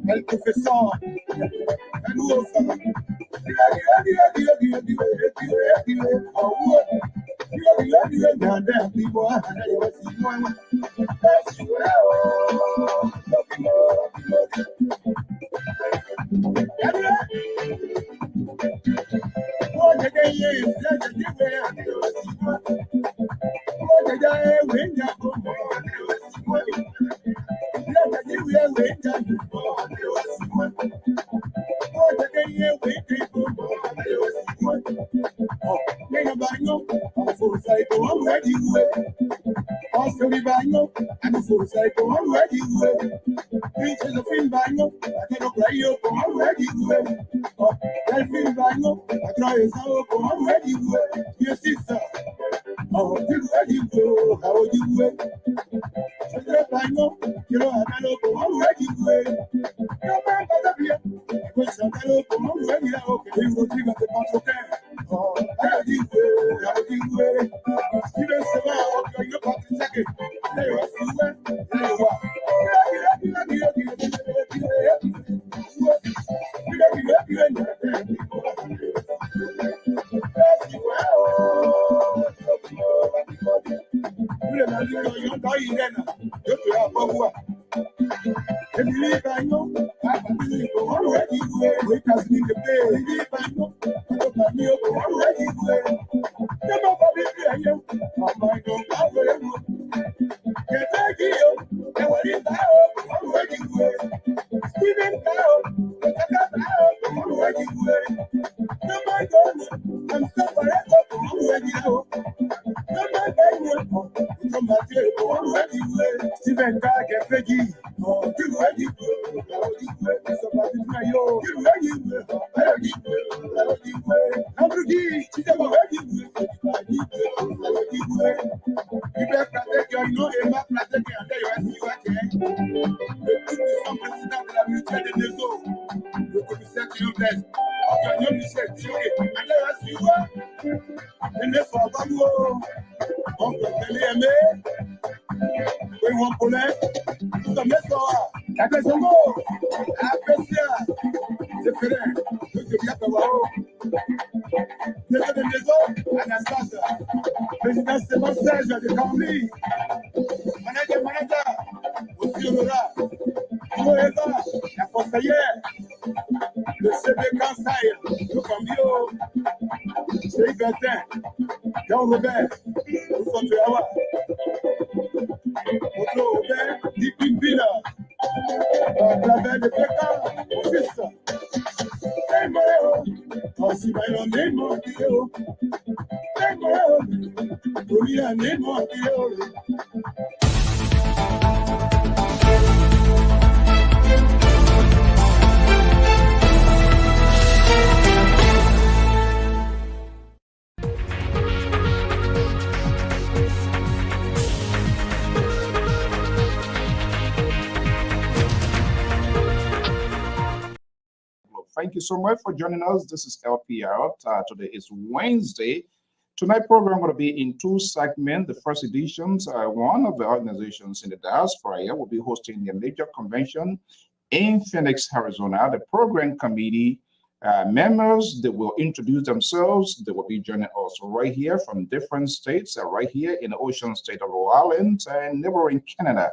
El profesor, Thank you so much for joining us. This is LPR. Today is Wednesday. Tonight's program going to be in two segments. The first editions, one of the organizations in the diaspora will be hosting a major convention in Phoenix, Arizona. The program committee members, they will introduce themselves. They will be joining us right here from different states, right here in the ocean state of Rhode Island and neighboring Canada.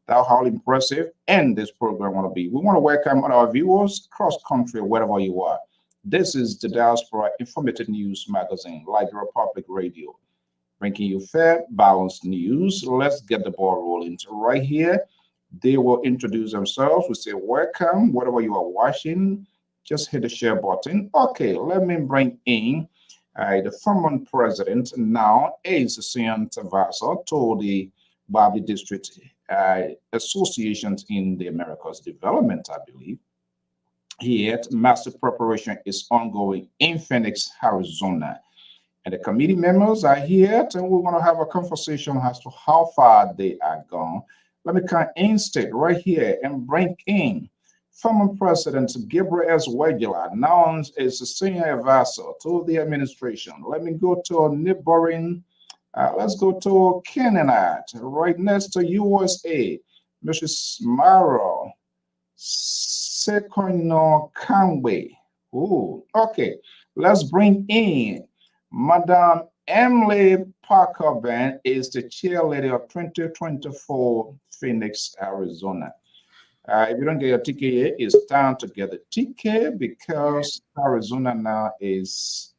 That's how impressive and this program want to be. We want to welcome all our viewers cross country, wherever you are. This is the Diaspora Informative News Magazine, like your public radio, bringing you fair, balanced news. Let's get the ball rolling. Right here, they will introduce themselves. We say welcome, whatever you are watching. Just hit the share button. Okay, let me bring in the former president now is Sian Tavaso to the Kparblee District associations in the Americas Development, I believe. Yet, massive preparation is ongoing in Phoenix, Arizona. And the committee members are here, and we're going to have a conversation as to how far they are gone. Let me come instate right here and bring in former President Gabriel S. Wegula, now as a senior advisor to the administration. Let me go to neighboring, let's go to Canada, right next to USA, Mrs. Maro Sekoino Kangwe. Ooh, okay. Let's bring in Madame Emily Parker Ben is the cheerleader of 2024 Phoenix, Arizona. If you don't get your ticket yet, it's time to get the ticket because Arizona now is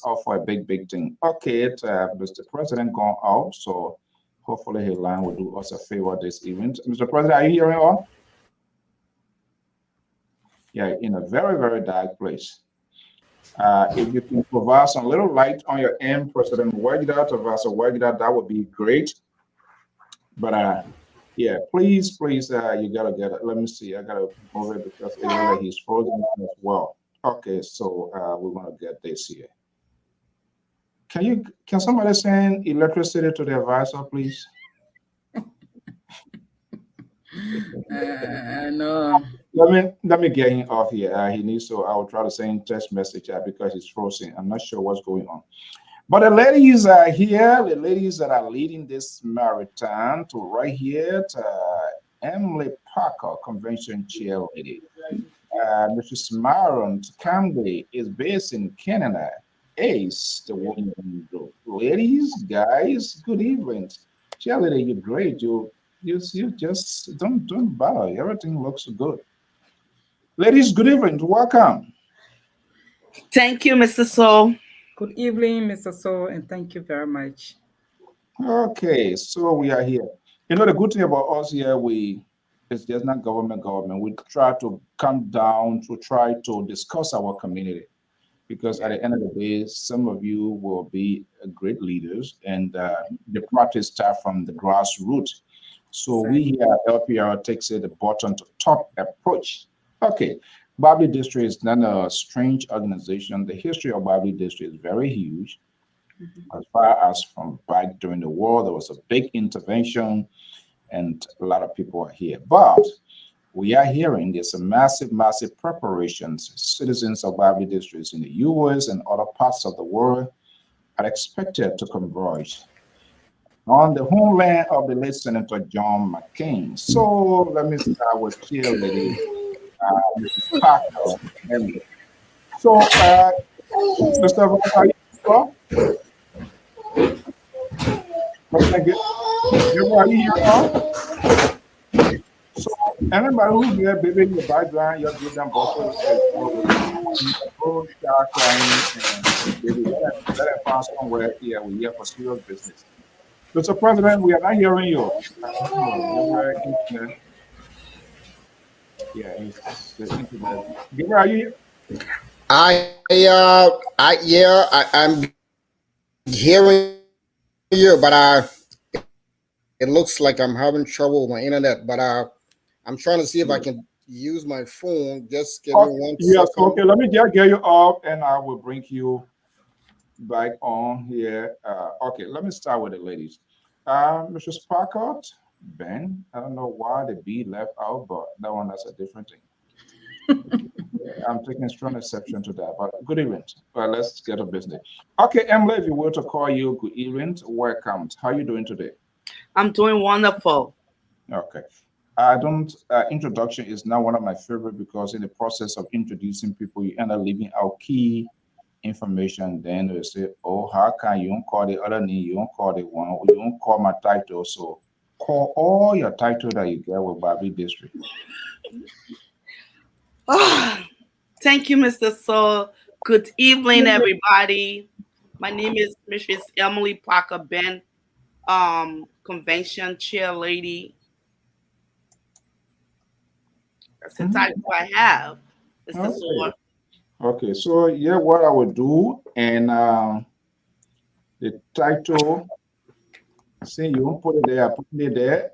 off for a big thing. Okay, Mr. President gone out, so hopefully his line will do us a favor this event. Mr. President, are you hearing us? Yeah, in a very dark place. If you can provide some little light on your end, President Wagida, that would be great. But yeah, please, you gotta get it. Let me see. I gotta move it because he's frozen as well. Okay, so we're gonna get this here. Can somebody send electricity to the advisor, please? No. Let me get him off here. He needs to. I will try to send text message because he's frozen. I'm not sure what's going on. But the ladies are here. The ladies that are leading this marathon to right here to Emily Parker, convention chair lady. Mrs. Maron Kparblee is based in Canada. Ace, the woman group. Ladies, guys, good evening. Cheerleader, you're great. You just don't bother. Everything looks good. Ladies, good evening. Welcome. Thank you, Mr. So. Good evening, Mr. So, and thank you very much. Okay, so we are here. You know, the good thing about us here, it's just not government. We try to come down to try to discuss our community because at the end of the day, some of you will be great leaders and the practice start from the grassroots. So we here at LPR takes it the bottom to top approach. Okay, Kparblee District is not a strange organization. The history of Kparblee District is very huge. As far as from back during the war, there was a big intervention and a lot of people are here. But we are hearing there's a massive preparations. Citizens of Kparblee districts in the US and other parts of the world are expected to converge on the homeland of the late Senator John McCain. So let me start with cheerleading, Mrs. Parker. So, Mr. Voss, are you sure? Are you here now? So anybody who's here, baby, in the background, you give them vocals, start crying, and baby, let them find somewhere here. We're here for serious business. Mr. President, we are not hearing you. Yeah, it's the internet. Gabriel, are you here? I'm hearing you, but it looks like I'm having trouble with my internet. But I'm trying to see if I can use my phone. Just give me 1 yes, second. okay. Let me just get you up, and I will bring you back on here. Okay, let me start with the ladies. Mrs. Parker, Ben, I don't know why the B left out, but that one, that's a different thing. I'm taking strong exception to that, but good evening. Well, let's get to business. Okay, Emily, if you were to call you, good evening, welcome. How are you doing today? I'm doing wonderful. Okay. Introduction is not one of my favorite because in the process of introducing people, you end up leaving out key information. Then they say, oh, how can you don't call the other name? You don't call the one, you don't call my title. So call all your title that you get with Kparblee District. Thank you, Mr. So. Good evening, everybody. My name is Mrs. Emily Parker Ben, convention chair lady. That's the title I have, Mr. So. Okay, so yeah, what I would do, and the title, see, you won't put it there, I put it there.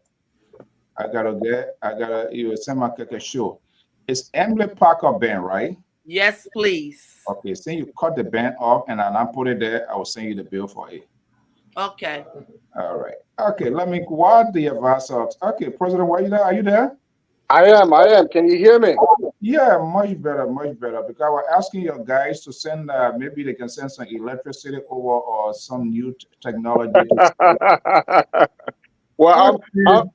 You send my show. It's Emily Parker band, right? Yes, please. Okay, so you cut the band off and I'll put it there. I will send you the bill for it. Okay. All right. Okay, let me what the advice out. Okay, President, why are you there? Are you there? I am. Can you hear me? Yeah, much better, much better. Because I was asking your guys to send, maybe they can send some electricity over or some new technology. Well,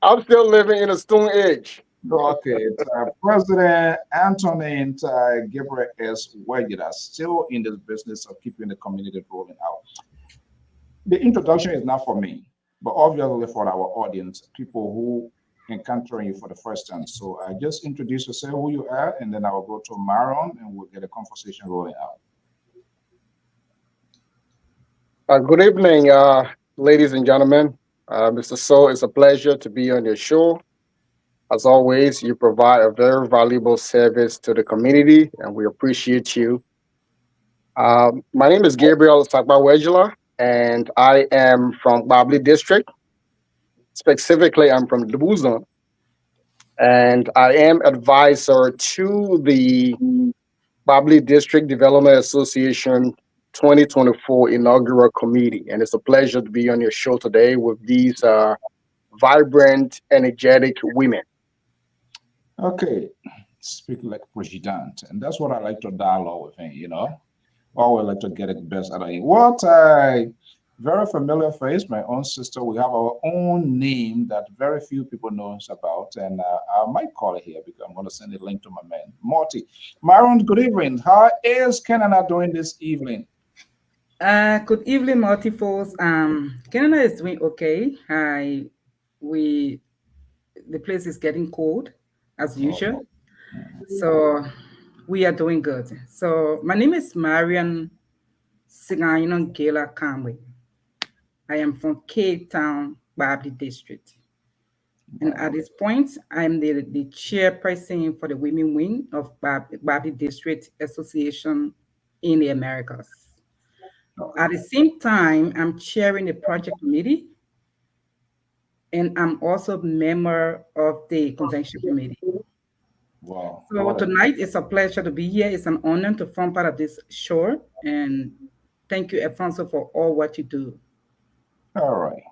I'm still living in a stone age. Okay, it's, President Anthony Gabriel S. Wegida still in this business of keeping the community rolling out. The introduction is not for me, but obviously for our audience, people who encountering you for the first time. So I just introduce yourself, who you are, and then I will go to Maron and we'll get a conversation rolling out. Good evening, ladies and gentlemen. Mr. So, it's a pleasure to be on your show. As always, you provide a very valuable service to the community, and we appreciate you. My name is Gabriel Sakbawejula, and I am from Kparblee District. Specifically, I'm from Lubuzon, and I am advisor to the Kparblee District Development Association 2024 inaugural committee. And it's a pleasure to be on your show today with these vibrant, energetic women. Okay, speak like president, and that's what I like to dialogue with him, you know. Always like to get the best out of him. What I very familiar face, my own sister. We have our own name that very few people knows about, and I might call it here because I'm going to send a link to my man, Morty. Maron, good evening. How is Canada doing this evening? Good evening, multi-folks. Canada is doing okay. The place is getting cold as usual. So we are doing good. So my name is Marian Singayinon Gela Kamwe. I am from Cape Town, Kparblee District. And at this point, I'm the chairperson for the Women Wing of Kparblee District Association in the Americas. At the same time, I'm chairing the project committee, and I'm also a member of the convention committee. Wow. So tonight, it's a pleasure to be here. It's an honor to form part of this show, and thank you, Alfonso, for all what you do. All right.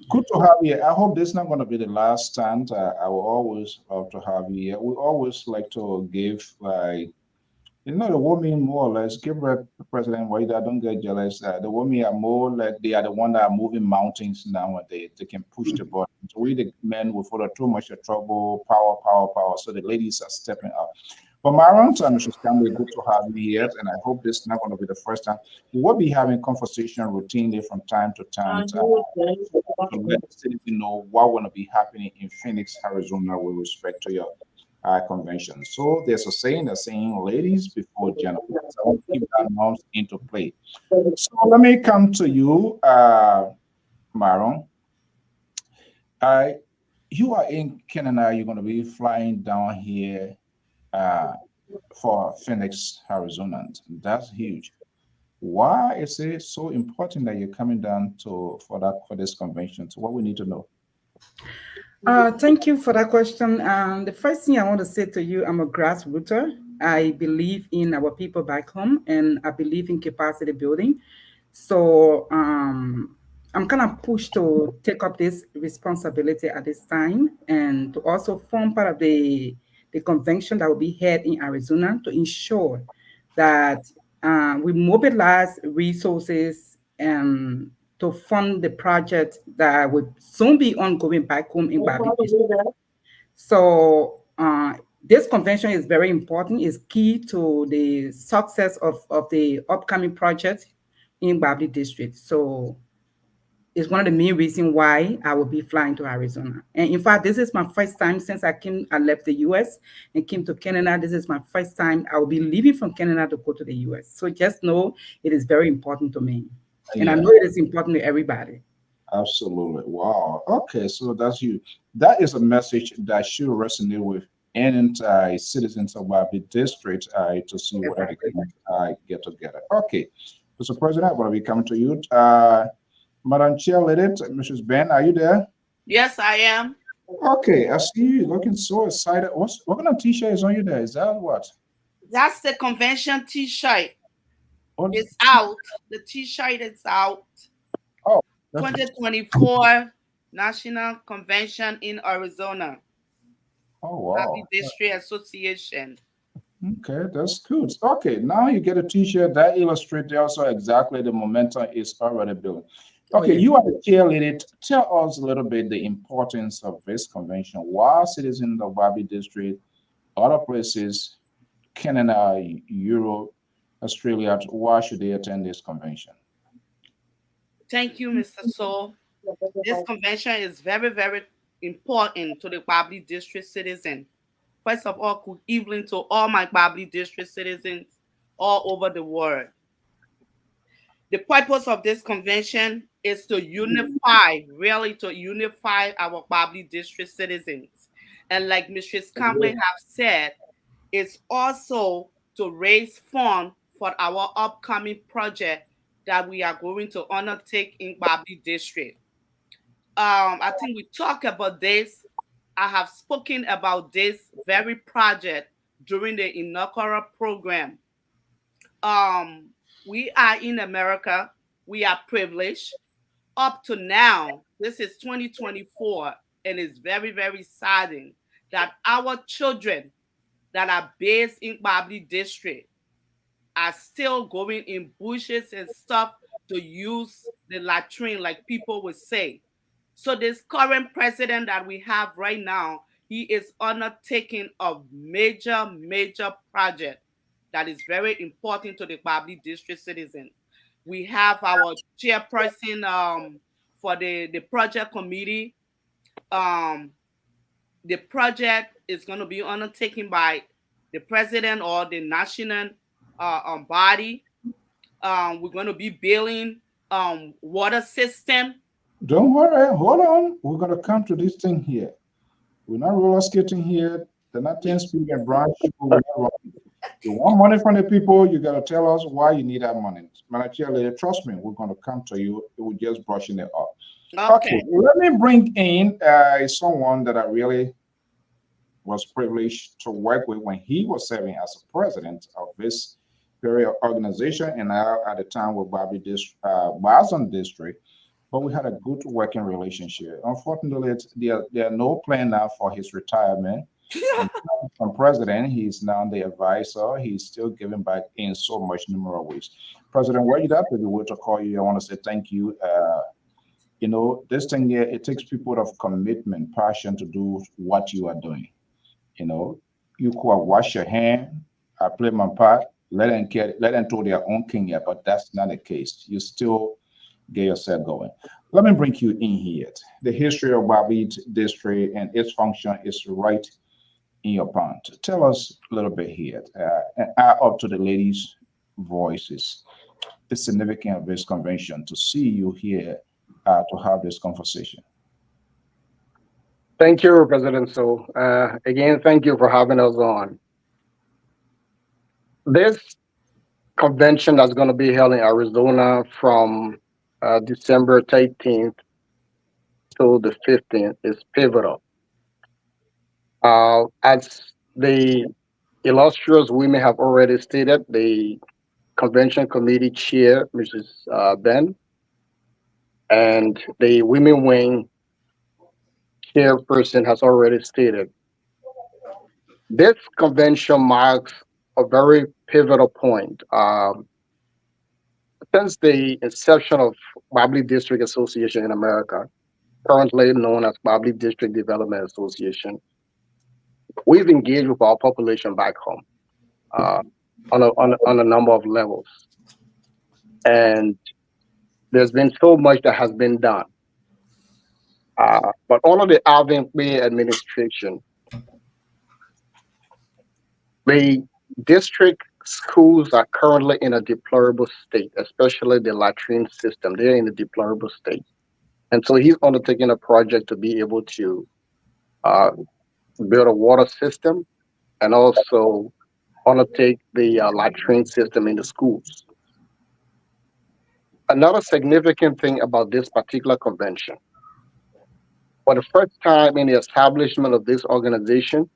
Good to have you. I hope this is not going to be the last time. I will always love to have you here. We always like to give, like, you know, the women more or less, give President Wajda, don't get jealous. The women are more like they are the one that are moving mountains nowadays. They can push the button. So we, the men, will follow too much of trouble, power. So the ladies are stepping up. But Maron and Mrs. Campbell, good to have you here, and I hope this is not going to be the first time. We will be having conversation routinely from time to time to let the city know what will be happening in Phoenix, Arizona, with respect to your convention. So there's a saying ladies before gentlemen. So I want to keep that norms into play. So let me come to you, Maron. You are in Canada. You're going to be flying down here for Phoenix, Arizona. That's huge. Why is it so important that you're coming down for this convention? So what we need to know. Thank you for that question. The first thing I want to say to you, I'm a grassrooter. I believe in our people back home, and I believe in capacity building. So I'm kind of pushed to take up this responsibility at this time, and to also form part of the convention that will be held in Arizona to ensure that we mobilize resources to fund the project that will soon be ongoing back home in Kparblee District. So this convention is very important. It's key to the success of the upcoming project in Kparblee District. So it's one of the main reasons why I will be flying to Arizona. And in fact, this is my first time since I left the US and came to Canada. This is my first time I will be leaving from Canada to go to the US. So just know it is very important to me. And I know it is important to everybody. Absolutely. Wow. Okay, so that's you. That is a message that should resonate with any citizens of Kparblee District to see what they can get together. Okay, Mr. President, I'm going to be coming to you. Madam Chair, Mrs. Ben, are you there? Yes, I am. Okay, I see you looking so excited. What kind of t-shirt is on you there? Is that what? That's the convention T-shirt. What? It's out. The T-shirt is out. Oh, that's 2024 National Convention in Arizona. oh Happy wow. District Association. Okay, that's good. Okay, now you get a t-shirt that illustrates also exactly the momentum is already building. Oh, Okay, yeah. you are the chairleader. Tell us a little bit the importance of this convention. Why citizens of Bobby District, other places, Canada, Europe, Australia, why should they attend this convention? Thank you, Mr. So. This convention is very, very important to the Kparblee District citizen. First of all, good evening to all my Kparblee District citizens all over the world. The purpose of this convention is to unify, really to unify our Kparblee District citizens. And like Mrs. Campbell have said, it's also to raise funds for our upcoming project that we are going to undertake in Kparblee District. I think we talk about this. I have spoken about this very project during the inaugural program. Um, we are in America. We are privileged. Up to now, this is 2024, and it's very, very saddening that our children that are based in Kparblee District are still going in bushes and stuff to use the latrine, like people would say. So this current president that we have right now, he is undertaking a major, major project that is very important to the Kparblee District citizens. We have our chairperson for the project committee. Um, the project is going to be undertaken by the president or the national body. We're going to be building water system. Don't worry, hold on. We're gonna come to this thing here. We're not roller skating here. They're not 10 speed and brown sugar. We're not running. You want money from the people, you gotta tell us why you need that money. Manager, trust me, we're gonna come to you. We're just brushing it off. Okay, Okay. let me bring in someone that I really was privileged to work with when he was serving as a president of this very organization, and now at the time with Boston District. But we had a good working relationship. Unfortunately, there are no plan now for his retirement. And from president, he's now the advisor. He's still giving back in so much numerous ways. President, where you at? We want to call you. I want to say thank you. This thing here, it takes people of commitment, passion to do what you are doing. You know, you could wash your hand, I play my part, let them do their own thing here, but that's not the case. You still get yourself going. Let me bring you in here. The history of Bobby District and its function is right in your palm. Tell us a little bit here, and add up to the ladies' voices, the significance of this convention to see you here to have this conversation. Thank you, President. So, again, thank you for having us on. This convention that's going to be held in Arizona from December 13th to the 15th is pivotal. As the illustrious women have already stated, the convention committee chair, Mrs. Ben, and the women wing chairperson has already stated. This convention marks a very pivotal point. Since the inception of Kparblee District Association in America, currently known as Kparblee District Development Association, we've engaged with our population back home uh, on a number of levels. And there's been so much that has been done. But under the Alvin Lee administration, the district schools are currently in a deplorable state, especially the latrine system. They're in a deplorable state. And so he's undertaking a project to be able to uh, build a water system and also undertake the latrine system in the schools. Another significant thing about this particular convention, For the first time in the establishment of this organization,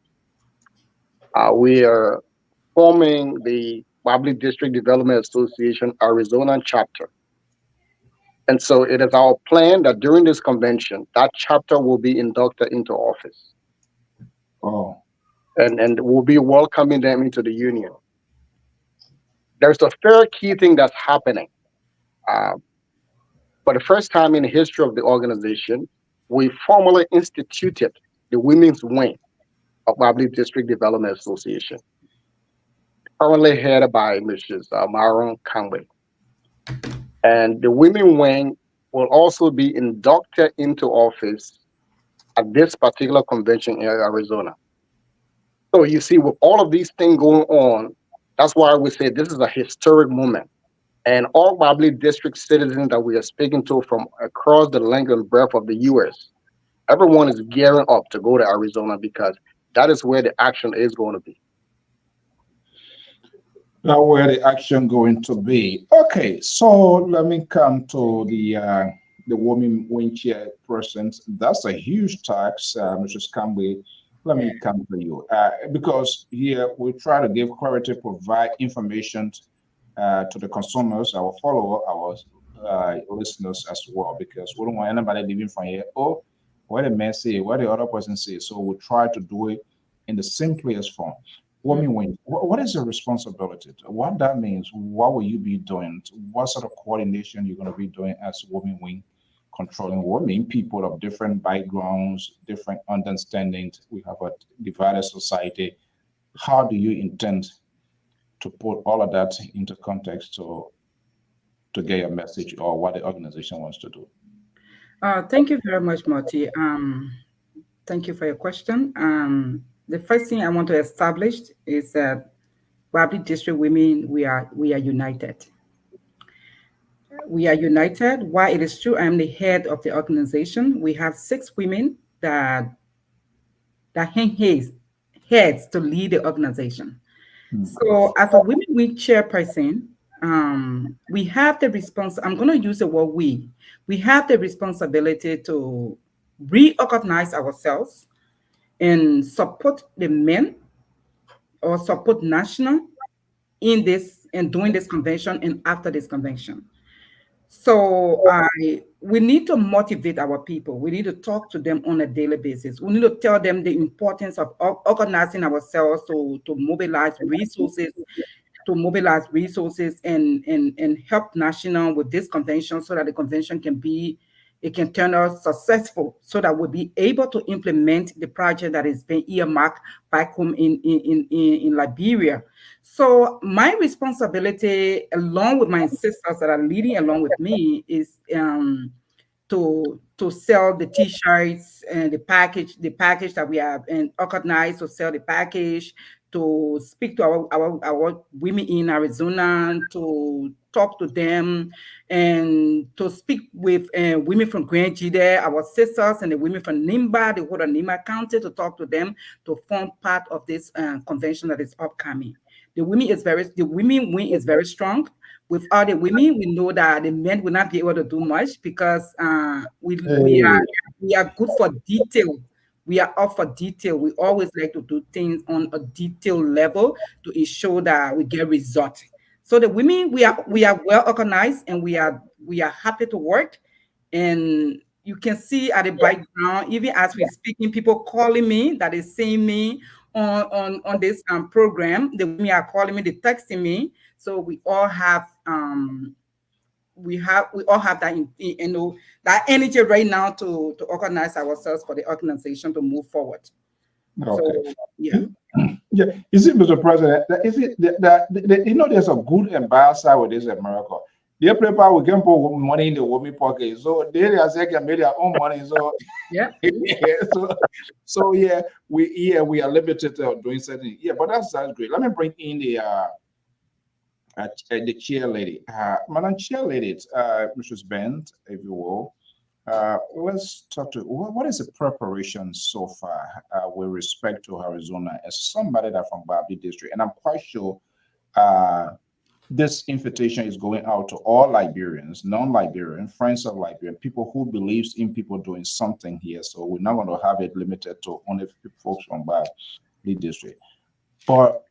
we are forming the Kparblee District Development Association Arizona chapter. And so it is our plan that during this convention, that chapter will be inducted into office. Oh. And we'll be welcoming them into the union. There's a third key thing that's happening. For the first time in the history of the organization, we formally instituted the women's wing of Kparblee District Development Association, currently headed by Mrs. Maron Conway. And the women wing will also be inducted into office at this particular convention in Arizona. So you see, with all of these things going on, that's why we say this is a historic moment. And all Kparblee district citizens that we are speaking to from across the length and breadth of the U.S., everyone is gearing up to go to Arizona because that is where the action is going to be. Now, where the action going to be? Okay, so let me come to the women wing chairpersons. That's a huge tax, Mrs. Campbell. Let me come to you because here we try to give clarity, provide information to the consumers, our followers, our listeners as well, because we don't want anybody leaving from here. Oh, what the man say, what the other person say. So we try to do it in the simplest form. Women wing. What is your responsibility? What that means? What will you be doing? What sort of coordination you're going to be doing as women wing, controlling women, people of different backgrounds, different understandings. We have a divided society. How do you intend to put all of that into context to get your message or what the organization wants to do? Thank you very much, Marty. Thank you for your question. The first thing I want to establish is that Kparblee District women, we are united. We are united. While it is true I am the head of the organization, we have 6 women that hang heads to lead the organization. So as a women wing chairperson, we have the I'm going to use the word we have the responsibility to reorganize ourselves and support the men or support national in this and during this convention and after this convention. So we need to motivate our people. We need to talk to them on a daily basis. We need to tell them the importance of organizing ourselves to mobilize resources, and help national with this convention so that the convention can turn out successful so that we'll be able to implement the project that is being earmarked back home in Liberia. So my responsibility, along with my sisters that are leading along with me, is to sell the t-shirts and the package that we have and organized to sell the package, to speak to our women in Arizona, to talk to them, and to speak with women from Grand Jide, our sisters, and the women from Nimba, the whole of Nimba County, to talk to them to form part of this convention that is upcoming. The women wing is very strong. Without the women, we know that the men will not be able to do much because we are good for detail. We are up for detail. We always like to do things on a detailed level to ensure that we get results. So the women, we are well organized, and we are happy to work. And you can see at the background, even as we're speaking, people calling me that is seeing me on this program. The women are calling me, they're texting me. So we all have that that energy right now to organize ourselves for the organization to move forward. Okay. So yeah. Yeah. Is it, Mr. President? Is it that there's a good and bad side with this America? The people we can put money in the women pocket, so they are can make their own money. So yeah. so yeah, we are limited to doing certain. Yeah, but that's great. Let me bring in the chair lady, Madam Chair Lady, Mrs. Bent, if you will. Let's talk to what is the preparation so far with respect to Arizona as somebody that from Kparblee District, and I'm quite sure this invitation is going out to all Liberians, non-Liberian, friends of Liberian, people who believes in people doing something here. So we're not going to have it limited to only folks from the district. But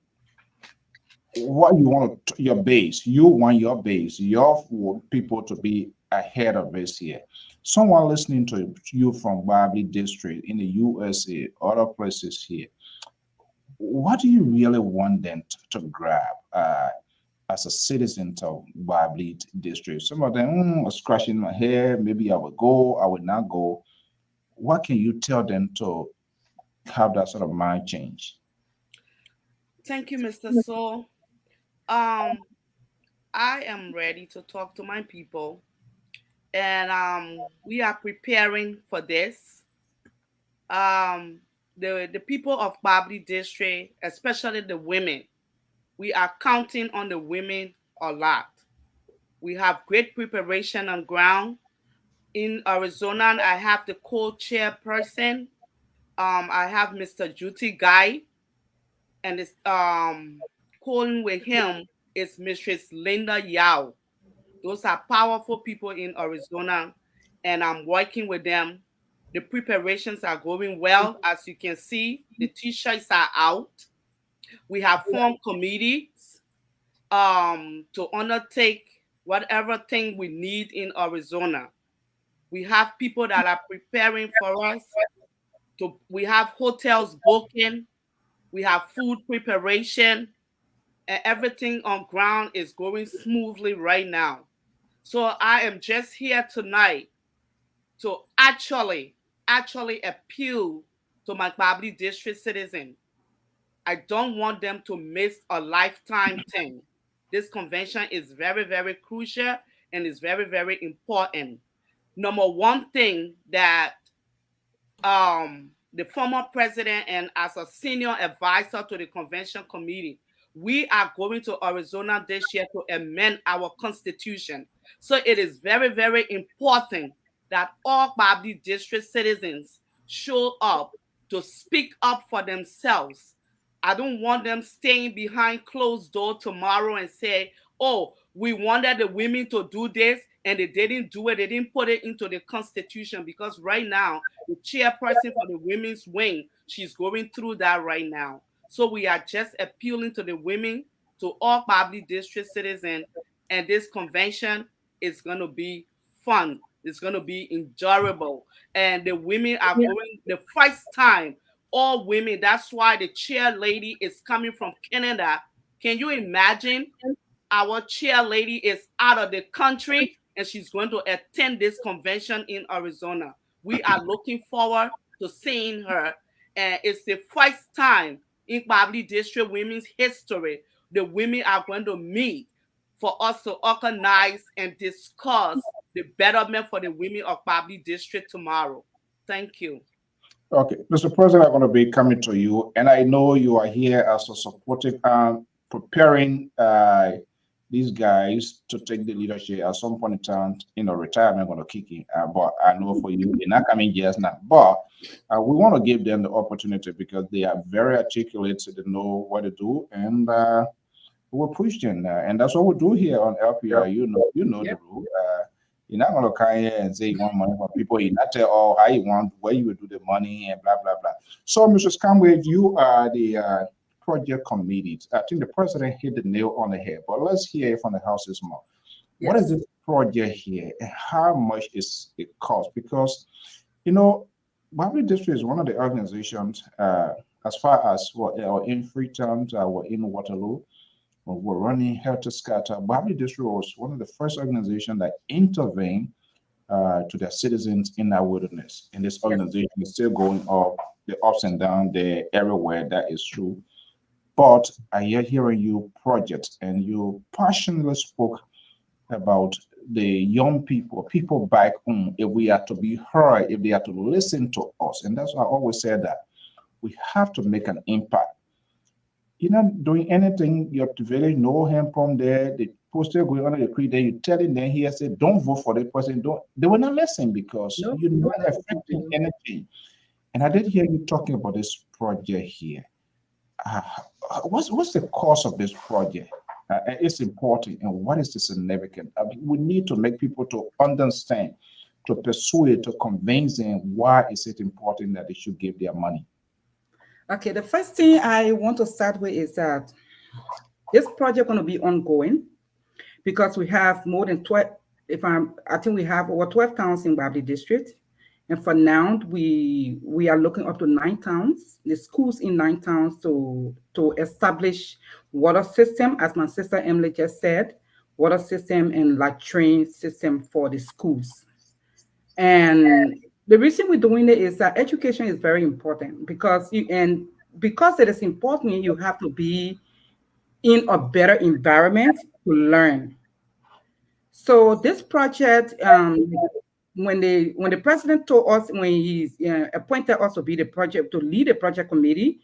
what you want your base, you want your base, your people to be ahead of us here. Someone listening to you from Kparblee district in the USA, other places here, what do you really want them to grab as a citizen of Kparblee district? Some of them are scratching my head. Maybe I will go, I will not go. What can you tell them to have that sort of mind change? Thank you, Mr. So. I am ready to talk to my people, and we are preparing for this. The people of Kparblee district, especially the women, we are counting on the women a lot. We have great preparation on ground. In Arizona, I have the co-chairperson. I have Mr. Juti Guy, and this calling with him is Mistress Linda Yao. Those are powerful people in Arizona, and I'm working with them. The preparations are going well. As you can see, the t-shirts are out. We have formed committees to undertake whatever thing we need in Arizona. We have people that are preparing for us. We have hotels booking. We have food preparation, and everything on ground is going smoothly right now. So I am just here tonight to actually appeal to my Kparblee district citizen. I don't want them to miss a lifetime thing. This convention is very, very crucial and is very, very important. Number one thing that the former president and as a senior advisor to the convention committee, we are going to Arizona this year to amend our constitution. So it is very, very important that all Kparblee district citizens show up to speak up for themselves. I don't want them staying behind closed door tomorrow and say, oh, we wanted the women to do this and they didn't do it. They didn't put it into the constitution, because right now, the chairperson for the women's wing, she's going through that right now. So we are just appealing to the women, to all Kparblee district citizens, and this convention is going to be fun. It's going to be enjoyable. And the women are going the first time, all women. That's why the chair lady is coming from Canada. Can you imagine? Our chair lady is out of the country and she's going to attend this convention in Arizona. We are looking forward to seeing her. And it's the first time in Kparblee District Women's history the women are going to meet for us to organize and discuss the betterment for the women of Kparblee District tomorrow. Thank you. Okay, Mr. President, I'm going to be coming to you, and I know you are here as a supportive preparing these guys to take the leadership at some point in time. Retirement going to kick in. But I know for you, they're not coming just now. But we want to give them the opportunity because they are very articulate, so they know what to do, and we'll push them. And that's what we do here on LPR. You know the rule. You're not going to come here and say you want money from people. You're not tell how you want, where you will do the money, and blah, blah, blah. So, Mrs. Conway, you are the project committee. I think the president hit the nail on the head, but let's hear it from the house's mouth. Yes. What is this project here and how much is it cost? Because, Kparblee District is one of the organizations, as far as we're in Freetown, we're in Waterloo, we're running Health Scatter. Kparblee District was one of the first organizations that intervened to their citizens in our wilderness. And this organization is still going up, the ups and downs there everywhere. That is true. But I hear hearing you projects, and you passionately spoke about the young people back home. If we are to be heard, if they are to listen to us, and that's why I always say that we have to make an impact. You're not doing anything. You have to really know him from there. The poster going on the creed, then you telling them here, say, don't vote for the person. They will not listen because you're not affecting anything. And I did hear you talking about this project here. What's the cost of this project? It's important, and what is the significance? I mean, we need to make people to understand, to persuade, to convince them why is it important that they should give their money. Okay, the first thing I want to start with is that this project going to be ongoing because we have more than 12, I think we have over 12 towns in Kparblee district. And for now, we are looking up to 9 towns, the schools in 9 towns to establish water system, as my sister Emily just said, water system and latrine system for the schools. And the reason we're doing it is that education is very important because because it is important, you have to be in a better environment to learn. So this project, when the president told us, when he appointed us to be to lead the project committee,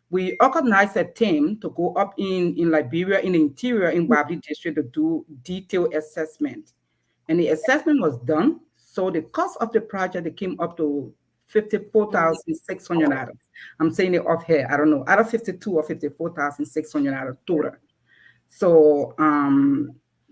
we organized a team to go up in Liberia, in the interior, in Kparblee district, to do detailed assessment. And the assessment was done. So the cost of the project, it came up to $54,600. I'm saying it off here. I don't know, either 52 or $54,600 total. So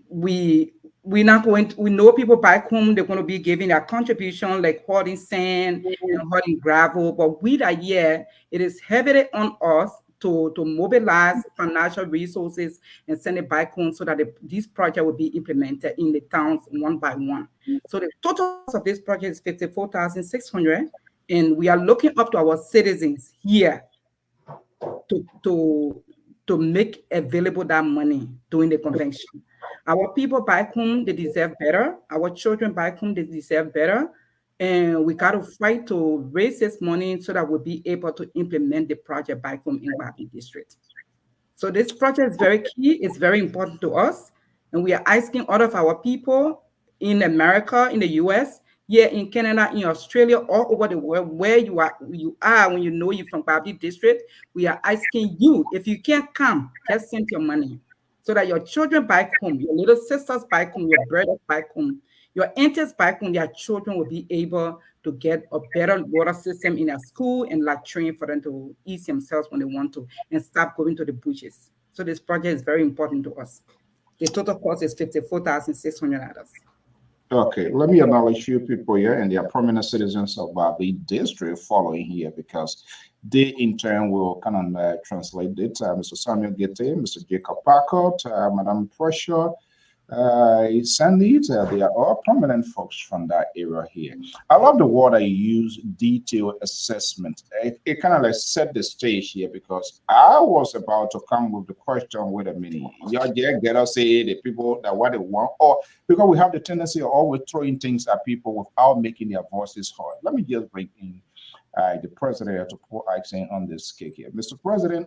we know people back home, they're going to be giving a contribution like hauling sand and hauling gravel, but we that year, it is heavily on us to mobilize financial resources and send it back home so that this project will be implemented in the towns one by one. So the total cost of this project is $54,600, and we are looking up to our citizens here to make available that money during the convention. Our people back home, they deserve better. Our children back home, they deserve better. And we got to fight to raise this money so that we'll be able to implement the project back home in Kparblee district. So this project is very key. It's very important to us. And we are asking all of our people in America, in the US, here in Canada, in Australia, all over the world, where you are when you know you're from Kparblee district, we are asking you, if you can't come, just send your money so that your children back home, your little sisters back home, your brothers back home, your aunties back home, their children will be able to get a better water system in their school and latrine for them to ease themselves when they want to and stop going to the bushes. So this project is very important to us. The total cost is $54,600. Okay, let me acknowledge few people here, and they are prominent citizens of the district following here because they in turn will kind of translate it. Mr. Samuel Gete, Mr. Jacob Packard, Madam Pressure, Sandy, they are all prominent folks from that area here. I love the word I use, detailed assessment. It kind of like set the stage here because I was about to come with the question, wait a minute, y'all get us say the people that what they want, or because we have the tendency of always throwing things at people without making their voices heard. Let me just bring in the president to pour accent on this cake here. Mr. President,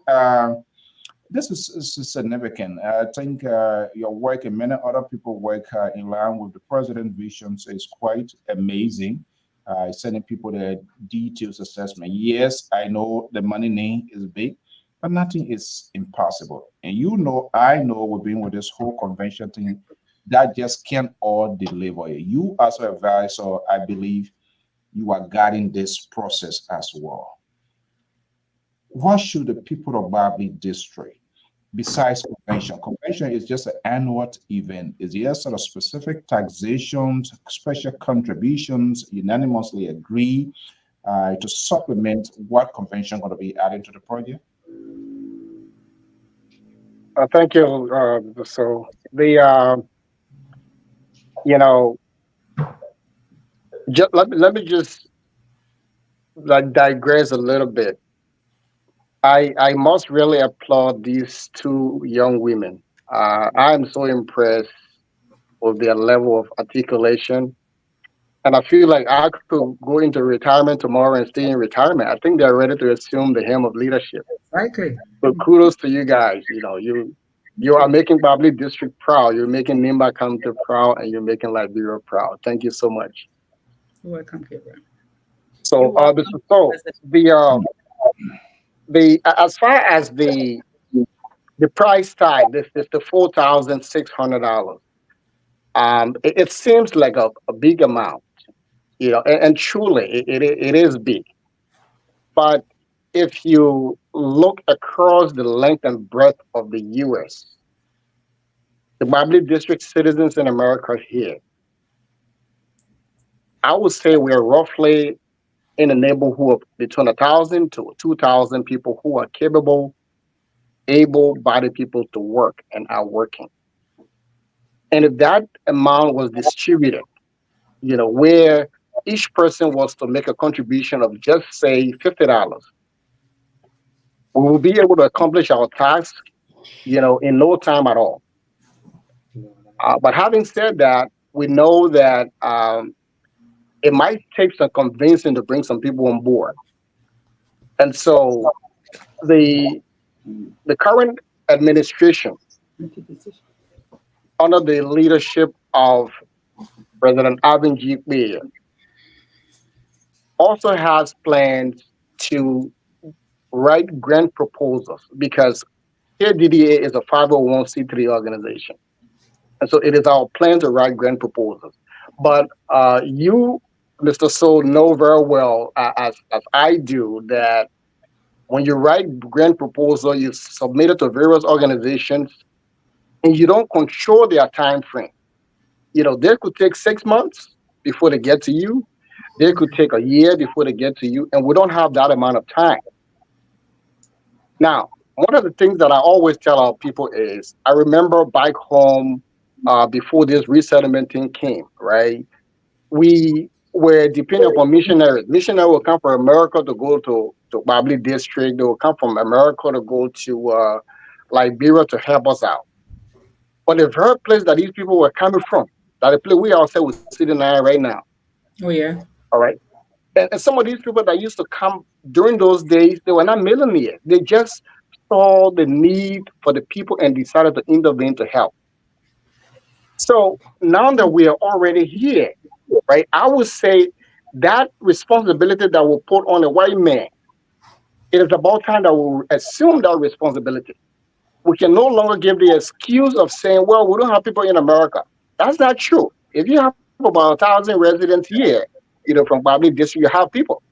this is significant. I think your work and many other people work in line with the president's visions is quite amazing. Sending people the details assessment. Yes, I know the money name is big, but nothing is impossible. And you know, I know we've been with this whole convention thing that just can't all deliver. You as an advisor, I believe you are guiding this process as well. What should the people of Kparblee district, besides convention? Convention is just an annual event. Is there sort of specific taxations, special contributions, unanimously agree to supplement what convention going to be adding to the project? Thank you. So you know, let me just like digress a little bit. I must really applaud these 2 young women. I am so impressed with their level of articulation. And I feel like I could go into retirement tomorrow and stay in retirement. I think they're ready to assume the helm of leadership. Exactly. So kudos to you guys. You are making Kparblee district proud. You're making Nimba County proud, and you're making Liberia proud. Thank you so much. You're welcome, Gabriel. So, as far as the price tag, this is the $4,600. It seems like a big amount, and truly it is big. But if you look across the length and breadth of the U.S., the Kparblee district citizens in America here, I would say we're roughly in the neighborhood of between 1,000 to 2,000 people who are capable, able-bodied people to work and are working. And if that amount was distributed, where each person was to make a contribution of just say $50, we will be able to accomplish our task, in no time at all. But having said that, we know that it might take some convincing to bring some people on board. And so the current administration, under the leadership of President Alvin G. Kparblee, also has plans to write grant proposals, because KDDA is a 501c3 organization. And so it is our plan to write grant proposals. But you, Mr. Soul, know very well, as I do, that when you write grant proposal, you submit it to various organizations, and you don't control their time frame. They could take 6 months before they get to you. They could take a year before they get to you, and we don't have that amount of time. Now, one of the things that I always tell our people is, I remember back home, before this resettlement thing came, right? We were depending upon missionaries. Missionaries will come from America to go to Kparblee district. They will come from America to go to Liberia to help us out. But the very place that these people were coming from, that the place we ourselves were sitting at right now. Oh, yeah. All right. And some of these people that used to come during those days, they were not millionaires. They just saw the need for the people and decided to intervene to help. So now that we are already here, right, I would say that responsibility that we put on a white man, it is about time that we assume that responsibility. We can no longer give the excuse of saying, well, we don't have people in America. That's not true. If you have about 1,000 residents here, from Kparblee district, you have people.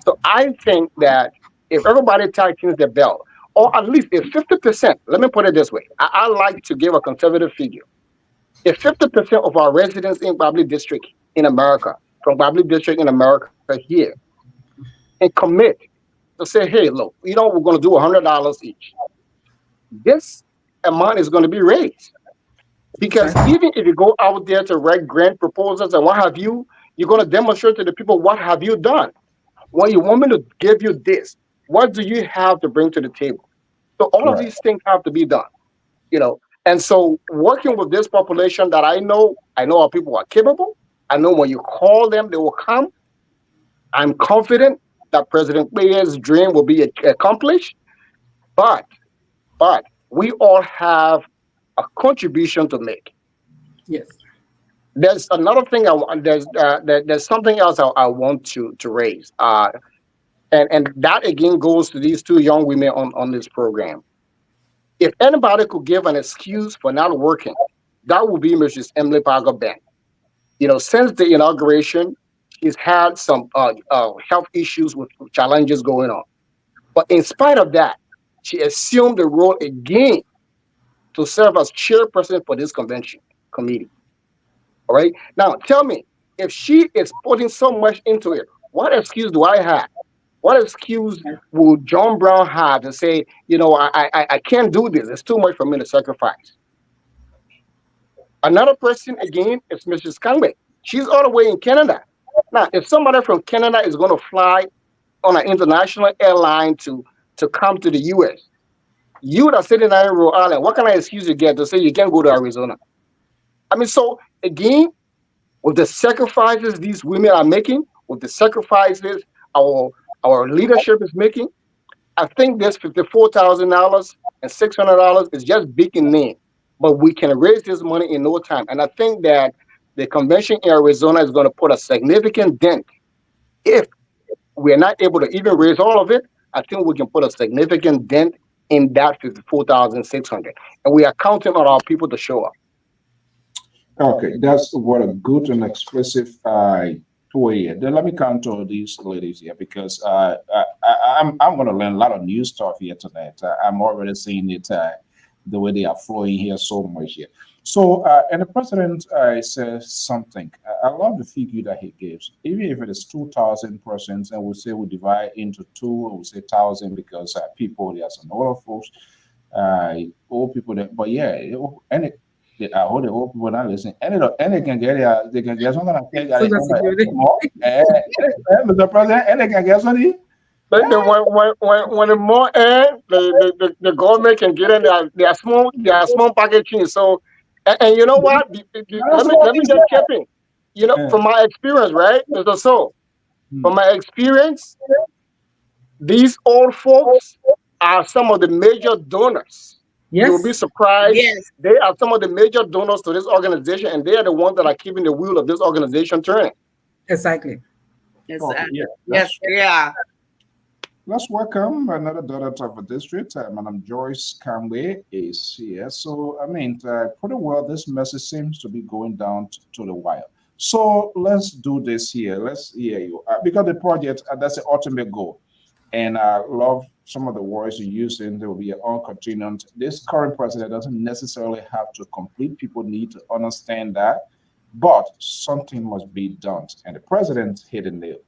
So I think that if everybody tightens their belt, or at least if 50%, let me put it this way, I like to give a conservative figure. If 50% of our residents in Kparblee district in America, from Kparblee district in America here, and commit to say, hey, look, we're going to do $100 each. This amount is going to be raised. Because even if you go out there to write grant proposals and what have you, you're going to demonstrate to the people, what have you done? Well, you want me to give you this. What do you have to bring to the table? So all of these things have to be done, And so working with this population that I know our people are capable. I know when you call them, they will come. I'm confident that President Kpabarlee's dream will be accomplished. But we all have a contribution to make. Yes. There's another thing there's something else I want to raise. And that again goes to these two young women on this program. If anybody could give an excuse for not working, that would be Mrs. Emily Parker-Ben. Since the inauguration, she's had some health issues with challenges going on. But in spite of that, she assumed the role again to serve as chairperson for this convention committee. All right. Now, tell me, if she is putting so much into it, what excuse do I have? What excuse would John Brown have to say, I can't do this. It's too much for me to sacrifice. Another person, again, is Mrs. Kparblee. She's all the way in Canada. Now, if somebody from Canada is going to fly on an international airline to come to the U.S., you that are sitting there in Rhode Island, what kind of excuse you get to say you can't go to Arizona? I mean, so again, with the sacrifices these women are making, with the sacrifices our leadership is making, I think this $54,000 and $600 is just big in name, but we can raise this money in no time. And I think that the convention in Arizona is going to put a significant dent. If we are not able to even raise all of it, I think we can put a significant dent in that $54,600. And we are counting on our people to show up. Okay, that's what a good and expressive way. Then let me come to these ladies here, because I'm going to learn a lot of new stuff here tonight. I'm already seeing it the way they are flowing here so much here. So, and the president says something. I love the figure that he gives. Even if it is 2,000 persons, and we say we divide into two, we say 1,000 because people, there are some older folks, old people, that, but yeah, and I hold the old people not listening. And they can get they can get something like Social Security. Mr. President, and they can get something. When the more the government can get in their small packaging. So and you know what? Let me just chip in. You know, from my experience, right, Mr. So, from my experience, these old folks are some of the major donors. Yes. You'll be surprised. Yes. They are some of the major donors to this organization, and they are the ones that are keeping the wheel of this organization turning. Exactly. Exactly. Yeah, Yes. Yeah. let's welcome another daughter of the district. Madam Joyce Kparblee is here. So, I mean, pretty well, this message seems to be going down to the wire. So, let's do this here. Let's hear you. Because the project, that's the ultimate goal. And I love some of the words you use, and there will be an uncontinent. This current president doesn't necessarily have to complete. People need to understand that. But something must be done. And the president hit the nail.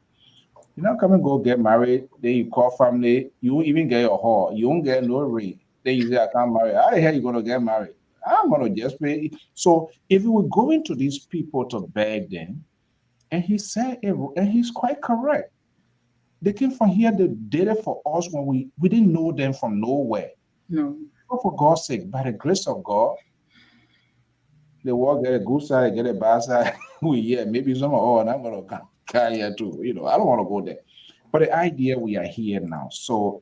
You're not coming go get married, then you call family, you won't even get your hall, you won't get no ring. Then you say, I can't marry. How the hell you gonna get married? I'm gonna just pay. So if we were going to these people to beg them, and he said it, and he's quite correct. They came from here, they did it for us when we didn't know them from nowhere. No. But for God's sake, by the grace of God, they walk get a good side, get a bad side. Yeah, maybe some and I'm gonna carry here too. You know, I don't want to go there. But the idea we are here now. So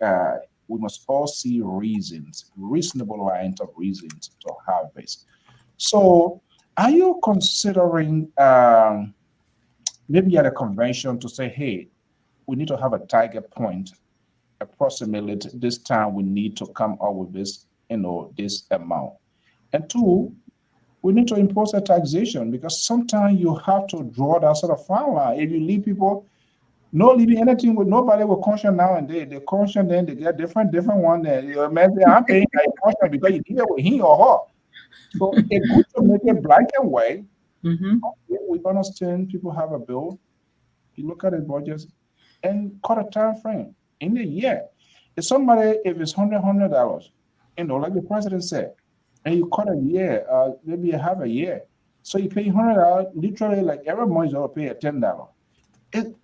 we must all see reasons, reasonable lines of reasons to have this. So are you considering maybe at a convention to say, hey, we need to have a target point, approximately this time we need to come up with this, this amount. And two, we need to impose a taxation because sometimes you have to draw that sort of fine line. If you leave people, no leaving anything with nobody will caution now and then. They caution, then they get different one. Maybe I'm paying a caution because you deal with him or her. So it's good to make it black and white. Mm-hmm. We understand people have a bill. You look at the budgets and cut a time frame in a year. If it's $100, like the president said, and you cut a year, maybe you have a year. So you pay $100, literally like every month you'll pay $10.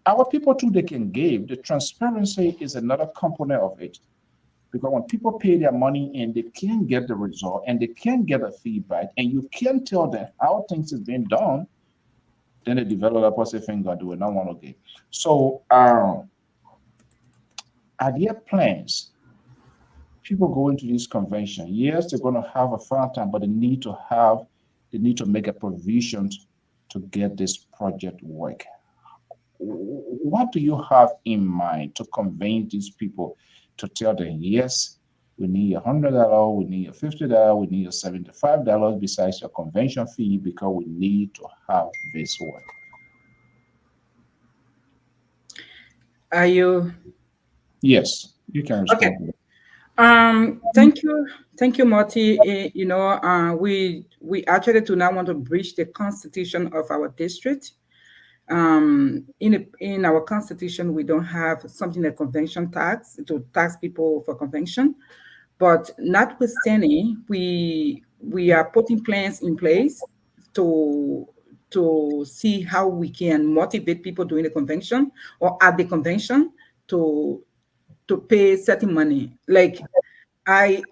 Our people too, they can give. The transparency is another component of it. Because when people pay their money and they can't get the result and they can't get the feedback and you can't tell them how things is being done, then the developer say, finger do it, not one okay. So are there plans? People go into this convention. Yes, they're going to have a fun time, but they need to make a provision to get this project work. What do you have in mind to convince these people to tell them, yes, we need $100, we need $50, we need $75 besides your convention fee because we need to have this work? Are you? Yes, you can respond. Okay. Thank you, Marty. We actually do not want to breach the constitution of our district. In our constitution, we don't have something like convention tax to tax people for convention. But notwithstanding, we are putting plans in place to see how we can motivate people during the convention or at the convention to pay certain money. Like I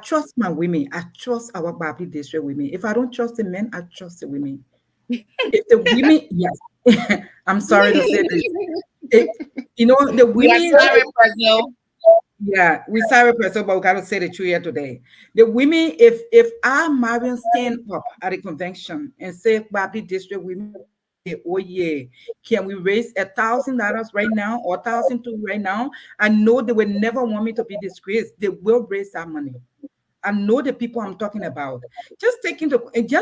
trust my women. I trust our Kparblee district women. If I don't trust the men, I trust the women. If the women, yes, I'm sorry to say this. The women. Yeah, we sorry, person, but we gotta say the truth here today. The women, if our Marion stand up at a convention and say Kparblee district women, oh yeah, can we raise $1,000 right now or $1,200 right now? I know they will never want me to be disgraced. They will raise that money. I know the people I'm talking about. Just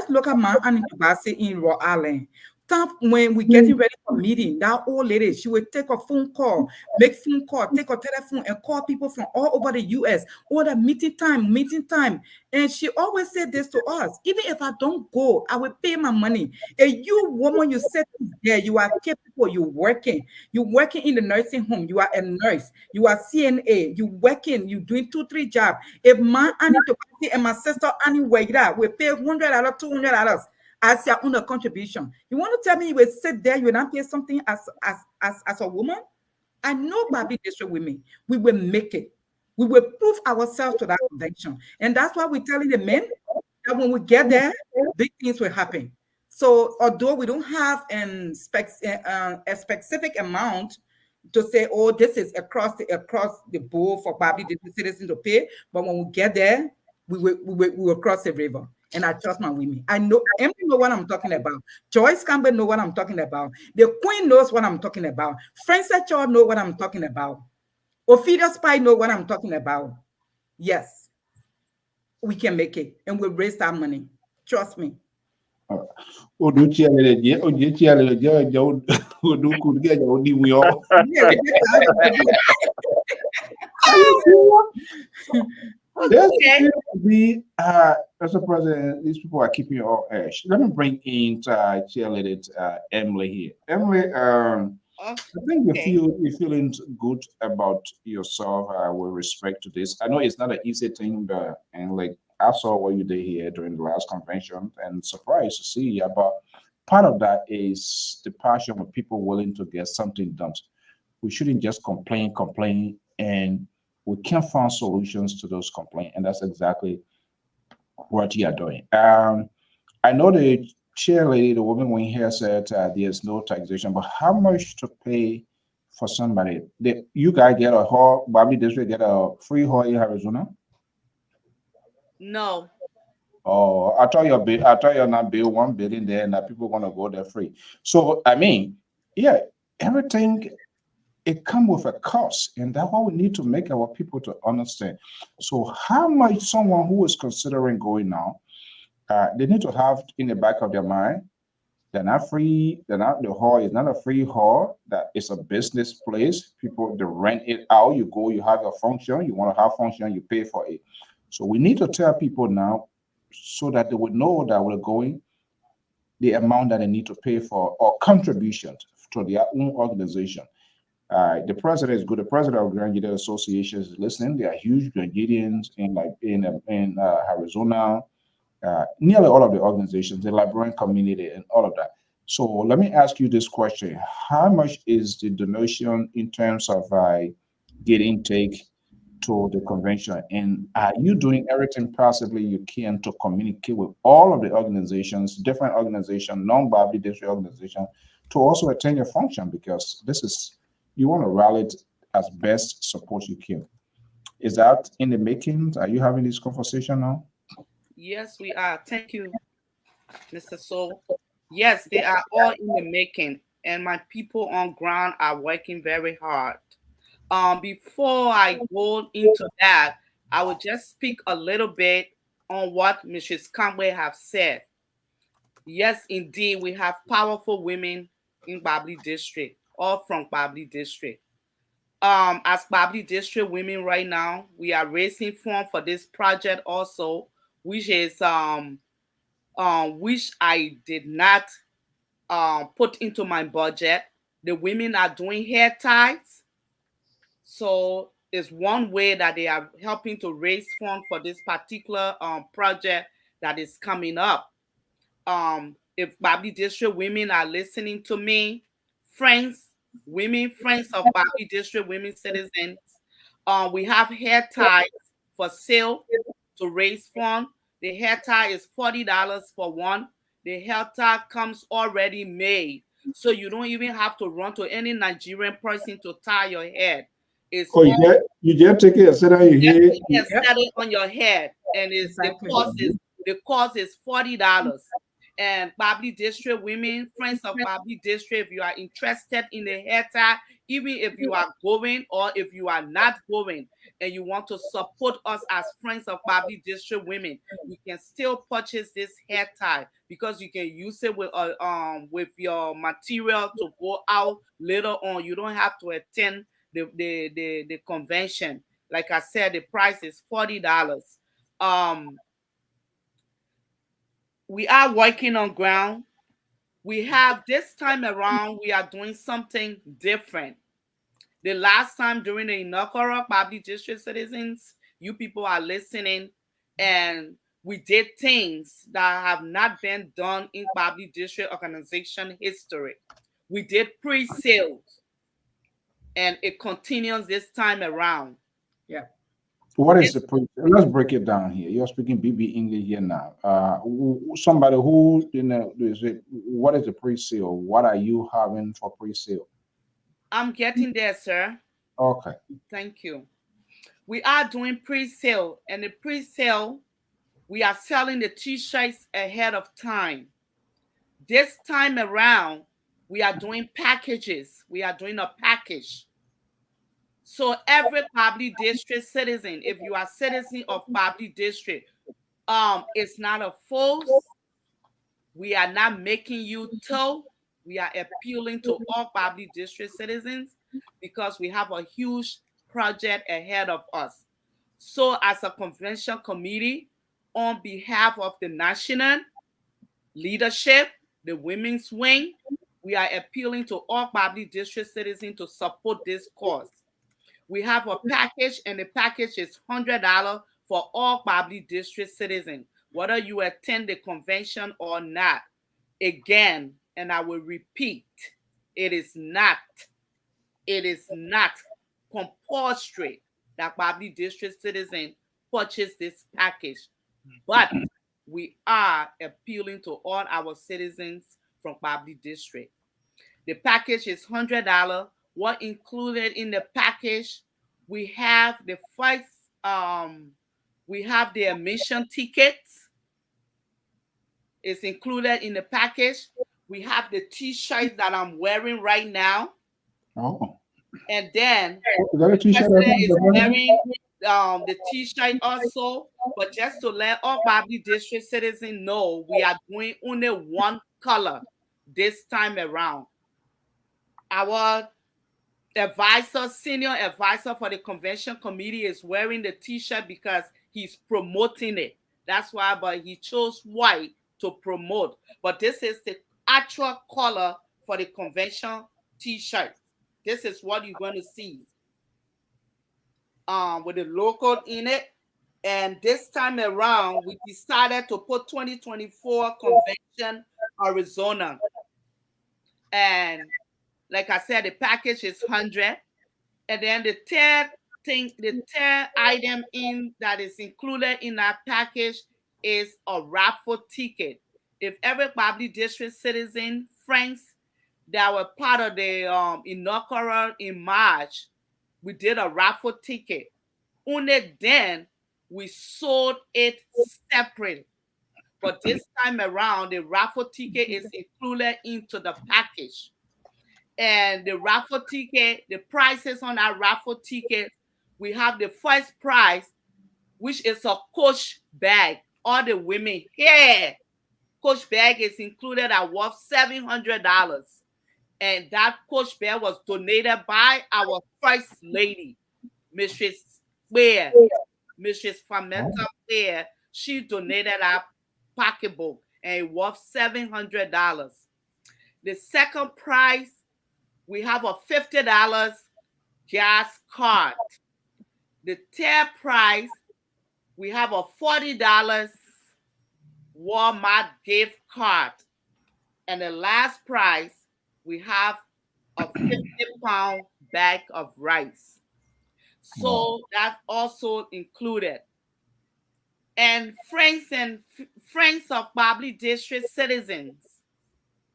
look at my Annie Tabasi in Rhode Island. Stop when we're getting ready for meeting. That old lady, she would take a phone call, make phone call, take a telephone and call people from all over the US. All the meeting time. And she always said this to us, even if I don't go, I will pay my money. And you woman, you sit there, you are capable, you're working in the nursing home, you are a nurse, you are CNA, you working, you doing 2-3 jobs. If my Annie to pay and my sister Annie work that, we pay $100, $200 as your own contribution. You want to tell me you will sit there, you will not pay something as a woman? I know Kparblee District women, we will make it. We will prove ourselves to that convention. And that's why we're telling the men that when we get there, big things will happen. So although we don't have a specific amount to say, oh, this is across the board for Kparblee District citizens to pay, but when we get there, we will cross the river. And I trust my women. I know Emily know what I'm talking about. Joyce Campbell know what I'm talking about. The Queen knows what I'm talking about. Frances Shaw know what I'm talking about. Ophelia Spy know what I'm talking about. Yes, we can make it, and we'll raise that money. Trust me. Mr. President, these people are keeping you all ash. Let me bring in cheerleader Emily here. Emily, I think you're feeling good about yourself with respect to this. I know it's not an easy thing, and like I saw what you did here during the last convention, and surprised to see you. But part of that is the passion of people willing to get something done. We shouldn't just complain, and we can't find solutions to those complaints, and that's exactly what you are doing. I know the chair lady, the woman when here said there's no taxation, but how much to pay for somebody? You guys get a hall, Kparblee District get a free hall in Arizona? No. Oh, I thought you're not build 1 billion there and that people gonna go there free. So I mean, yeah, everything it comes with a cost, and that's what we need to make our people to understand. So how much someone who is considering going now, they need to have in the back of their mind, they're not free, the hall is not a free hall, that it's a business place. People, they rent it out, you go, you have a function, you want to have function, you pay for it. So we need to tell people now so that they would know that we're going, the amount that they need to pay for or contributions to their own organization. The president is good. The president of Granadian Association is listening. They are huge Granadians in Arizona, nearly all of the organizations, the Liberian community, and all of that. So let me ask you this question: how much is the donation in terms of get intake to the convention, and are you doing everything possibly you can to communicate with all of the organizations, different organizations, non-Kparblee district organizations, to also attend your function? Because this is, you want to rally it as best support you can. Is that in the making? Are you having this conversation now? Yes, we are. Thank you, Mr. Soul. Yes, they are all in the making, and my people on ground are working very hard. Before I go into that, I will just speak a little bit on what Mrs. Conway have said. Yes, indeed, we have powerful women in Kparblee District, all from Kparblee District. As Kparblee District women right now, we are raising funds for this project also, which is which I did not put into my budget. The women are doing hair ties. So it's one way that they are helping to raise funds for this particular project that is coming up. If Kparblee District women are listening to me, friends of Kparblee District women citizens, we have hair ties for sale to raise funds. The hair tie is $40 for one. The hair tie comes already made, so you don't even have to run to any Nigerian person to tie your head. It's you just take it and set on your head. Set it on your head, and it's exactly. The cost is $40. And Kparblee District women, friends of Kparblee District, if you are interested in the hair tie, even if you are going or if you are not going and you want to support us as friends of Kparblee District women, you can still purchase this hair tie because you can use it with your material to go out later on. You don't have to attend the convention. Like I said, the price is $40. We are working on ground. We have this time around, we are doing something different. The last time during the inaugural Kparblee District citizens, you people are listening, and we did things that have not been done in Kparblee District organization history. We did pre-sales, and it continues this time around. Yeah. What is the let's break it down here. You're speaking BB English here now. Somebody who is it, what is the pre-sale? What are you having for pre-sale? I'm getting there, sir. Okay. Thank you. We are doing pre-sale, and the pre-sale, we are selling the t-shirts ahead of time. This time around, we are doing packages. We are doing a package. So every Kparblee District citizen, if you are citizen of Kparblee District, it's not a force. We are not making you toe. We are appealing to all Kparblee District citizens because we have a huge project ahead of us. So as a convention committee, on behalf of the national leadership, the women's wing, we are appealing to all Kparblee District citizens to support this cause. We have a package, and the package is $100 for all Kparblee District citizens, whether you attend the convention or not. Again, and I will repeat, it is not compulsory that Kparblee District citizens purchase this package, but we are appealing to all our citizens from Kparblee District. The package is $100. What included in the package? We have the first, we have the admission tickets. It's included in the package. We have the t-shirts that I'm wearing right now. Oh. And then the president is wearing the t-shirt also. But just to let all Kparblee District citizens know, we are doing only one color this time around. Our advisor, senior advisor for the convention committee, is wearing the t-shirt because he's promoting it. That's why, but he chose white to promote. But this is the actual color for the convention t-shirt. This is what you're going to see with the logo in it. And this time around, we decided to put 2024 Convention Arizona. And like I said, the package is 100. And then the third item in that is included in that package is a raffle ticket. If every Kparblee District citizen, friends that were part of the inaugural in March, we did a raffle ticket. Only then we sold it separate. But this time around, the raffle ticket is included into the package. And the raffle ticket, the prices on our raffle ticket, we have the first prize, which is a Coach bag. All the women here, Coach bag is included at worth $700. And that Coach bag was donated by our First Lady, Mrs. Ware, Mrs. Famenta Ware. She donated our pocketbook, and it worth $700. The second prize, we have a $50 gas card. The third prize, we have a $40 Walmart gift card. And the last prize, we have a 50-pound bag of rice. So that's also included. And friends of Kparblee District citizens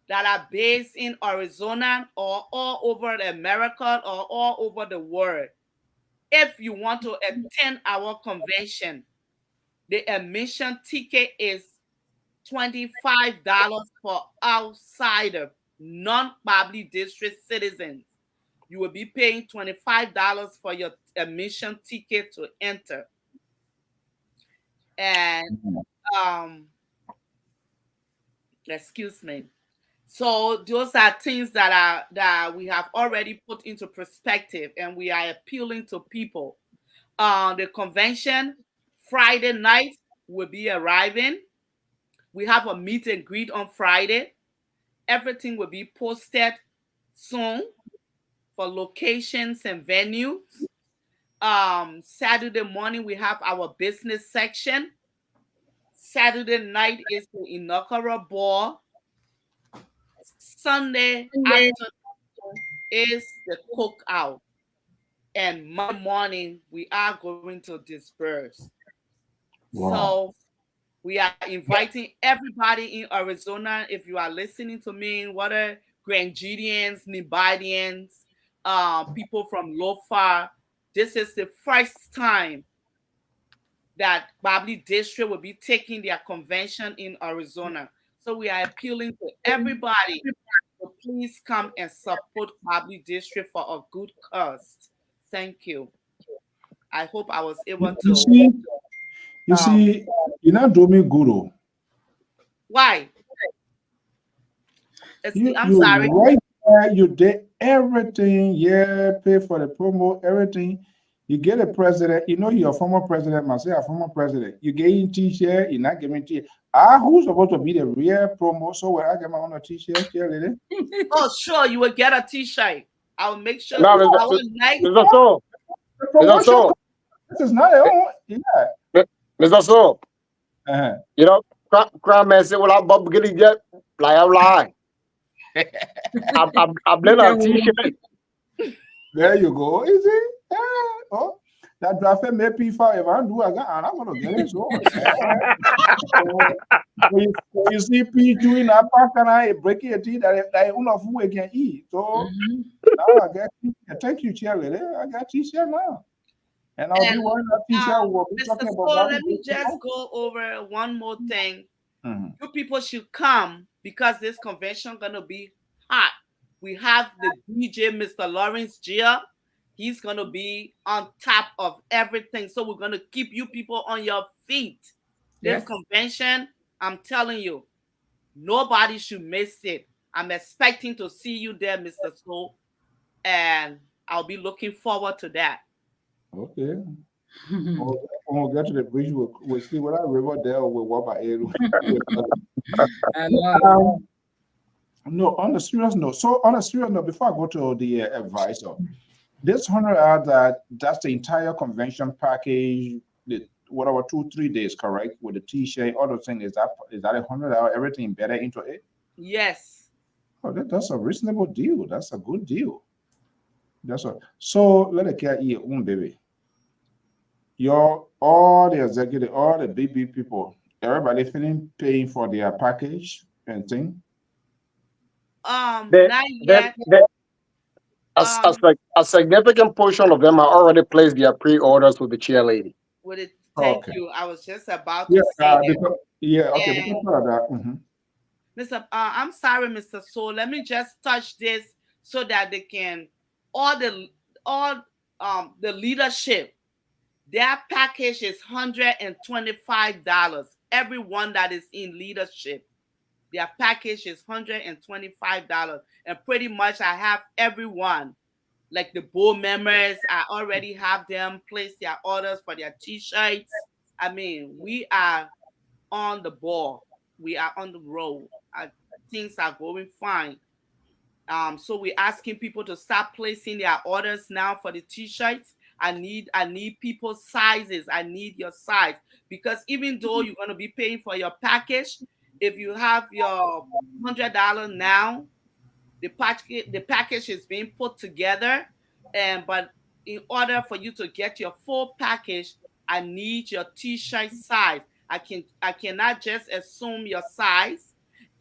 that are based in Arizona or all over America or all over the world, if you want to attend our convention, the admission ticket is $25 for outsider, non-Kparblee district citizens. You will be paying $25 for your admission ticket to enter. And excuse me. So those are things that we have already put into perspective, and we are appealing to people. The convention Friday night will be arriving. We have a meet and greet on Friday. Everything will be posted soon for locations and venues. Saturday morning we have our business section. Saturday night is the inaugural ball. Sunday afternoon is the cookout. And Monday morning, we are going to disperse. Wow. So we are inviting everybody in Arizona. If you are listening to me, whether Grandidians, Nevadians, people from Lpr, this is the first time that Kparblee District will be taking their convention in Arizona. So we are appealing to everybody to please come and support Kparblee District for a good cause. Thank you. I hope I was able to. You see, you're not doing me good. Oh. Why? I'm you sorry. Right there, you did everything. Yeah, pay for the promo, everything. You get a president. You know you're a former president. Must say a former president. You get in t-shirt. You're not giving t-shirt. Who's supposed to be the real promo? So where I get my own t-shirt, lady? Oh, sure, you will get a t-shirt. I'll make sure. No, Mr. So. Mr. So. This is not your own. Yeah. Mr. So. You know, crime man say, well, I'm Bob Gilly jet. Like I'm lying. I'm letting a t-shirt. There you go. Is it? Yeah. Oh, that draft may be far. If I do, I'm gonna get it. So, when you see P doing that pack and I break your teeth, that enough food can eat. So now I get. Thank you, Chair Lady. I got t-shirt now. And I'll be wearing that t-shirt. We'll be talking about let me just go over one more thing. You people should come because this convention gonna be hot. We have the DJ, Mr. Lawrence Gia. He's gonna be on top of everything. So we're gonna keep you people on your feet. This convention, I'm telling you, nobody should miss it. I'm expecting to see you there, Mr. Soul, and I'll be looking forward to that. Okay. When we get to the bridge, we'll see what I river there or we'll walk by it. No, on a serious note. So on a serious note, before I go to the advisor, this 100 hours, that's the entire convention package, the whatever 2-3 days, correct? With the t-shirt, all those things. Is that 100 hours, everything embedded into it? Yes. Oh, that's a reasonable deal. That's a good deal. So let it care your own baby. All the executive, all the big people, everybody feeling paying for their package and thing. Not yet. A significant portion of them are already placed their pre-orders with the chair lady. With it, thank you. I was just about to say that. Because of that. Mr. I'm sorry, Mr. Soul. Let me just touch this so that they can all the leadership. Their package is $125. Everyone that is in leadership, their package is $125. And pretty much I have everyone, like the board members, I already have them place their orders for their t-shirts. I mean, we are on the ball. We are on the road. Things are going fine. So we're asking people to start placing their orders now for the t-shirts. I need people's sizes. I need your size, because even though you're going to be paying for your package, if you have your $100 now, the package is being put together, but in order for you to get your full package, I need your t-shirt size. I cannot just assume your size.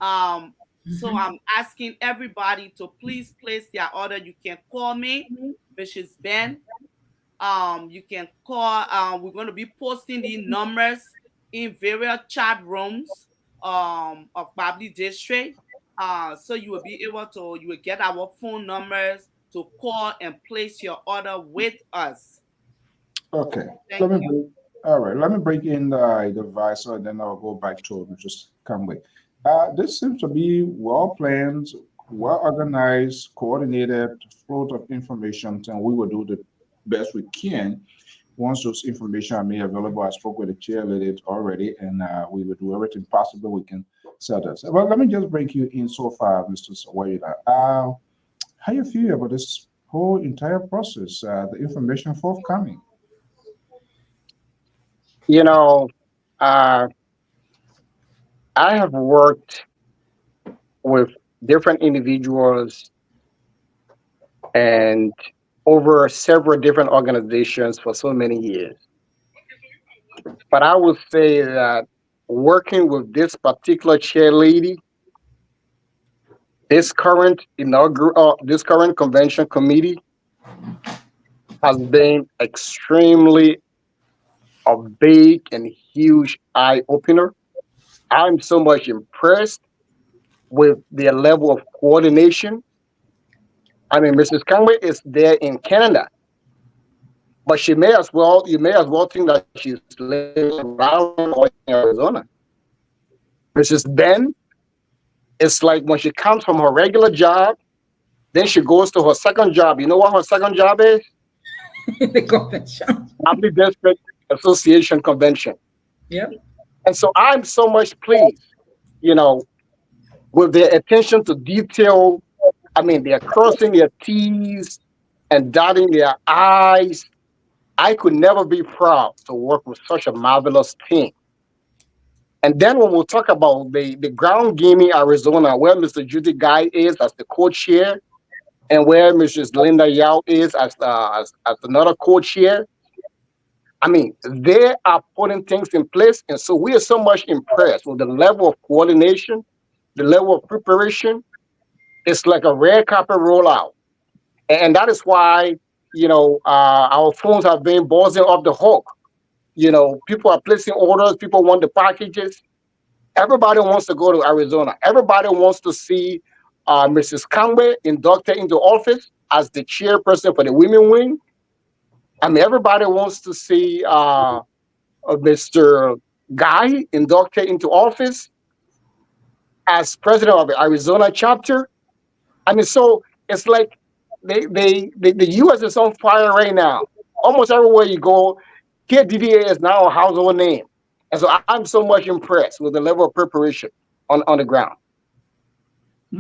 So I'm asking everybody to please place their order. You can call me, Mrs. Ben. You can call. We're going to be posting the numbers in various chat rooms of Kparblee district. So you will be able to, you will get our phone numbers to call and place your order with us. Okay. Thank Let me you. break, all right. Let me break in the advisor, and then I'll go back to just Conway. This seems to be well planned, well organized, coordinated flow of information, and we will do the best we can. Once those information are made available, I spoke with the chair lady already, and we will do everything possible we can sell this. Well, let me just bring you in so far, Mr. Sawayida. How you feel about this whole entire process, the information forthcoming? You know, uh, I have worked with different individuals and over several different organizations for so many years. But I would say that working with this particular chair lady, this this current convention committee has been extremely a big and huge eye opener. I'm so much impressed with their level of coordination. I mean, Mrs. Conway is there in Canada, but you may as well think that she's living around or in Arizona. Mrs. Ben, it's like when she comes from her regular job, then she goes to her second job. You know what her second job is? The convention. Public District Association Convention. Yep. And so I'm so much pleased, you know, with their attention to detail. I mean, they're crossing their T's and dotting their I's. I could never be proud to work with such a marvelous team. And then when we'll talk about the ground game in Arizona, where Mr. Judy Guy is as the co-chair, and where Mrs. Linda Yao is as another co-chair, I mean, they are putting things in place. And so we are so much impressed with the level of coordination, the level of preparation. It's like a red carpet rollout. And that is why, you know, our phones have been buzzing off the hook. You know, people are placing orders, people want the packages. Everybody wants to go to Arizona. Everybody wants to see Mrs. Conway inducted into office as the chairperson for the women wing. I mean, everybody wants to see Mr. Guy inducted into office as president of the Arizona chapter. I mean, so it's like the U.S. is on fire right now. Almost everywhere you go, KDDA is now a household name. And so I'm so much impressed with the level of preparation on the ground.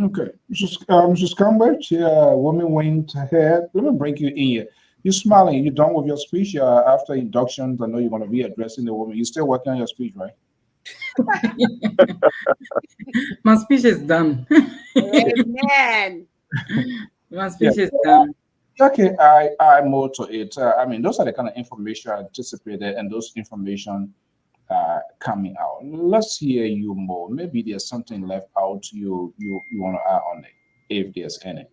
Okay, Mrs. Conway, woman went ahead. Let me bring you in here. You're smiling. You're done with your speech after inductions. I know you're going to be addressing the woman. You're still working on your speech, right? My speech is done. Amen. My speech is done. Okay, I more to it. I mean, those are the kind of information I anticipated, and those information coming out. Let's hear you more. Maybe there's something left out you want to add on it, if there's any.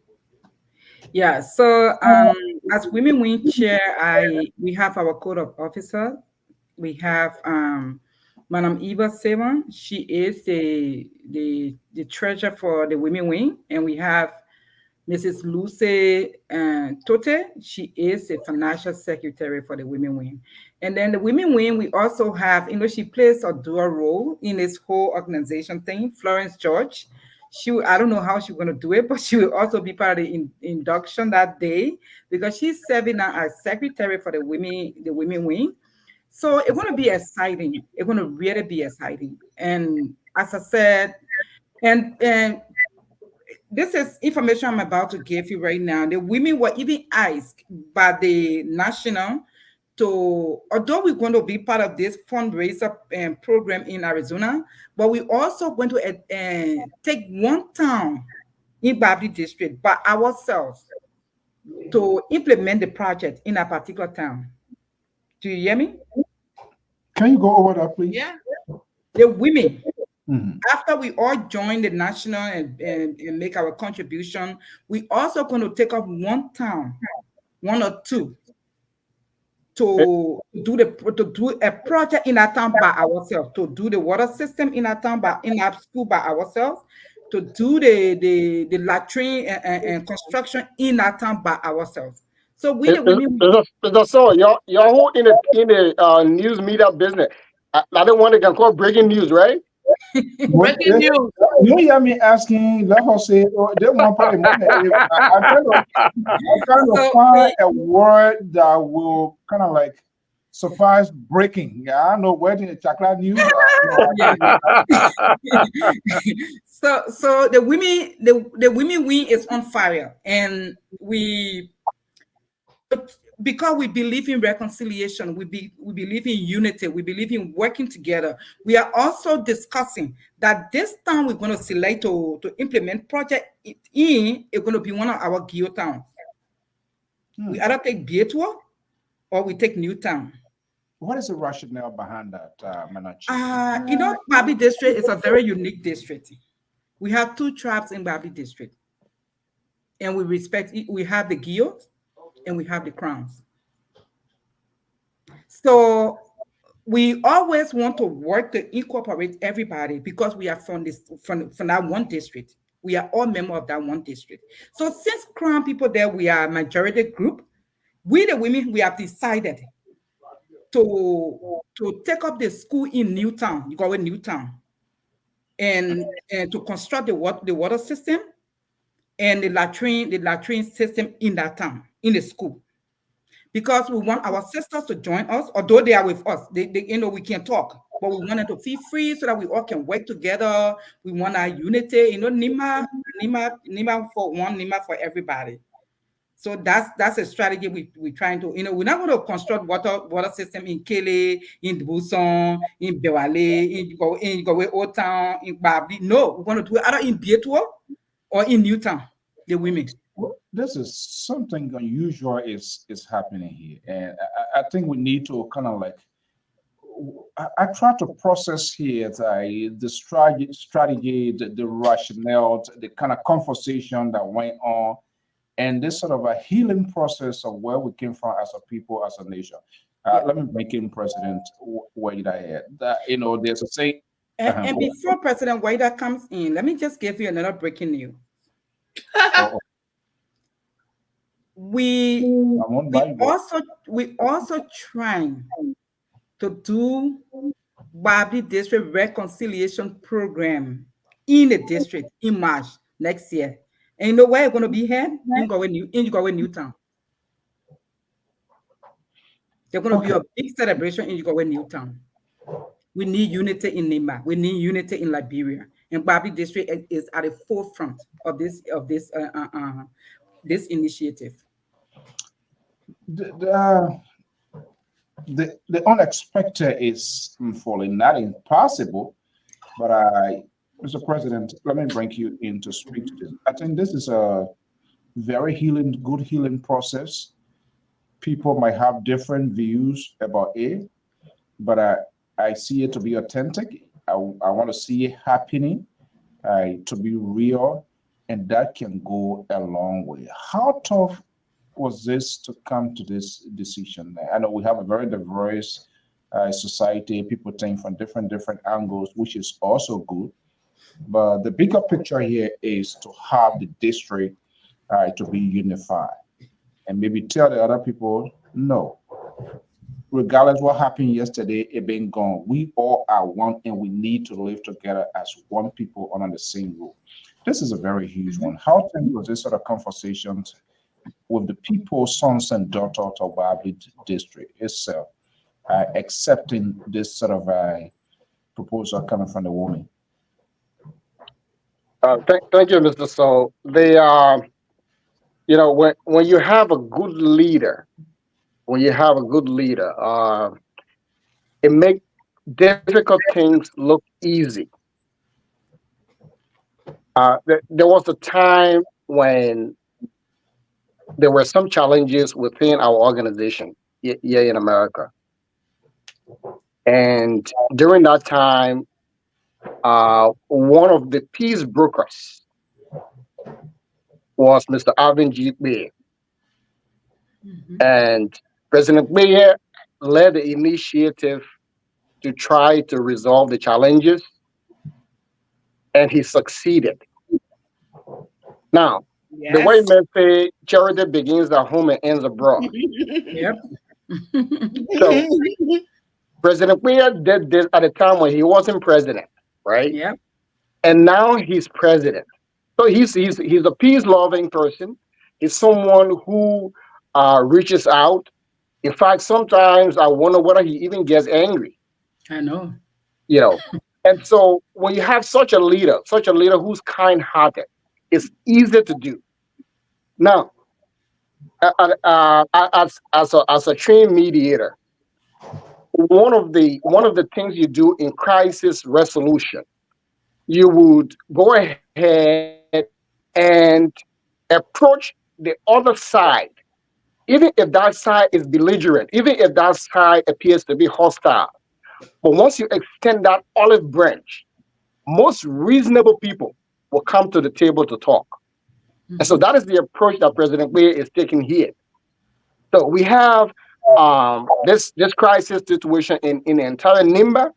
Yeah, so as Women Wing Chair, we have our code of officer. We have Madam Eva Sevan. She is the treasurer for the Women Wing, and we have Mrs. Lucy Tote. She is the financial secretary for the Women Wing. And then the Women Wing, we also have, she plays a dual role in this whole organization thing. Florence George. I don't know how she's going to do it, but she will also be part of the induction that day because she's serving now as secretary for the Women Wing. So it's going to be exciting. It's going to really be exciting. And as I said, and this is information I'm about to give you right now. The women were even asked by the national although we're going to be part of this fundraiser program in Arizona, but we're also going to take one town in Kparblee district by ourselves to implement the project in a particular town. Do you hear me? Can you go over that, please? Yeah. The women, Mhm. after we all join the national and make our contribution, we also going to take up one town, one or two, to do a project in our town by ourselves, to do the water system in our town in our school by ourselves, to do the latrine and construction in our town by ourselves. So we the women. So y'all who in the news media business. I don't want to call breaking news, right? Breaking news. You hear me asking, let her say, oh, they want probably I'm trying to find a word that will kind of like suffice breaking. Yeah, I know where the chocolate news. So the women wing is on fire, and because we believe in reconciliation, we believe in unity, we believe in working together. We are also discussing that this town we're going to select to implement project in is going to be one of our Geo towns. We either take Bietua or we take Newtown. What is the rationale behind that, Manachi? Kparblee district is a very unique district. We have 2 tribes in Kparblee district, and we respect it. We have the Geos and we have the Crowns. So we always want to work to incorporate everybody because we are from that one district. We are all members of that one district. So since Crown people there, we are a majority group. We the women, we have decided to take up the school in Newtown. You go in Newtown, and to construct the water system and the latrine system in that town, in the school. Because we want our sisters to join us, although they are with us. They we can talk, but we want them to feel free so that we all can work together. We want our unity, Nima for one, Nima for everybody. So that's a strategy we're trying to, we're not going to construct water system in Kele, in Buson, in Bewale, in Old Town, in Kparblee. No, we're going to do it either in Bietua or in Newtown, the women. Well, this is something unusual is happening here, and I think we need to kind of like I try to process here the strategy, the rationale, the kind of conversation that went on, and this sort of a healing process of where we came from as a people, as a nation. Let me make him President Waida. There's a saying. And before President Waida comes in, let me just give you another breaking news. We also trying to do Kparblee district reconciliation program in the district in March next year. And you know where it's going to be held? In Newtown. There's going to be a big celebration in Newtown. We need unity in Nima. We need unity in Liberia. And Kparblee district is at the forefront of this initiative. The unexpected is unfolding, not impossible, but Mr. President, let me bring you in to speak to this. I think this is a very good healing process. People might have different views about it, but I see it to be authentic. I want to see it happening, to be real, and that can go a long way. How tough was this to come to this decision? I know we have a very diverse society. People think from different angles, which is also good. But the bigger picture here is to have the district to be unified, and maybe tell the other people, no, regardless what happened yesterday, it been gone. We all are one, and we need to live together as one people under the same roof. This is a very huge one. How was this sort of conversations with the people, sons and daughters of Kparblee district itself, accepting this sort of proposal coming from the woman? Thank you, Mr. So. When you have a good leader, it makes difficult things look easy. There was a time when there were some challenges within our organization here in America. And during that time, one of the peace brokers was Mr. Alvin G. B. And President Mayer led the initiative to try to resolve the challenges, and he succeeded. Now, the white Yes. men say charity begins at home and ends abroad. Yep. So President Mayer did this at a time when he wasn't president, right? Yep. And now he's president. So he's a peace-loving person. He's someone who reaches out. In fact, sometimes I wonder whether he even gets angry, I know. you know. And so when you have such a leader who's kind-hearted, it's easy to do. Now, as a trained mediator, one of the things you do in crisis resolution, you would go ahead and approach the other side, even if that side is belligerent, even if that side appears to be hostile. But once you extend that olive branch, most reasonable people will come to the table to talk. And so that is the approach that President Weir is taking here. So we have this crisis situation in the entire NIMBA.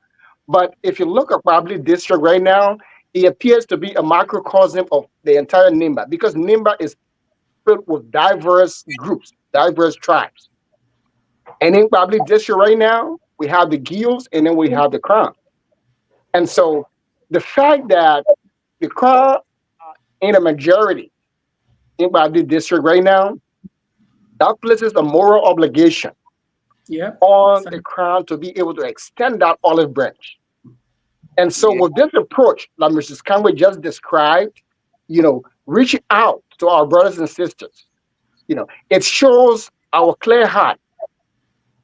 But if you look at Kparblee district right now, it appears to be a microcosm of the entire NIMBA, because NIMBA is filled with diverse groups, diverse tribes. And in Kparblee district right now, we have the Gills and then we have the Crown. And so the fact that the Crown in a majority in Kparblee district right now, that places a moral obligation Yep. on the Crown to be able to extend that olive branch. And so with this approach that Mrs. Conway just described, reaching out to our brothers and sisters, it shows our clear heart.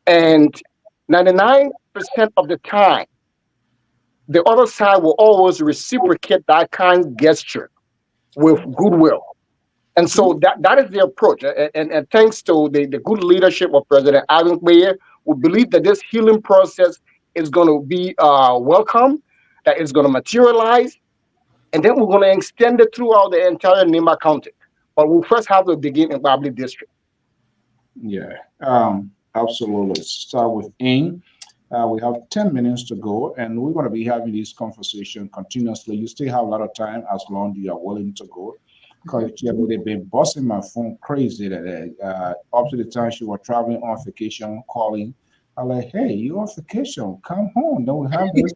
And 99% of the time, the other side will always reciprocate that kind gesture with goodwill. And so that is the approach. And thanks to the good leadership of President Ivan Kpeye, we believe that this healing process is going to be welcome, that it's going to materialize, and then we're going to extend it throughout the entire Nimba County. But we'll first have to begin in Kparblee District. Yeah, absolutely. Start with Ing. We have 10 minutes to go, and we're going to be having this conversation continuously. You still have a lot of time as long as you are willing to go. Because they've been busting my phone crazy today. Up to the time she was traveling on vacation, calling. I'm like, hey, you on vacation? Come home. Then we have this.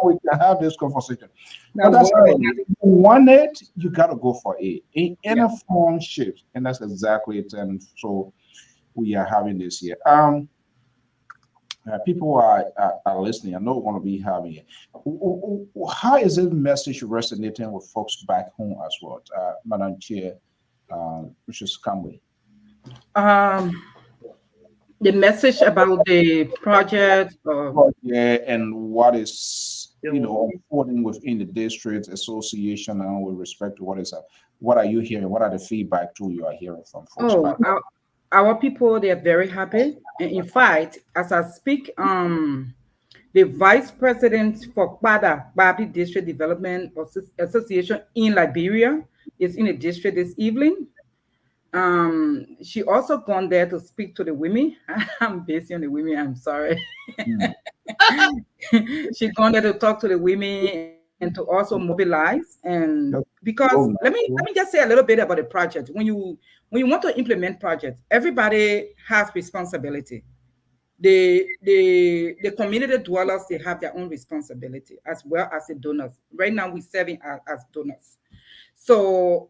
We can have this conversation. But that's right. If you want it, you got to go for it in a form, shape, and that's exactly it. And so we are having this here. People are listening. I know we're going to be having it. How is this message resonating with folks back home as well, Madam Chair, Mrs. Conway? The message about the project. And what is unfolding within the district association, and with respect to what are you hearing? What are the feedback too you are hearing from folks back home? Our people, they are very happy. And in fact, as I speak, the vice president for Kparblee District Development Association in Liberia is in the district this evening. She also gone there to speak to the women. I'm busy on the women, I'm sorry. She gone there to talk to the women and to also mobilize. And because let me just say a little bit about the project. When you want to implement projects, everybody has responsibility. The community dwellers, they have their own responsibility as well as the donors. Right now, we're serving as donors. So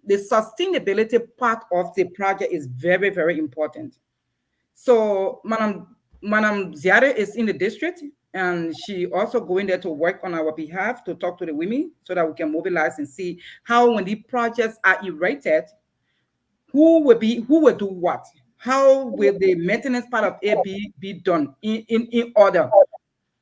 the sustainability part of the project is very, very important. So Madam Ziare is in the district, and she also going there to work on our behalf to talk to the women so that we can mobilize and see how, when the projects are erected, who will do what? How will the maintenance part of it be done in order?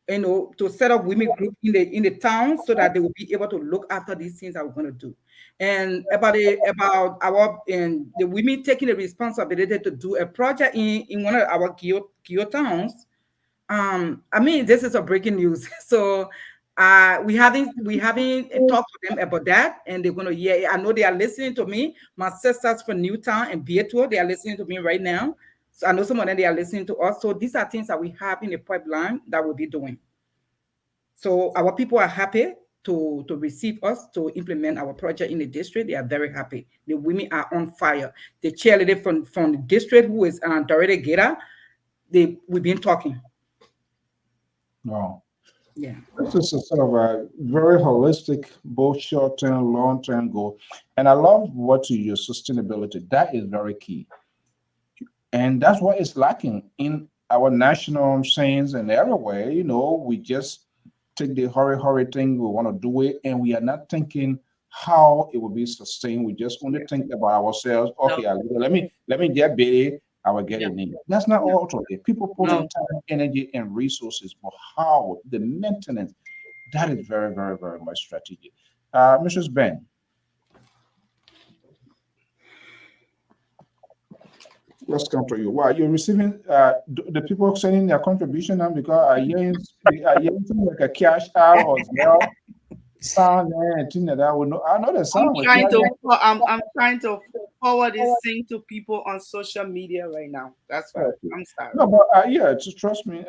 To set up women group in the town so that they will be able to look after these things that we're going to do. And about the women taking the responsibility to do a project in one of our Kio towns. I mean, this is a breaking news. So we haven't talked to them about that, and they're gonna I know they are listening to me. My sisters from Newtown and Beato, they are listening to me right now. So I know some of them, they are listening to us. So these are things that we have in the pipeline that we'll be doing. So our people are happy to receive us to implement our project in the district. They are very happy. The women are on fire. The cheerleader from the district, who is Doretta Gator, we've been talking. Wow. Yeah. This is a sort of a very holistic, both short-term, long-term goal. And I love what you use, sustainability. That is very key. And that's what is lacking in our national sayings and everywhere. We just take the hurry thing, we want to do it, and we are not thinking how it will be sustained. We just only think about ourselves. Okay, let me get big, I will get it in. That's not all today. People put in time, energy, and resources, but how the maintenance, that is very, very, very much strategic. Mrs. Ben. Let's come to you. Wow, you're receiving the people sending their contribution now because I hearing something like a cash out or Zelle sound and thing like that. I know the sound. I'm trying to forward this thing to people on social media right now. That's why I'm sorry. No, but just trust me.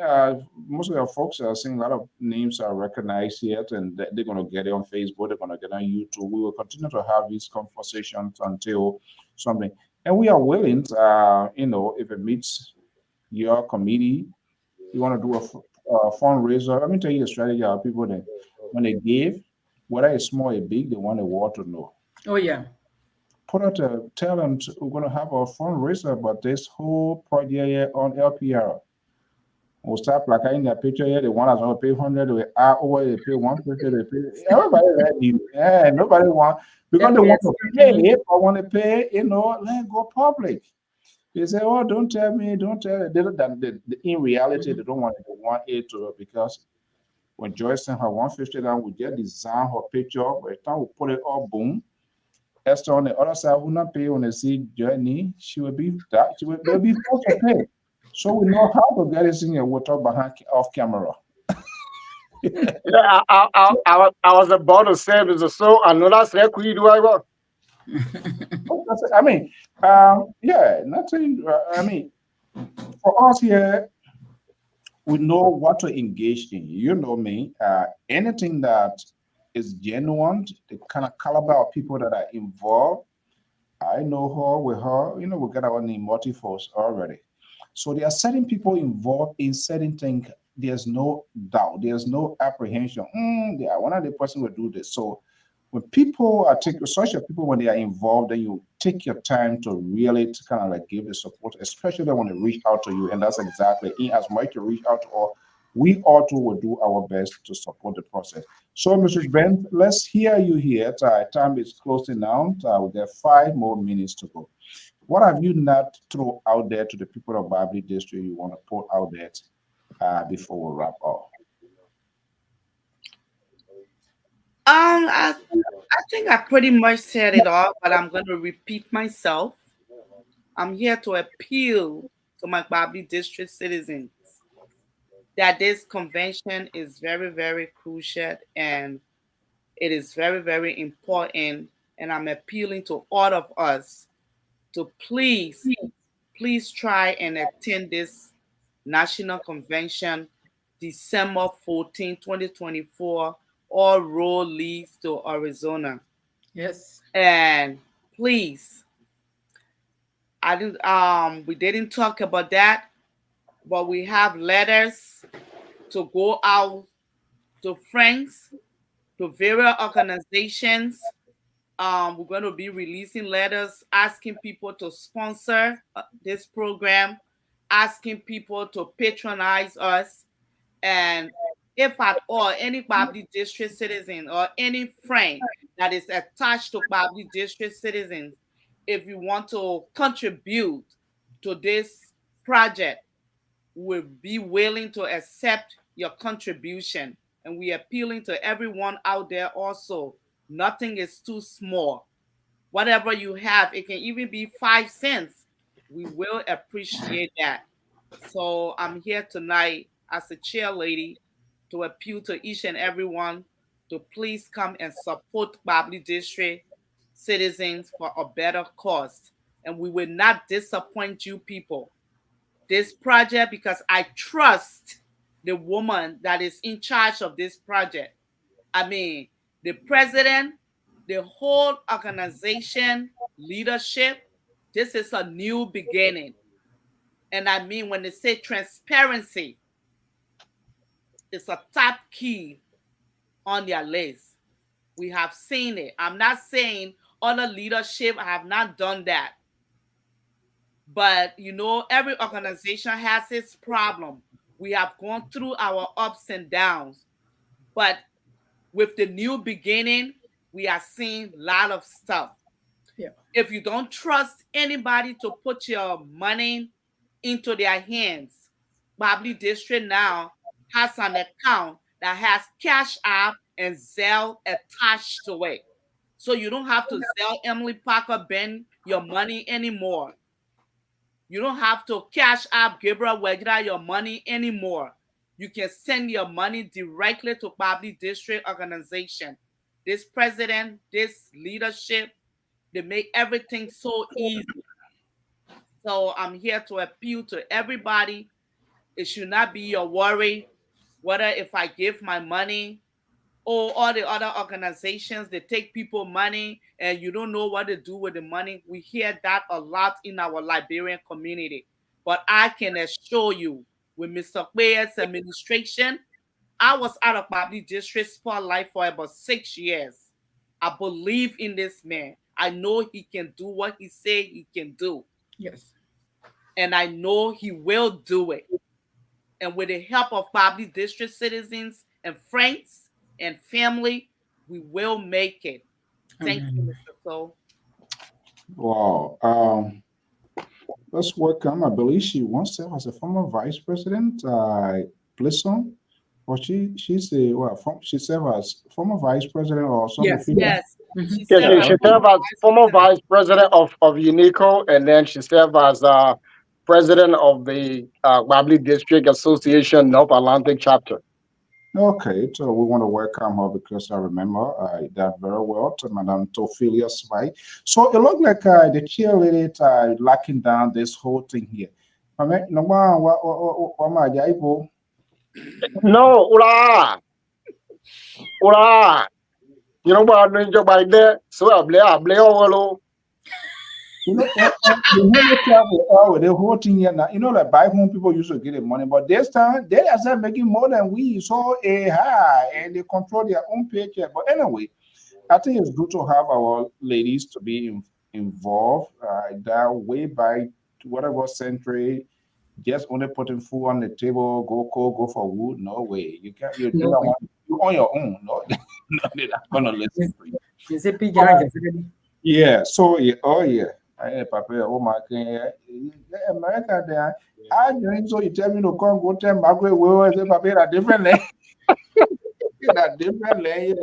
Most of our folks are seeing a lot of names are recognized yet, and they're going to get it on Facebook. They're going to get it on YouTube. We will continue to have these conversations until something. And we are willing, if it meets your committee, you want to do a fundraiser. Let me tell you the strategy of people that when they give, whether it's small or big, they want the world to know. Oh, yeah. Put out tell them we're going to have a fundraiser about this whole project here on LPR. We'll start placarding their picture here. The one that's going to pay 100, they add over, they pay 150, they pay. Everybody ready. Yeah, nobody want, because they want to pay, or want to pay, let go public. They say, oh, don't tell me, don't tell. In reality, they don't want it to, because when Joyce sent her 150 down, we just design her picture. By the time we put it all, boom. Esther on the other side will not pay when they see Journey. She will be forced to pay. So we know how to get this in your water behind off camera. Yeah, I was about to say, Mr. So, I know that's like we do. I mean, nothing. For us here, we know what to engage in. You know me. Anything that is genuine, the kind of caliber of people that are involved. I know her, with her, we got our name multi-force already. So there are certain people involved in certain things. There's no doubt. There's no apprehension. One of the person will do this. So when people are when they are involved, then you take your time to really kind of like give the support, especially when they reach out to you. And that's exactly in as much to reach out to all. We all too will do our best to support the process. So, Mrs. Ben, let's hear you here. Time is closing now. We got 5 more minutes to go. What have you not thrown out there to the people of Kparblee District you want to put out there before we wrap up? I think I pretty much said it all, but I'm going to repeat myself. I'm here to appeal to my Kparblee District citizens that this convention is very, very crucial and it is very, very important. And I'm appealing to all of us to please try and attend this national convention December 14, 2024. All road leads to Arizona. Yes. And please, we didn't talk about that, but we have letters to go out to friends, to various organizations. We're going to be releasing letters asking people to sponsor this program, asking people to patronize us. And if at all, any Kparblee District citizen or any friend that is attached to Kparblee District citizens, if you want to contribute to this project, we'll be willing to accept your contribution. And we are appealing to everyone out there also. Nothing is too small. Whatever you have, it can even be 5 cents. We will appreciate that. So I'm here tonight as a chair lady to appeal to each and everyone to please come and support Kparblee District citizens for a better cause. And we will not disappoint you people. this project because I trust the woman that is in charge of this project. I mean, the president, the whole organization, leadership, this is a new beginning. And I mean, when they say transparency, it's a top key on their list. We have seen it. I'm not saying other leadership have not done that. But, every organization has its problem. We have gone through our ups and downs. But with the new beginning, we are seeing a lot of stuff. Yeah. If you don't trust anybody to put your money into their hands, Kparblee District now has an account that has Cash App and Zelle attached to it. So you don't have to Zelle Emily Parker Ben your money anymore. You don't have to Cash App Gabriel Wegda your money anymore. You can send your money directly to Kparblee District Organization. This president, this leadership, they make everything so easy. So I'm here to appeal to everybody. It should not be your worry whether if I give my money or all the other organizations, they take people money and you don't know what to do with the money. We hear that a lot in our Liberian community. But I can assure you, with Mr. Quay's administration, I was out of Kparblee District spotlight for about 6 years. I believe in this man. I know he can do what he said he can do. Yes. And I know he will do it. And with the help of Kparblee District citizens and friends and family, we will make it. Thank you, Mr. So. Wow. Let's welcome, I believe she once served as a former vice president, Blisson. Or she's she served as former vice president or something. Yes. She served as former vice president of UNICO, and then she served as president of the Kparblee District Association North Atlantic chapter. Okay, so we want to welcome her because I remember that very well to Madame Tophelia Svai. So it looked like the cheerleader locking down this whole thing here. No, ura. You know what I'm doing by there? So I blame all. The whole thing here now, like by home people usually get the money, but this time they are making more than we, so high, and they control their own paycheck. But anyway, I think it's good to have our ladies to be involved that way by whatever century. Just only putting food on the table, go cook, go for wood. No way. You can't. You on your own. No, they're not gonna listen to you. Yeah. So oh yeah. Oh my God. America there. I drink, so you tell me to come go tell Margaret where is a different land. That different land,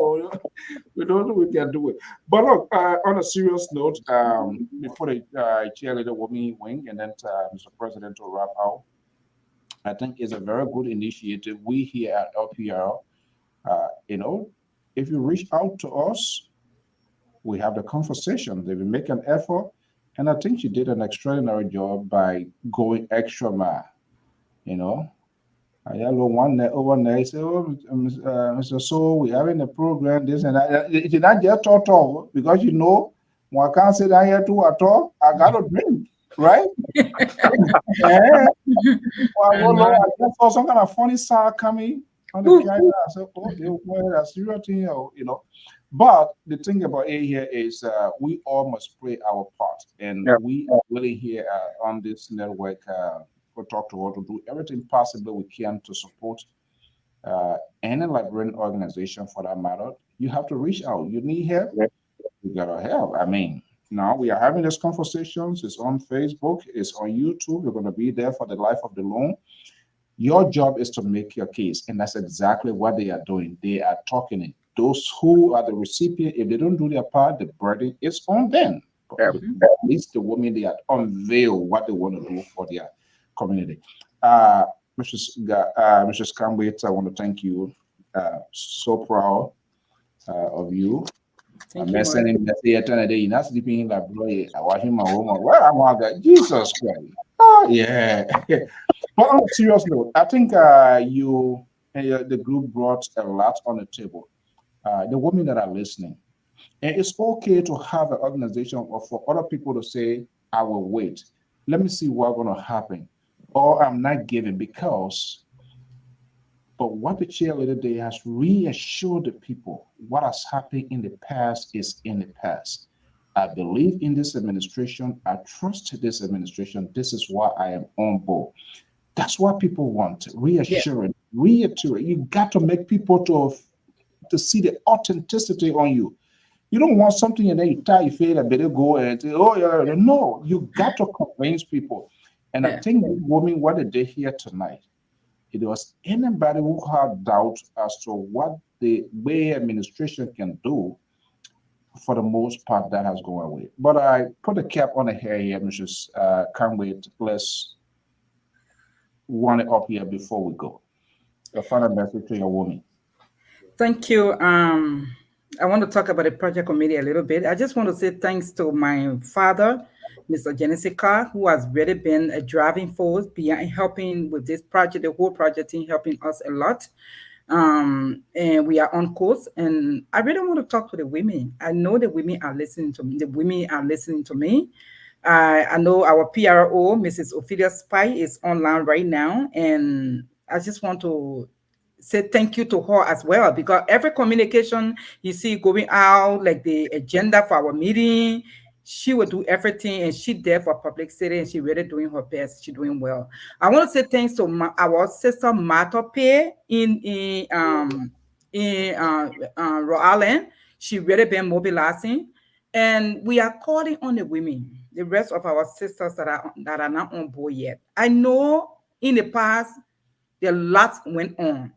we don't know we can do it. But look, on a serious note, before the cheerleader woman wing and then Mr. President to wrap out, I think it's a very good initiative. We here at LPR, if you reach out to us, we have the conversation. They will make an effort, and I think she did an extraordinary job by going extra mile. I have one overnight. Say, Mr. So we having a program, this and that. It did not just talk because I can't sit down here to at all. I got to drink, right? I just saw some kind of funny sound coming on the camera. I said, oh, that's serious thing, But the thing about it here is we all must play our part, and we are really here on this network. We'll talk to her to do everything possible we can to support any Liberian organization for that matter. You have to reach out. You need help, you gotta help. I mean, now we are having these conversations. It's on Facebook, it's on YouTube. You're gonna be there for the life of the loan. Your job is to make your case, and that's exactly what they are doing. They are talking it. Those who are the recipient, if they don't do their part, the burden is on them. At least the women, they have unveil what they want to do for their community. Mrs. Kparblee, I want to thank you. So proud of you. I'm messing in the theater today. You're not sleeping in that boy. I watch him my home. Where am I? Jesus Christ. Oh, Yeah. But on a serious note, I think you and the group brought a lot on the table. The women that are listening, and it's okay to have an organization or for other people to say, I will wait. Let me see what's going to happen. Or I'm not giving because, but what the cheerleader day has reassured the people what has happened in the past is in the past. I believe in this administration. I trust this administration. This is why I am on board. That's what people want. Reassurance, reiterate. You got to make people to see the authenticity on you. You don't want something and then you tie your feet and better go and say, oh yeah, no, you got to convince people. And I think the women, what they did here tonight, it was anybody who had doubt as to what the way administration can do, for the most part, that has gone away. But I put a cap on the hair here, Mrs. Can't wait. Let's run it up here before we go. A final message to your woman. Thank you. I want to talk about the project committee a little bit. I just want to say thanks to my father, Mr. Genesika, who has really been a driving force behind helping with this project, the whole project team helping us a lot. And we are on course. And I really want to talk to the women. I know the women are listening to me. The women are listening to me. I know our PRO, Mrs. Ophelia Spy, is online right now. And I just want to say thank you to her as well, because every communication you see going out, like the agenda for our meeting, she will do everything, and she there for publicity, and she really doing her best. She doing well. I want to say thanks to our sister Martha Pay in Rhode Island. She really been mobilizing, and we are calling on the women, the rest of our sisters that are not on board yet. I know in the past a lot went on,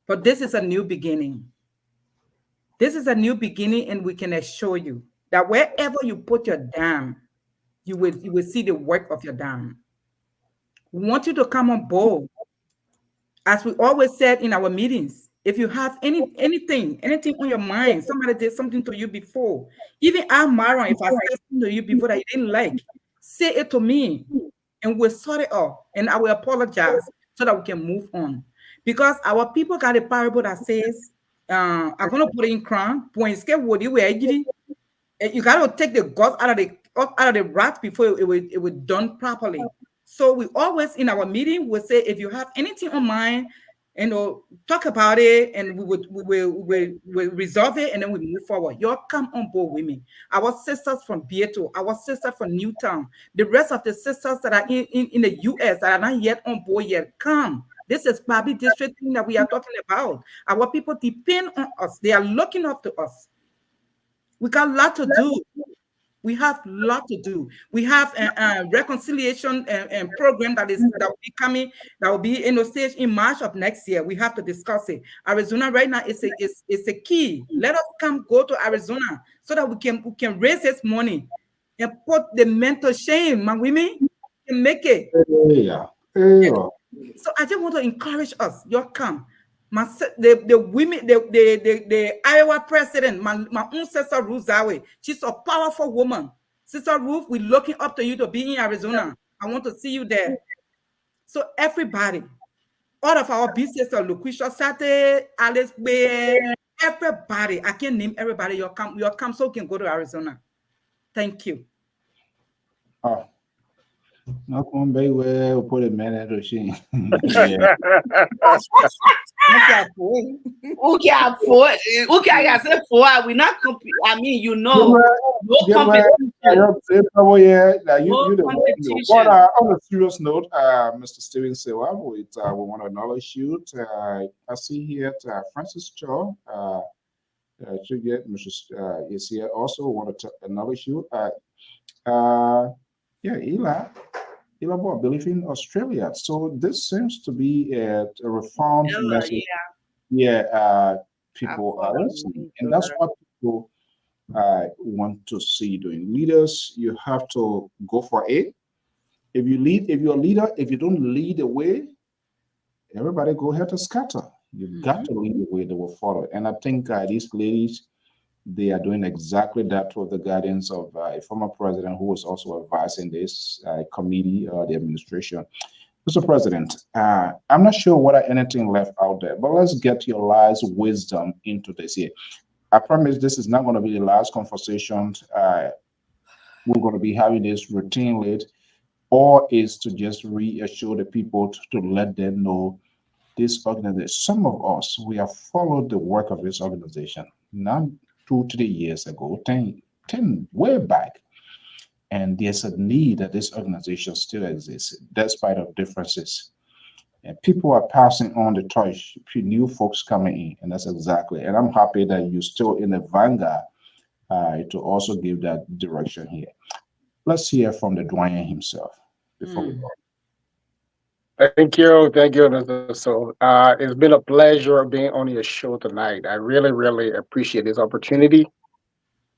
but this is a new beginning. This is a new beginning, and we can assure you that wherever you put your dam, you will see the work of your dam. We want you to come on board. As we always said in our meetings, if you have anything on your mind, somebody did something to you before, even Maron, if I said something to you before that you didn't like, say it to me, and we'll sort it out, and I will apologize so that we can move on. Because our people got a parable that says, I'm gonna put it in crown. You gotta take the gut out of the rat before it was done properly. So we always in our meeting will say, if you have anything on mind, talk about it, and we will resolve it, and then we move forward. Y'all come on board with me. Our sisters from Beato, our sisters from Newtown, the rest of the sisters that are in the US that are not yet on board yet, come. This is Kparblee district thing that we are talking about. Our people depend on us. They are looking up to us. We got a lot to do. We have a lot to do. We have a reconciliation program that will be coming, that will be in the stage in March of next year. We have to discuss it. Arizona right now is a key. Let us go to Arizona so that we can raise this money and put the mental shame, my women, can make it. Yeah. So I just want to encourage us. Y'all come. The women, the Iowa president, my own sister Ruth Zawe, she's a powerful woman. Sister Ruth, we're looking up to you to be in Arizona. I want to see you there. So everybody, all of our big sisters, Lucretia Sate, Alice Bay, everybody, I can name everybody. You'll come so you can go to Arizona. Thank you. Not one bay where we put a man at the machine. Okay, I said for we not compete. I mean, no competition. But on a serious note, Mr. Steven Sewa, we want to acknowledge you. I see here Francis Cho. Should get Mrs. is here also. Want to acknowledge you. Yeah, Ila believe in Australia. So this seems to be a reformed message. People are listening, and that's what people want to see doing. Leaders, you have to go for it. If you're a leader, if you don't lead the way, everybody go ahead to scatter. You've got to lead the way, they will follow. And I think these ladies They are doing exactly that with the guidance of a former president who was also advising this committee or the administration. Mr. President, I'm not sure whether anything left out there, but let's get your last wisdom into this here. I promise this is not going to be the last conversation. We're going to be having this routinely, or is to just reassure the people to let them know this organization. Some of us, we have followed the work of this organization, not 2-3 years ago, 10 way back. And there's a need that this organization still exists, despite of differences. And people are passing on the torch, new folks coming in, and that's exactly. And I'm happy that you're still in the vanguard to also give that direction here. Let's hear from the Doyen himself before we go. Thank you, Mr. So. It's been a pleasure being on your show tonight. I really, really appreciate this opportunity.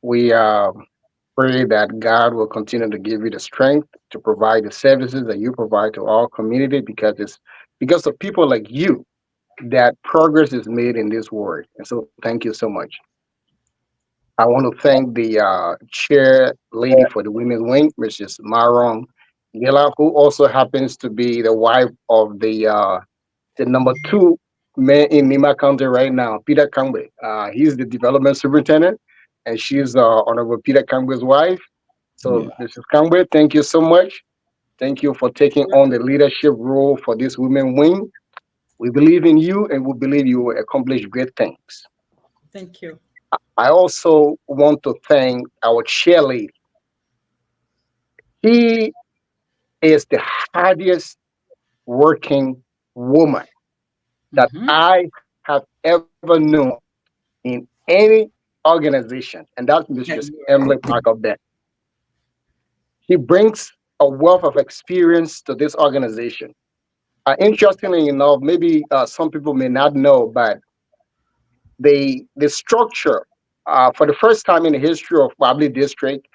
We pray that God will continue to give you the strength to provide the services that you provide to our community, because it's because of people like you that progress is made in this world. And so thank you so much. I want to thank the chair lady for the women's wing, Mrs. Maron Gila, who also happens to be the wife of the number 2 man in Nima County right now, Peter Kparblee. He's the development superintendent, and she's Honorable Peter Kparblee's wife. So, Yeah. Mrs. Kparblee, thank you so much. Thank you for taking on the leadership role for this women wing. We believe in you, and we believe you will accomplish great things. Thank you. I also want to thank our chair lady. She is the hardest working woman that I have ever known in any organization, and that's Mistress Emily Parker Bent. He brings a wealth of experience to this organization. Interestingly enough, maybe some people may not know, but the structure, for the first time in the history of Kparblee District,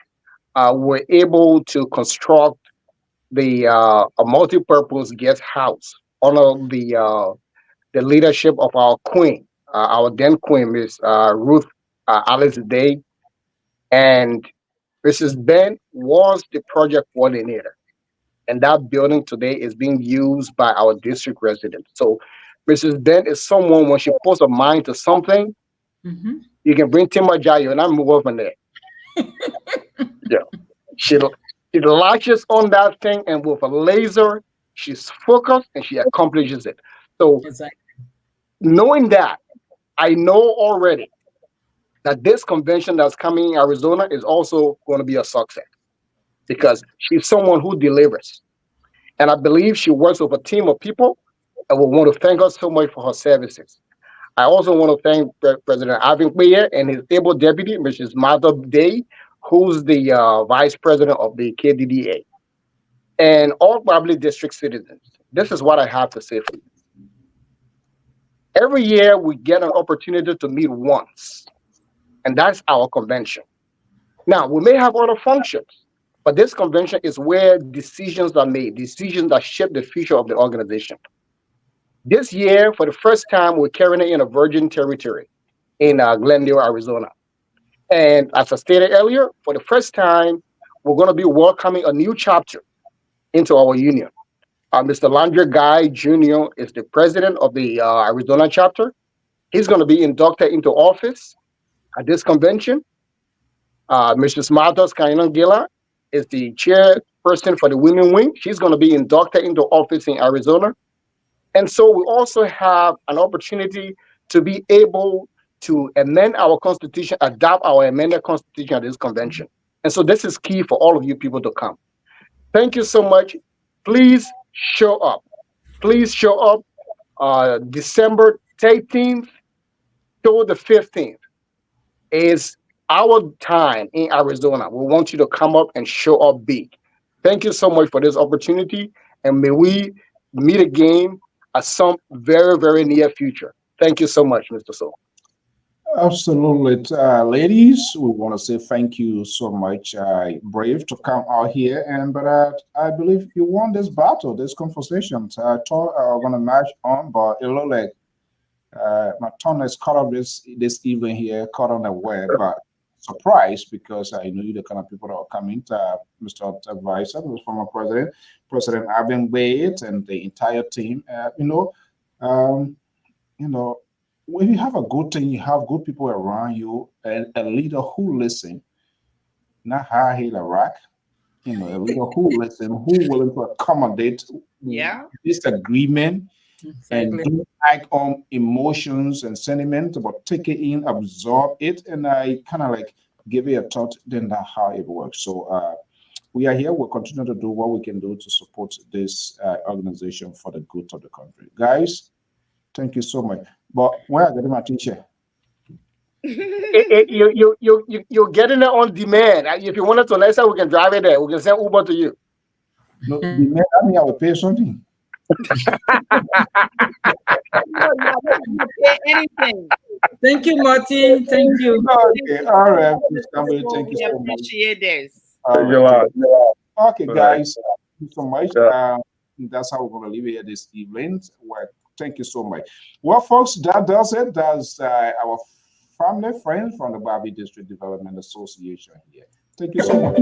were able to construct a multi-purpose guest house under the leadership of our queen, our then queen, Miss Ruth Alice Day, and Mrs. Ben was the project coordinator. And that building today is being used by our district residents. So Mrs. Ben is someone, when she puts her mind to something, you can bring Tim Ajayo and I move over there. Yeah. She latches on that thing, and with a laser, she's focused and she accomplishes it. So knowing that, I know already that this convention that's coming in Arizona is also going to be a success, because she's someone who delivers. And I believe she works with a team of people, and we want to thank her so much for her services. I also want to thank President Ivan Kparblee and his able deputy, Mrs. Martha Day, who's the vice president of the KDDA. And all Kparblee district citizens, this is what I have to say for you. Every year we get an opportunity to meet once, and that's our convention. Now, we may have other functions, but this convention is where decisions are made, decisions that shape the future of the organization. This year, for the first time, we're carrying it in a virgin territory in Glendale, Arizona. And as I stated earlier, for the first time, we're going to be welcoming a new chapter into our union. Mr. Landry Guy Jr. is the president of the Arizona chapter. He's going to be inducted into office at this convention. Mrs. Martos Kainangila is the chairperson for the Women Wing. She's going to be inducted into office in Arizona. And so we also have an opportunity to be able to amend our constitution, adopt our amended constitution at this convention. And so this is key for all of you people to come. Thank you so much. Please show up. Please show up. December 13th to the 15th is our time in Arizona. We want you to come up and show up big. Thank you so much for this opportunity, and may we meet again at some very, very near future. Thank you so much, Mr. So. Absolutely. Ladies, we want to say thank you so much. Brave to come out here, but I believe you won this battle, this conversation. I thought I was going to match on, but it looked like My tongue is caught up this evening here, caught on the web, but surprised because I know the kind of people that are coming to Mr. Advisor, the former president, President Ivan Wade, and the entire team. When you have a good team, you have good people around you, and a leader who listen, not how he rack, a leader who listen, who willing to accommodate disagreement. Exactly. And don't act on emotions and sentiment, but take it in, absorb it, and I kind of like give it a thought. Then that's how it works. So we are here. We'll continue to do what we can do to support this organization for the good of the country. Guys, thank you so much. But where are my teacher? You're getting it on demand. If you wanted to let us, we can drive it there. We can send Uber to you. No, demand. I mean, I will pay something. Anything. Thank you, Marty. Thank you. Okay, all right. Thank you so much. Appreciate this. Okay, guys, thank you so much. That's how we're going to leave it here this evening. Well, thank you so much. Well, folks, that does it. That's our family friend from the Kparblee District Development Association here. Thank you so much.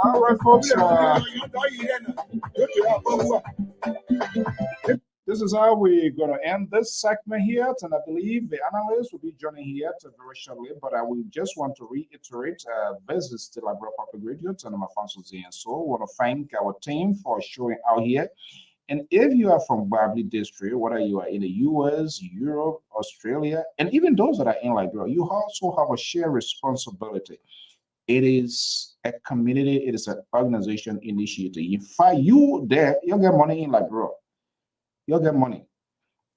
All right, folks. This is how we're going to end this segment here, and I believe the analysts will be joining here very shortly. But I will just want to reiterate: this is still Liberal Public Radio, and I'm Afonso Z. And so I want to thank our team for showing out here. And if you are from Kparblee District, whether you are in the US, Europe, Australia, and even those that are in Liberia, you also have a shared responsibility. It is a community, it is an organization initiative. In fact, you there, you'll get money in Liberia. You'll get money.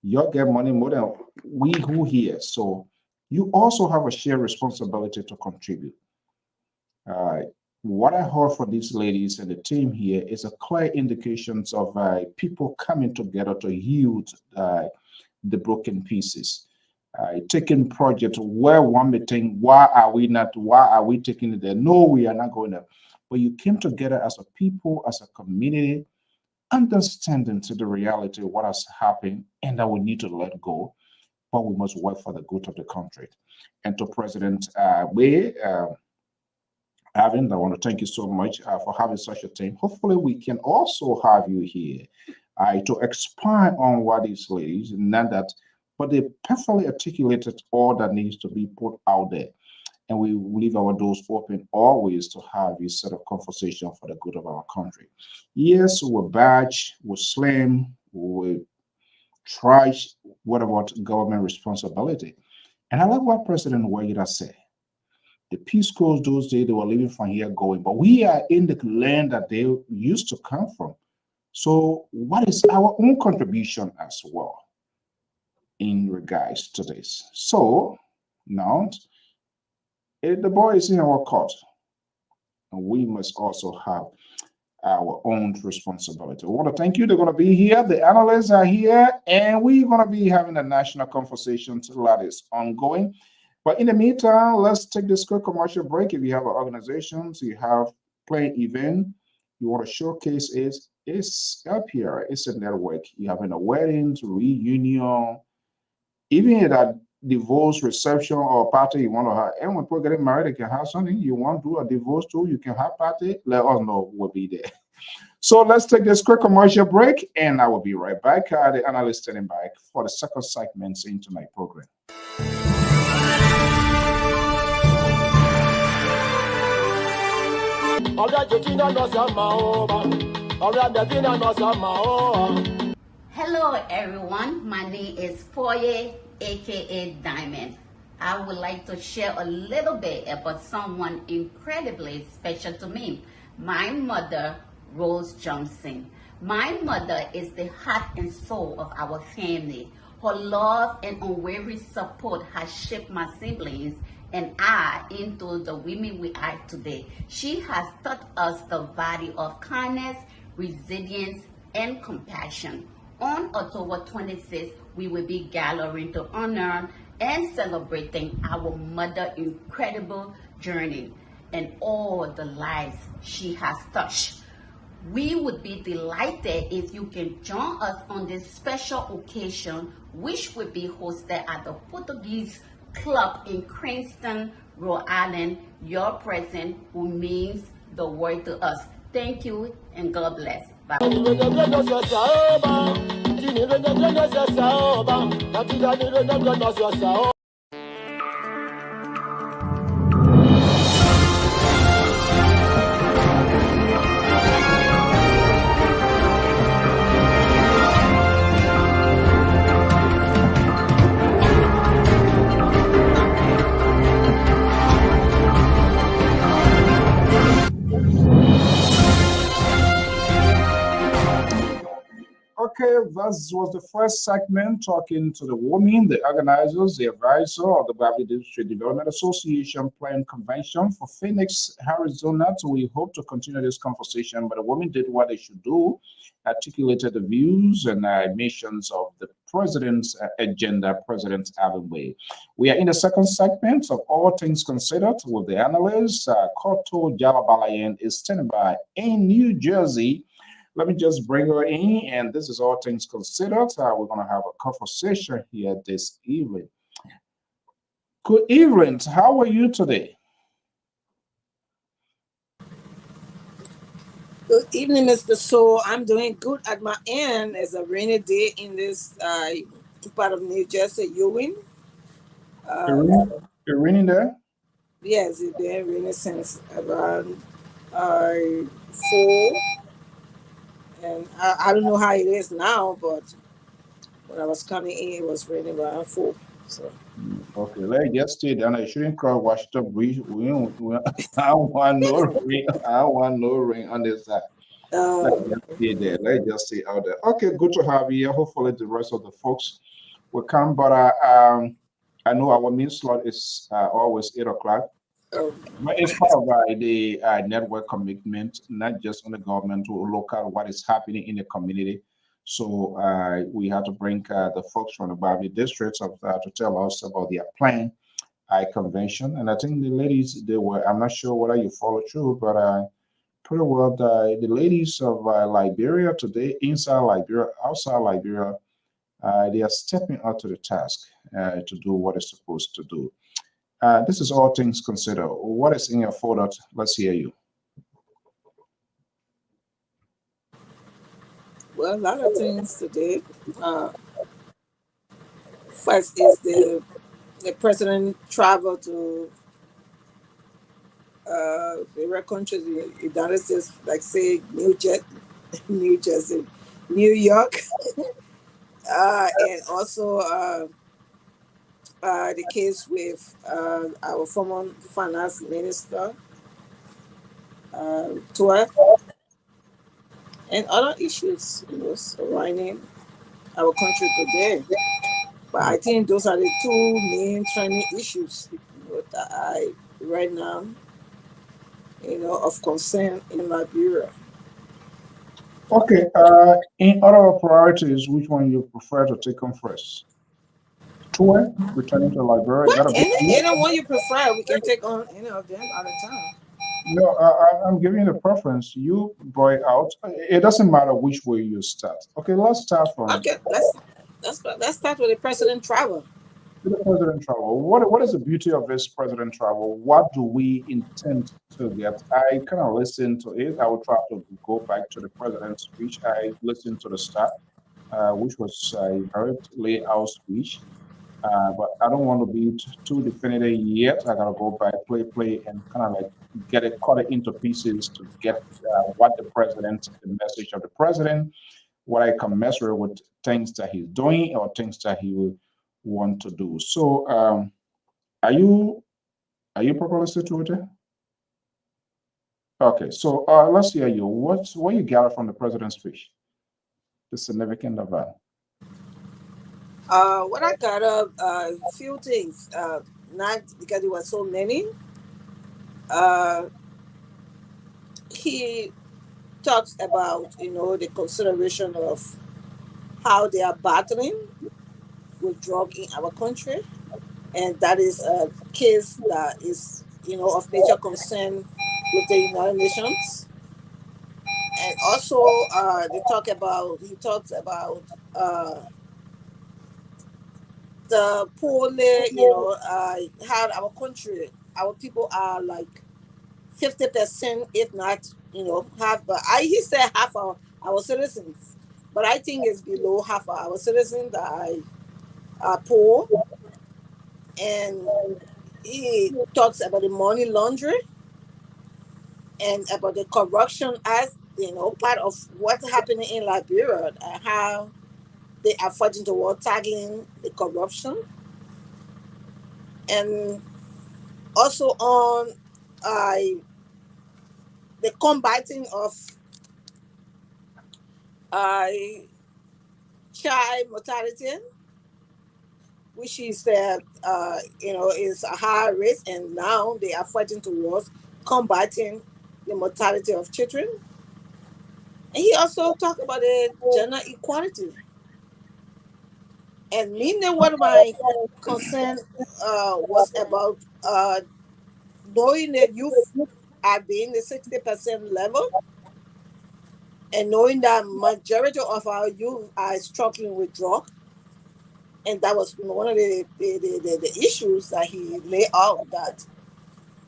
You'll get money more than we who here. So you also have a shared responsibility to contribute. What I heard for these ladies and the team here is a clear indications of people coming together to heal the broken pieces. Taking projects where one may think, why are we taking it there? No, we are not going there. But you came together as a people, as a community, understanding to the reality of what has happened and that we need to let go, but we must work for the good of the country. And to President Avin, I want to thank you so much for having such a team. Hopefully we can also have you here to expand on what these ladies, not that, but they perfectly articulated all that needs to be put out there. And we leave our doors open always to have this sort of conversation for the good of our country. Yes, we're batch, we're slim, we're trash. What about government responsibility? And I like what President Wade said. The Peace Corps those days, they were living from here going, but we are in the land that they used to come from. So what is our own contribution as well in regards to this? So now, the ball is in our court, and we must also have our own responsibility. We want to thank you. They're going to be here. The analysts are here, and we're going to be having a national conversation that is ongoing. But in the meantime, let's take this quick commercial break. If you have organizations, you have playing event, you want to showcase it, it's Lpr. It's a network. You having a wedding, reunion, even that divorce reception or party you want to have. And when people getting married, they can have something. You want to do a divorce too, you can have party. Let us know. We'll be there. So let's take this quick commercial break, and I will be right back. The analyst standing back for the second segment in tonight's program. Hello everyone, my name is Foye, aka Diamond. I would like to share a little bit about someone incredibly special to me, my mother, Rose Johnson. My mother is the heart and soul of our family. Her love and unwavering support has shaped my siblings and I into the women we are today. She has taught us the value of kindness, resilience, and compassion. On October 26th, we will be gathering to honor and celebrating our mother's incredible journey and all the lives she has touched. We would be delighted if you can join us on this special occasion, which will be hosted at the Portuguese Club in Cranston, Rhode Island. Your presence will mean the world to us. Thank you and God bless. Bye. Okay, that was the first segment talking to the women, the organizers, the advisor of the Kparblee District Development Association Plan Convention for Phoenix, Arizona. So we hope to continue this conversation, but the women did what they should do, articulated the views and missions of the president's agenda, President Alvin Way. We are in the second segment of All Things Considered with the analyst. Koto Jalabalayan is standing by in New Jersey. Let me just bring her in, and this is All Things Considered. We're going to have a conversation here this evening. Good evening. How are you today? Good evening, Mr. So. I'm doing good at my end. It's a rainy day in this part of New Jersey. You win? You're raining there? Yes, it's been raining since around 4. And I don't know how it is now, but when I was coming in, it was raining around 4. So. Okay, let's just stay down. I shouldn't call Washington Bridge. I don't want no rain. I don't want no rain on this side. Let's just stay there. Let's just stay out there. Okay, good to have you here. Hopefully, the rest of the folks will come. But I know our main slot is always 8 o'clock. But it's part of the network commitment, not just on the government or local, what is happening in the community. So we had to bring the folks from the Kparblee districts to tell us about their plan convention. And I think the ladies, they were, I'm not sure whether you follow through, but pretty well the ladies of Liberia today, inside Liberia, outside Liberia, they are stepping up to the task to do what it's supposed to do. This is All Things Considered. What is in your folder? Let's hear you. Well, a lot of things today. First is the president travel to favorite countries in the United States, like say New Jersey, New York, and also the case with our former finance minister, 12, and other issues surrounding our country today. But I think those are the 2 main trending issues that I right now, of concern in Liberia. Okay. In other priorities, which one you prefer to take on first? Tour, returning to Liberia. Any one you prefer, we can take on any of them at a time. No, I'm giving you the preference. You brought out. It doesn't matter which way you start. Okay, let's start from. Okay, let's start with the president travel. To the president travel. What is the beauty of this president travel? What do we intend to get? I kind of listened to it. I will try to go back to the president's speech. I listened to the start, which was a very layout speech. But I don't want to be too definitive yet. I gotta go back, play, and kind of like cut it into pieces to get what the message of the president, what I can measure with things that he's doing or things that he will want to do. So, are you properly situated? Okay, so let's hear you. What you gather from the president's speech? The significance of that. What I got a few things. Not because there were so many. He talks about the consideration of how they are battling with drug in our country, and that is a case that is of major concern with the United Nations. And also, he talks about the poorly, how our country, our people are like 50%, if not, half. But he said half of our citizens, but I think it's below half of our citizens that are poor. And he talks about the money laundering and about the corruption as part of what's happening in Liberia and how they are fighting toward tackling the corruption. And also on the combating of child mortality, which is is a high risk, and now they are fighting towards combating the mortality of children. And he also talked about the gender equality. And one of my concern was about knowing that youth are being the 60% level, and knowing that majority of our youth are struggling with drug. And that was one of the issues that he laid out, that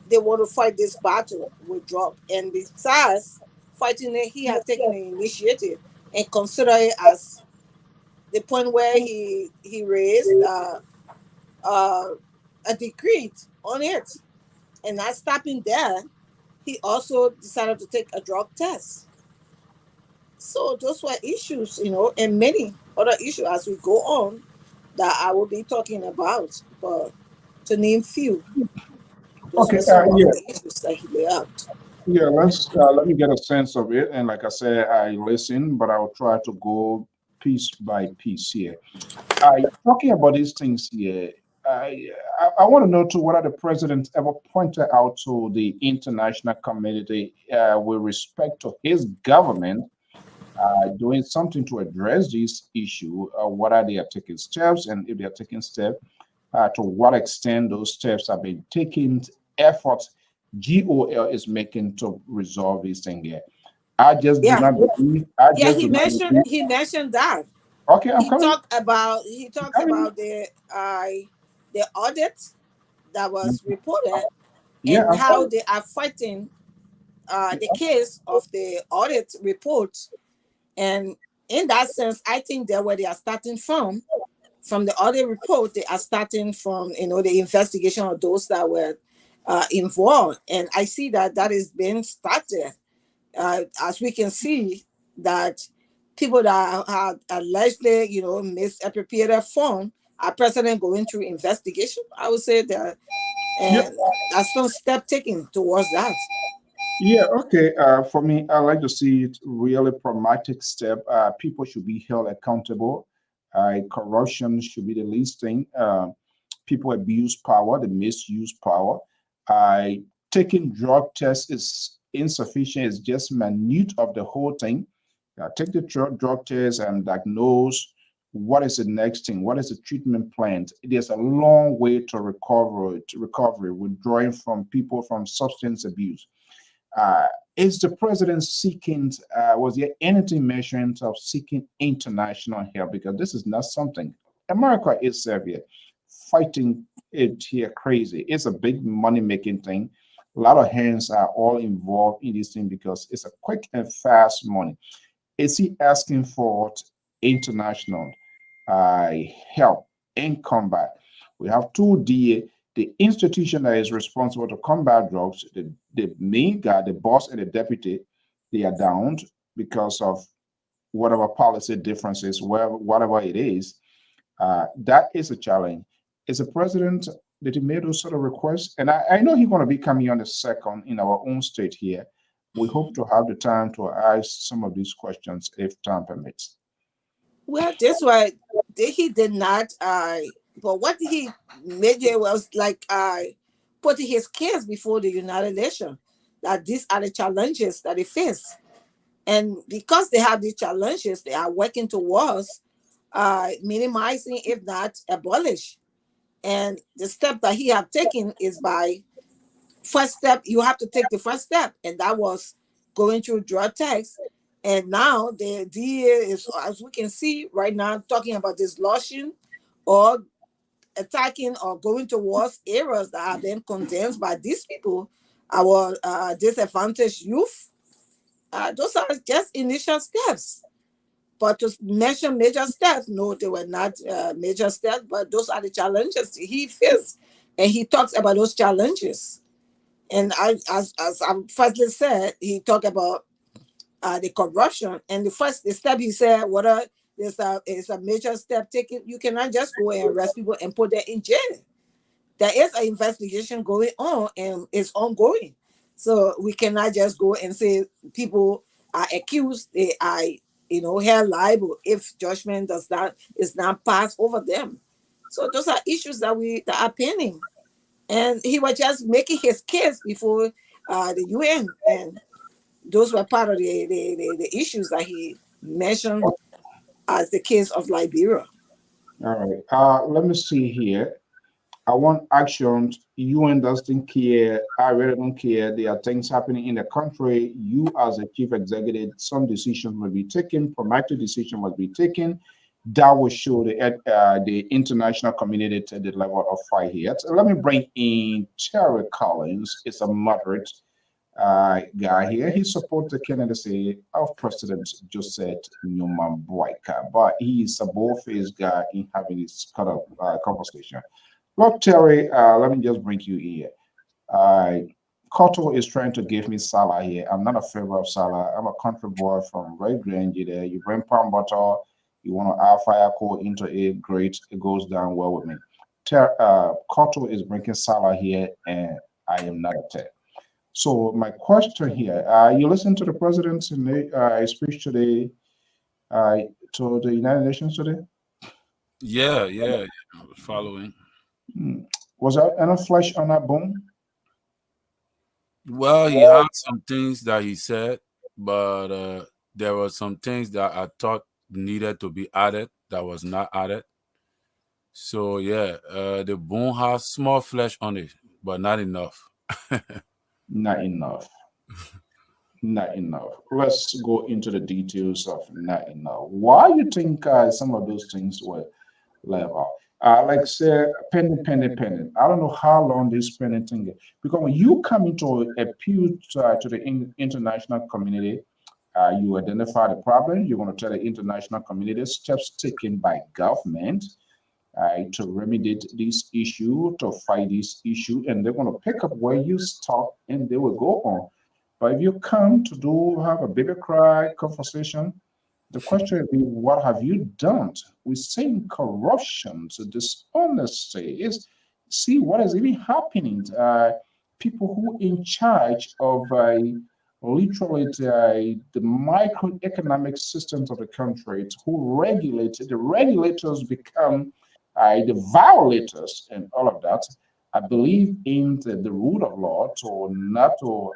they want to fight this battle with drug. And besides fighting it, he has taken an initiative and consider it as the point where he raised a decree on it. And not stopping there, he also decided to take a drug test. So those were issues, and many other issues as we go on that I will be talking about. But to name few, those Okay, were some of yeah. the issues that he laid out. Yeah, let me get a sense of it. And like I said, I listen, but I'll try to go piece by piece here. Talking about these things here, I want to know too, what are the presidents ever pointed out to the international community with respect to his government doing something to address this issue? What are they taking steps, and if they are taking steps, to what extent those steps have been taken, efforts GOL is making to resolve this thing here. I just do not believe. He mentioned that. Okay, I'm he coming. talked about the audit that was reported, and how they are fighting the case of the audit report. And in that sense, I think that where they are starting from the audit report, they are starting from the investigation of those that were involved. And I see that is being started, as we can see that people that have allegedly misappropriated funds are presently going through investigation. I would say that, and that's some step taken towards that. Yeah, okay. For me, I like to see it really pragmatic step. People should be held accountable. Corruption should be the least thing. People abuse power, they misuse power. Taking drug tests is insufficient. It's just minute of the whole thing. Take the drug test and diagnose what is the next thing, what is the treatment plan. There's a long way to recovery, withdrawing from people from substance abuse. Is the president seeking, was there anything mentioned of seeking international help? Because this is not something, America is severe. fighting it here crazy. It's a big money-making thing. A lot of hands are all involved in this thing because it's a quick and fast money. Is he asking for international help in combat? We have two the institution that is responsible to combat drugs, the main guy, the boss, and the deputy, they are down because of whatever policy differences, whatever it is. That is a challenge. Is the president, did he make those sort of requests? And I know he's going to be coming on the second in our own state here. We hope to have the time to ask some of these questions if time permits. Well, this why he did not. But what he made it was like putting his case before the United Nations that these are the challenges that they face, and because they have these challenges, they are working towards minimizing, if not abolish. And the step that he have taken is by first step. You have to take the first step, and that was going through drug tax. And now the DA is, as we can see right now, talking about this lawsuit or attacking or going towards areas that have been condemned by these people, our disadvantaged youth. Those are just initial steps. But to mention major steps, no, they were not major steps, but those are the challenges he faced. And he talks about those challenges. And as I firstly said, he talked about the corruption. And the step he said, whether there's a major step taken, you cannot just go and arrest people and put them in jail. There is an investigation going on and it's ongoing. So we cannot just go and say people are accused, they are held liable if judgment is not passed over them. So those are issues that are pending. And he was just making his case before the UN, and those were part of the issues that he mentioned as the case of Liberia. All right. Let me see here. I want actions. UN doesn't care. I really don't care. There are things happening in the country. You, as a chief executive, some decisions will be taken. Proactive decision must be taken. That will show the international community to the level of fight here. So let me bring in Terry Collins. It's a moderate guy here. He supports the candidacy of President Joseph Newman Boyka, but he's a bold-faced guy in having this kind of conversation. Look, Terry, let me just bring you here. Cotto is trying to give me Salah here. I'm not a favor of Salah. I'm a country boy from Red Grange there. You bring palm butter, you want to add fire coal into it, great. It goes down well with me. Cotto is bringing Salah here, and I am not a tech. So my question here, you listened to the president's speech today to the United Nations today? Yeah, I was following. Was there any flesh on that bone? Well, he had some things that he said, but there were some things that I thought needed to be added that was not added. So yeah, the bone has small flesh on it, but not enough. Not enough. Not enough. Let's go into the details of not enough. Why you think some of those things were left out? Like say pending. I don't know how long this pending thing is. Because when you come into appeal to the international community, you identify the problem. You're going to tell the international community steps taken by government to remedy this issue, to fight this issue, and they're going to pick up where you stop and they will go on. But if you come to have a baby cry conversation, the question will be, what have you done? We're seeing corruption, so dishonesty is see what is even happening. People who in charge of literally the microeconomic systems of the country, who regulate the regulators become the violators and all of that. I believe in the rule of law to not to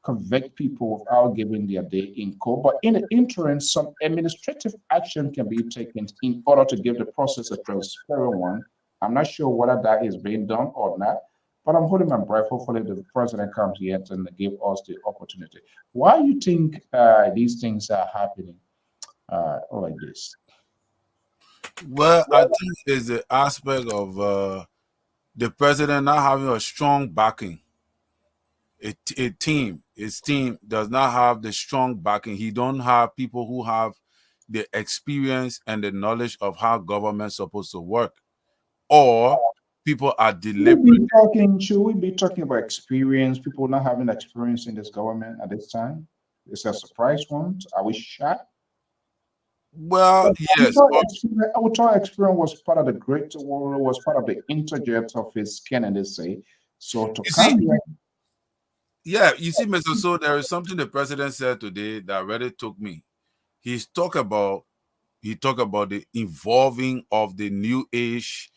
convict people without giving their day in court. But in the interim, some administrative action can be taken in order to give the process a transparent one. I'm not sure whether that is being done or not, but I'm holding my breath. Hopefully the president comes here and give us the opportunity. Why do you think these things are happening like this? Well, I think it's the aspect of the president not having a strong backing. His team does not have the strong backing. He don't have people who have the experience and the knowledge of how government's supposed to work, or people are deliberate. Should we be talking about experience? People not having experience in this government at this time? It's a surprise one. Are we shocked? Well, yes, Our thought experience was part of the great war, was part of the interjet of his candidacy. So to you come see, here, yeah, you see, Mr. So there is something the president said today that really took me. He's talk about the evolving of the new age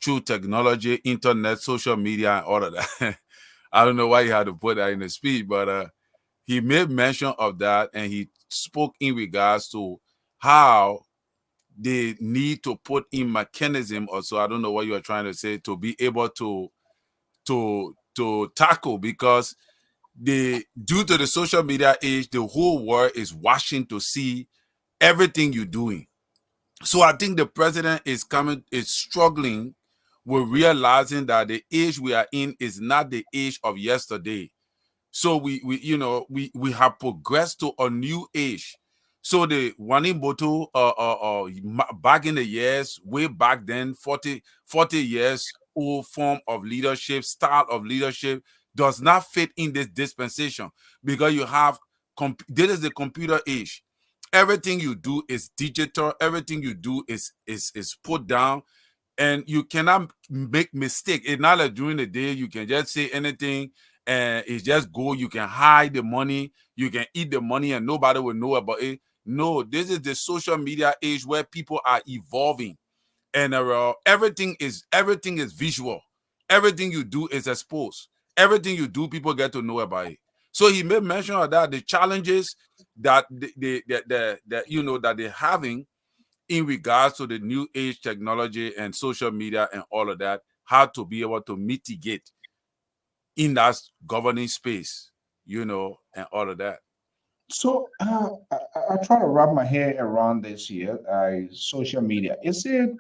through technology, internet, social media, and all of that. I don't know why he had to put that in the speech, but he made mention of that, and he spoke in regards to how they need to put in mechanism, or so I don't know what you are trying to say, to be able to tackle, because due to the social media age, the whole world is watching to see everything you're doing. So I think the president is struggling with realizing that the age we are in is not the age of yesterday. So we have progressed to a new age. So the Wanimboto back in the years, way back then, 40 years old form of leadership, style of leadership does not fit in this dispensation, because you have this is the computer age. Everything you do is digital. Everything you do is put down, and you cannot make mistake. It's not like during the day you can just say anything and it's just go. You can hide the money, you can eat the money, and nobody will know about it. No, this is the social media age where people are evolving, and everything is visual. Everything you do is exposed. Everything you do, people get to know about it. So he made mention of that, the challenges that that they're having in regards to the new age technology and social media and all of that, how to be able to mitigate in that governing space, and all of that. so I try to wrap my head around this here. Social media, is it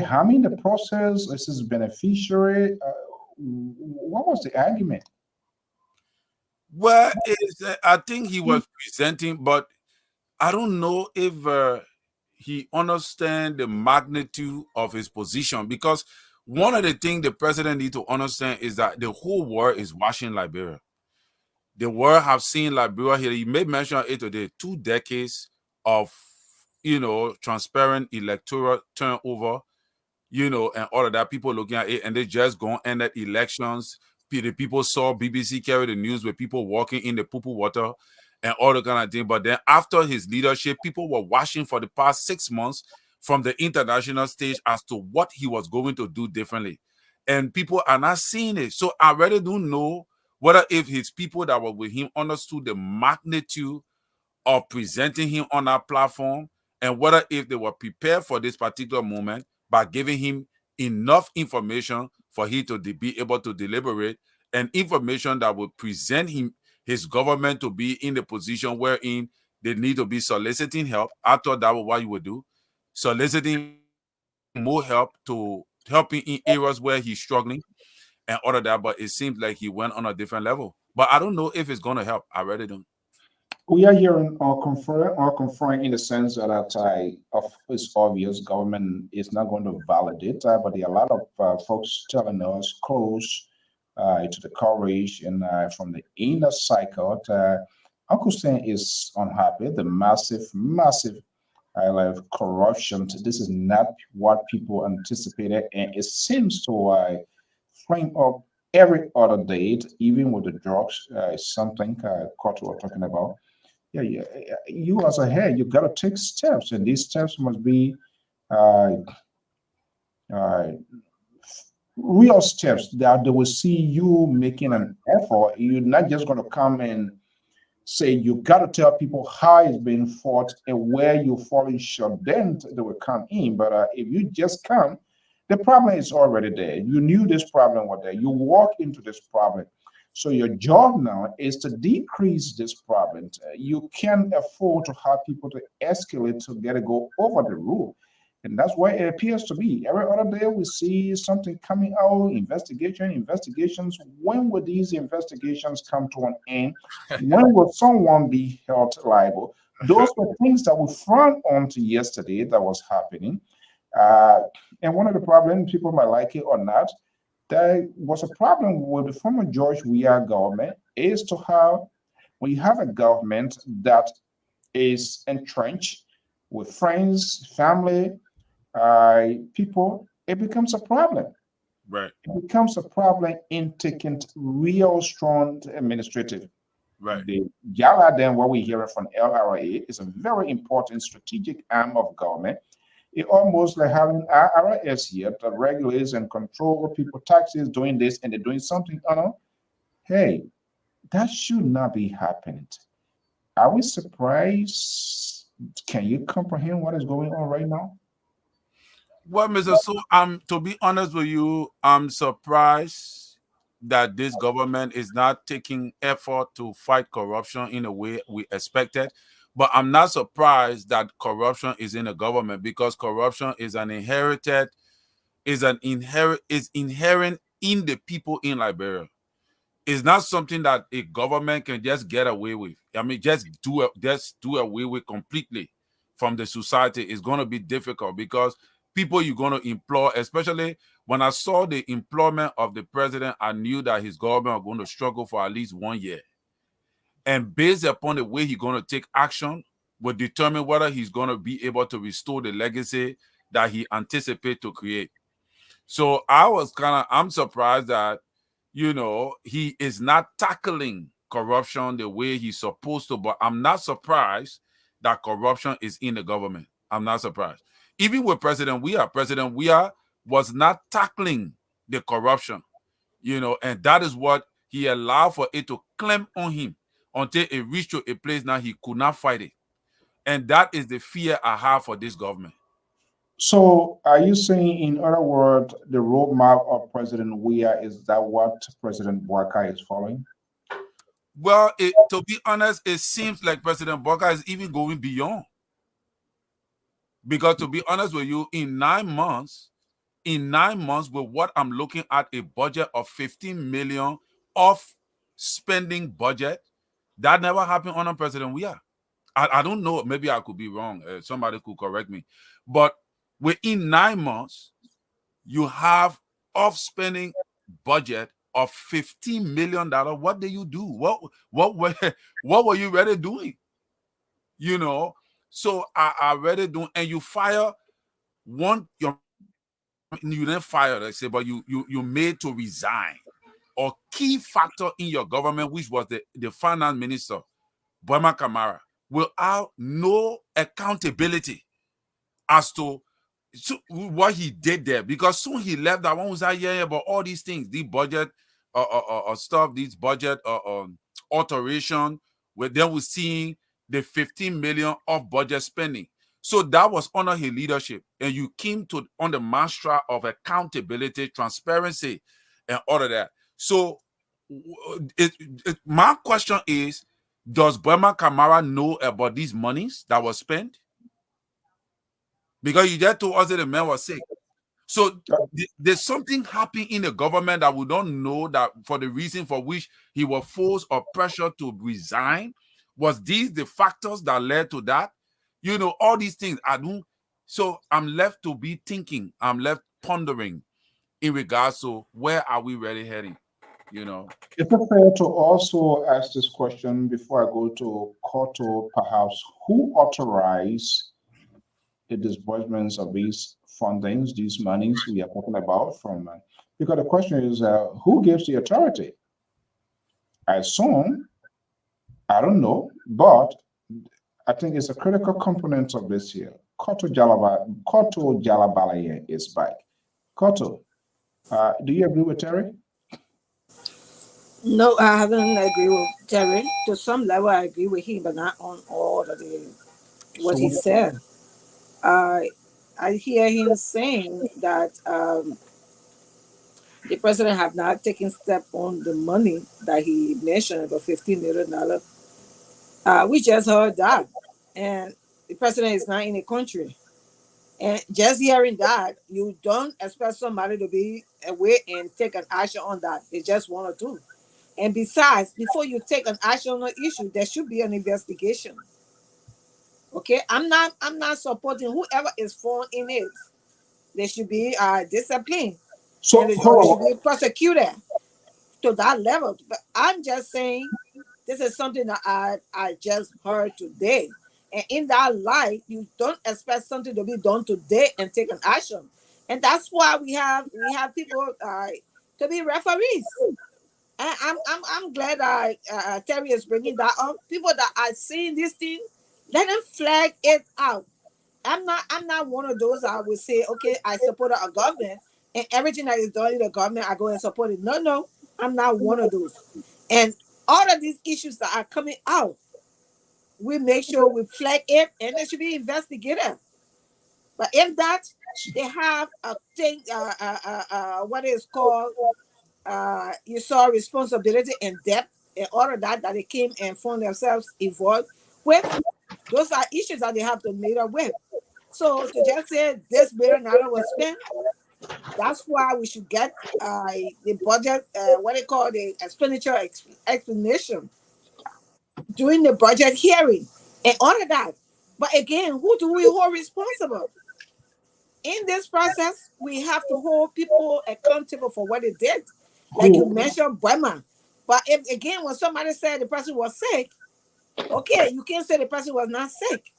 harming the process? Is this beneficiary? What was the argument? Well, I think he was presenting, but I don't know if he understands the magnitude of his position, because one of the things the president needs to understand is that the whole world is watching Liberia. The world have seen Liberia here. He made mention of it today. 2 decades of, transparent electoral turnover, and all of that. People looking at it, and they just go and end elections. The people saw BBC carry the news with people walking in the poo water and all the kind of thing. But then after his leadership, people were watching for the past 6 months from the international stage as to what he was going to do differently. And people are not seeing it. So I really don't know whether if his people that were with him understood the magnitude of presenting him on our platform, and whether if they were prepared for this particular moment by giving him enough information for him to be able to deliberate, and information that would present his government to be in the position wherein they need to be soliciting help. I thought that was what you would do, soliciting more help to helping in areas where he's struggling and all of that. But it seems like he went on a different level. But I don't know if it's going to help. I really don't. We are hearing or conferring in the sense that it's obvious government is not going to validate, but there are a lot of folks telling us close to the coverage and from the inner cycle. Uncle Stan is unhappy. The massive level of corruption. This is not what people anticipated, and it seems to frame up every other date, even with the drugs. Something Koto were talking about. Yeah. You as a head, you got to take steps, and these steps must be uh, uh, real steps that they will see you making an effort. You're not just going to come and say you got to tell people how it's being fought and where you're falling short. Then they will come in. But if you just come, the problem is already there. You knew this problem was there. You walk into this problem. So your job now is to decrease this problem. You can't afford to have people to escalate to get to go over the rule. And that's why it appears to be. Every other day we see something coming out, investigations. When will these investigations come to an end? When will someone be held liable? Those were things that we frowned on to yesterday that was happening. Uh, and one of the problems, people might like it or not, there was a problem with the former George Weah government is to have, when you have a government that is entrenched with friends, family, people, it becomes a problem. Right. It becomes a problem in taking real strong administrative. Right. The Yala, then what we hear from LRA is a very important strategic arm of government. It almost like having IRS here that regulates and control people taxes doing this and they're doing something. Hey, that should not be happening. Are we surprised? Can you comprehend what is going on right now? Well, Mr. So, to be honest with you, I'm surprised that this government is not taking effort to fight corruption in a way we expected. But I'm not surprised that corruption is in the government, because corruption is inherent in the people in Liberia. It's not something that a government can just get away with. I mean, just do away with completely from the society. It's going to be difficult, because people you're going to employ, especially when I saw the employment of the president, I knew that his government was going to struggle for at least 1 year. And based upon the way he's going to take action will determine whether he's going to be able to restore the legacy that he anticipates to create. So I'm surprised that, he is not tackling corruption the way he's supposed to, but I'm not surprised that corruption is in the government. I'm not surprised. Even with President Weah was not tackling the corruption, and that is what he allowed for it to climb on him until it reached to a place now he could not fight it. And that is the fear I have for this government. So are you saying, in other words, the roadmap of President Weah is that what President Bouakai is following? Well, to be honest, it seems like President Bouakai is even going beyond. Because to be honest with you, in 9 months, with what I'm looking at, a budget of 15 million of spending budget, that never happened under President Weah. I don't know, maybe I could be wrong. Somebody could correct me. But within 9 months, you have off spending budget of $15 million. What did you do? What were you really doing? So I really don't. And you fire one, you didn't fire, let's say, but you made to resign. A key factor in your government, which was the finance minister, Boema Kamara, without no accountability as to what he did there. Because soon he left, that one was like, yeah, but all these things, the budget stuff, these budget alteration, where then we're seeing the 15 million of budget spending. So that was under his leadership. And you came on the mantra of accountability, transparency, and all of that. So my question is, does Boema Kamara know about these monies that was spent? Because you just told us that the man was sick. So there's something happening in the government that we don't know, that for the reason for which he was forced or pressured to resign. Was these the factors that led to that? All these things I don't. So I'm left to be thinking. I'm left pondering in regards to where are we really heading? Is it fair to also ask this question before I go to Koto, perhaps? Who authorized the disbursements of these fundings, these monies we are talking about from? Because the question is, who gives the authority? I assume, I don't know, but I think it's a critical component of this here. Koto Jalabalaye is back. Koto, do you agree with Terry? No, I haven't agreed with Terry. To some level, I agree with him, but not on all of what he said. I hear him saying that the president have not taken step on the money that he mentioned, the $15 million. We just heard that, and the president is not in the country. And just hearing that, you don't expect somebody to be away and take an action on that. They just want to do. And besides, before you take an action on an issue, there should be an investigation. Okay, I'm not supporting whoever is found in it. There should be discipline, So and they hold should on. be prosecuted to that level. But I'm just saying this is something that I just heard today. And in that light, you don't expect something to be done today and take an action. And that's why we have people to be referees. And I'm glad Terry is bringing that up. People that are seeing this thing, let them flag it out. I'm not one of those that would say, okay, I support a government and everything that is done in the government, I go and support it. No, I'm not one of those. And all of these issues that are coming out, we make sure we flag it and it should be investigated. But if that, they have a thing, what is called, you saw responsibility and debt and all of that they came and found themselves involved with. Those are issues that they have to meet up with. So to just say this $1 billion was spent, that's why we should get the budget, what they call the expenditure explanation during the budget hearing and all of that. But again, who do we hold responsible? In this process, we have to hold people accountable for what they did. Like you mentioned, Burma. But if again, when somebody said the person was sick, okay, you can't say the person was not sick.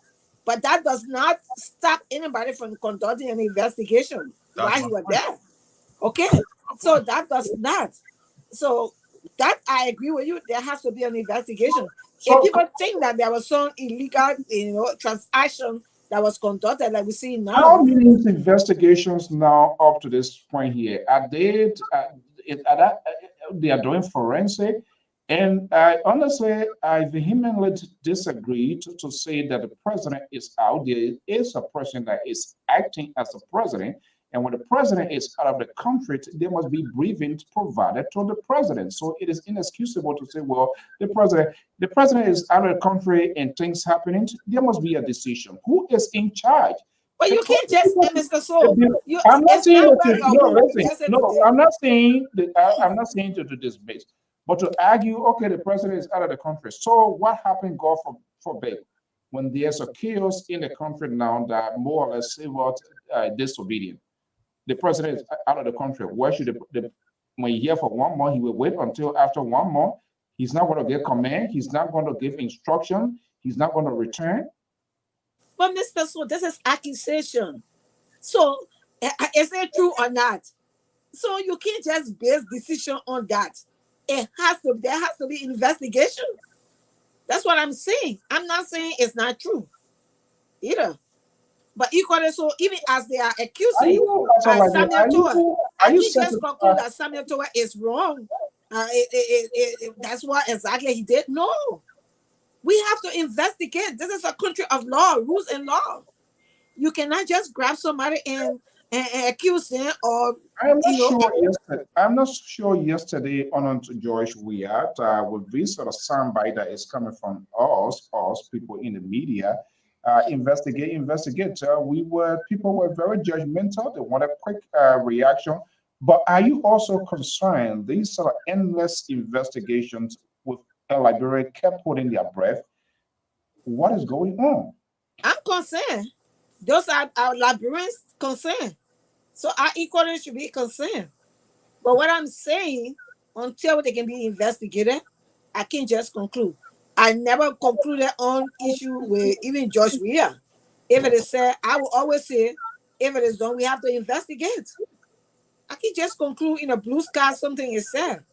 But that does not stop anybody from conducting an investigation while he was there. Okay, so that does not. So that I agree with you. There has to be an investigation. If people think that there was some illegal, transaction that was conducted, like we see now. How many investigations now up to this point here? They are doing forensic, and honestly, I vehemently disagree to say that the president is out. There is a person that is acting as a president. And when the president is out of the country, there must be briefings provided to the president. So it is inexcusable to say, well, the president is out of the country and things happening. There must be a decision. Who is in charge? But you can't just, Mr. Soul. I'm not saying I'm not saying that I'm not saying to do this base, but to argue, okay, the president is out of the country. So what happened, God forbid, when there's a chaos in the country now that more or less civil disobedience? The president is out of the country. Where should when he's here for 1 month, he will wait until after 1 month. He's not going to give command. He's not going to give instruction. He's not going to return. But Mr. So this is accusation. So is it true or not? So you can't just base decision on that. There has to be investigation. That's what I'm saying. I'm not saying it's not true either. But equally so, even as they are accusing Samuel Toa, I can just conclude that Samuel Toa is wrong. That's what exactly he did. No. We have to investigate. This is a country of law, rules and law. You cannot just grab somebody and accuse them or I'm not sure yesterday on George Weah with this sort of soundbite that is coming from us people in the media. Investigate. People were very judgmental. They wanted quick reaction. But are you also concerned these sort of endless investigations with Liberia kept holding their breath? What is going on? I'm concerned. Those are our Liberians concerned. So our equally should be concerned. But what I'm saying, until they can be investigated, I can't just conclude. I never concluded on issue with even George Weah. If it is said, I will always say, if it is done, we have to investigate. I can just conclude in a blue sky something is said.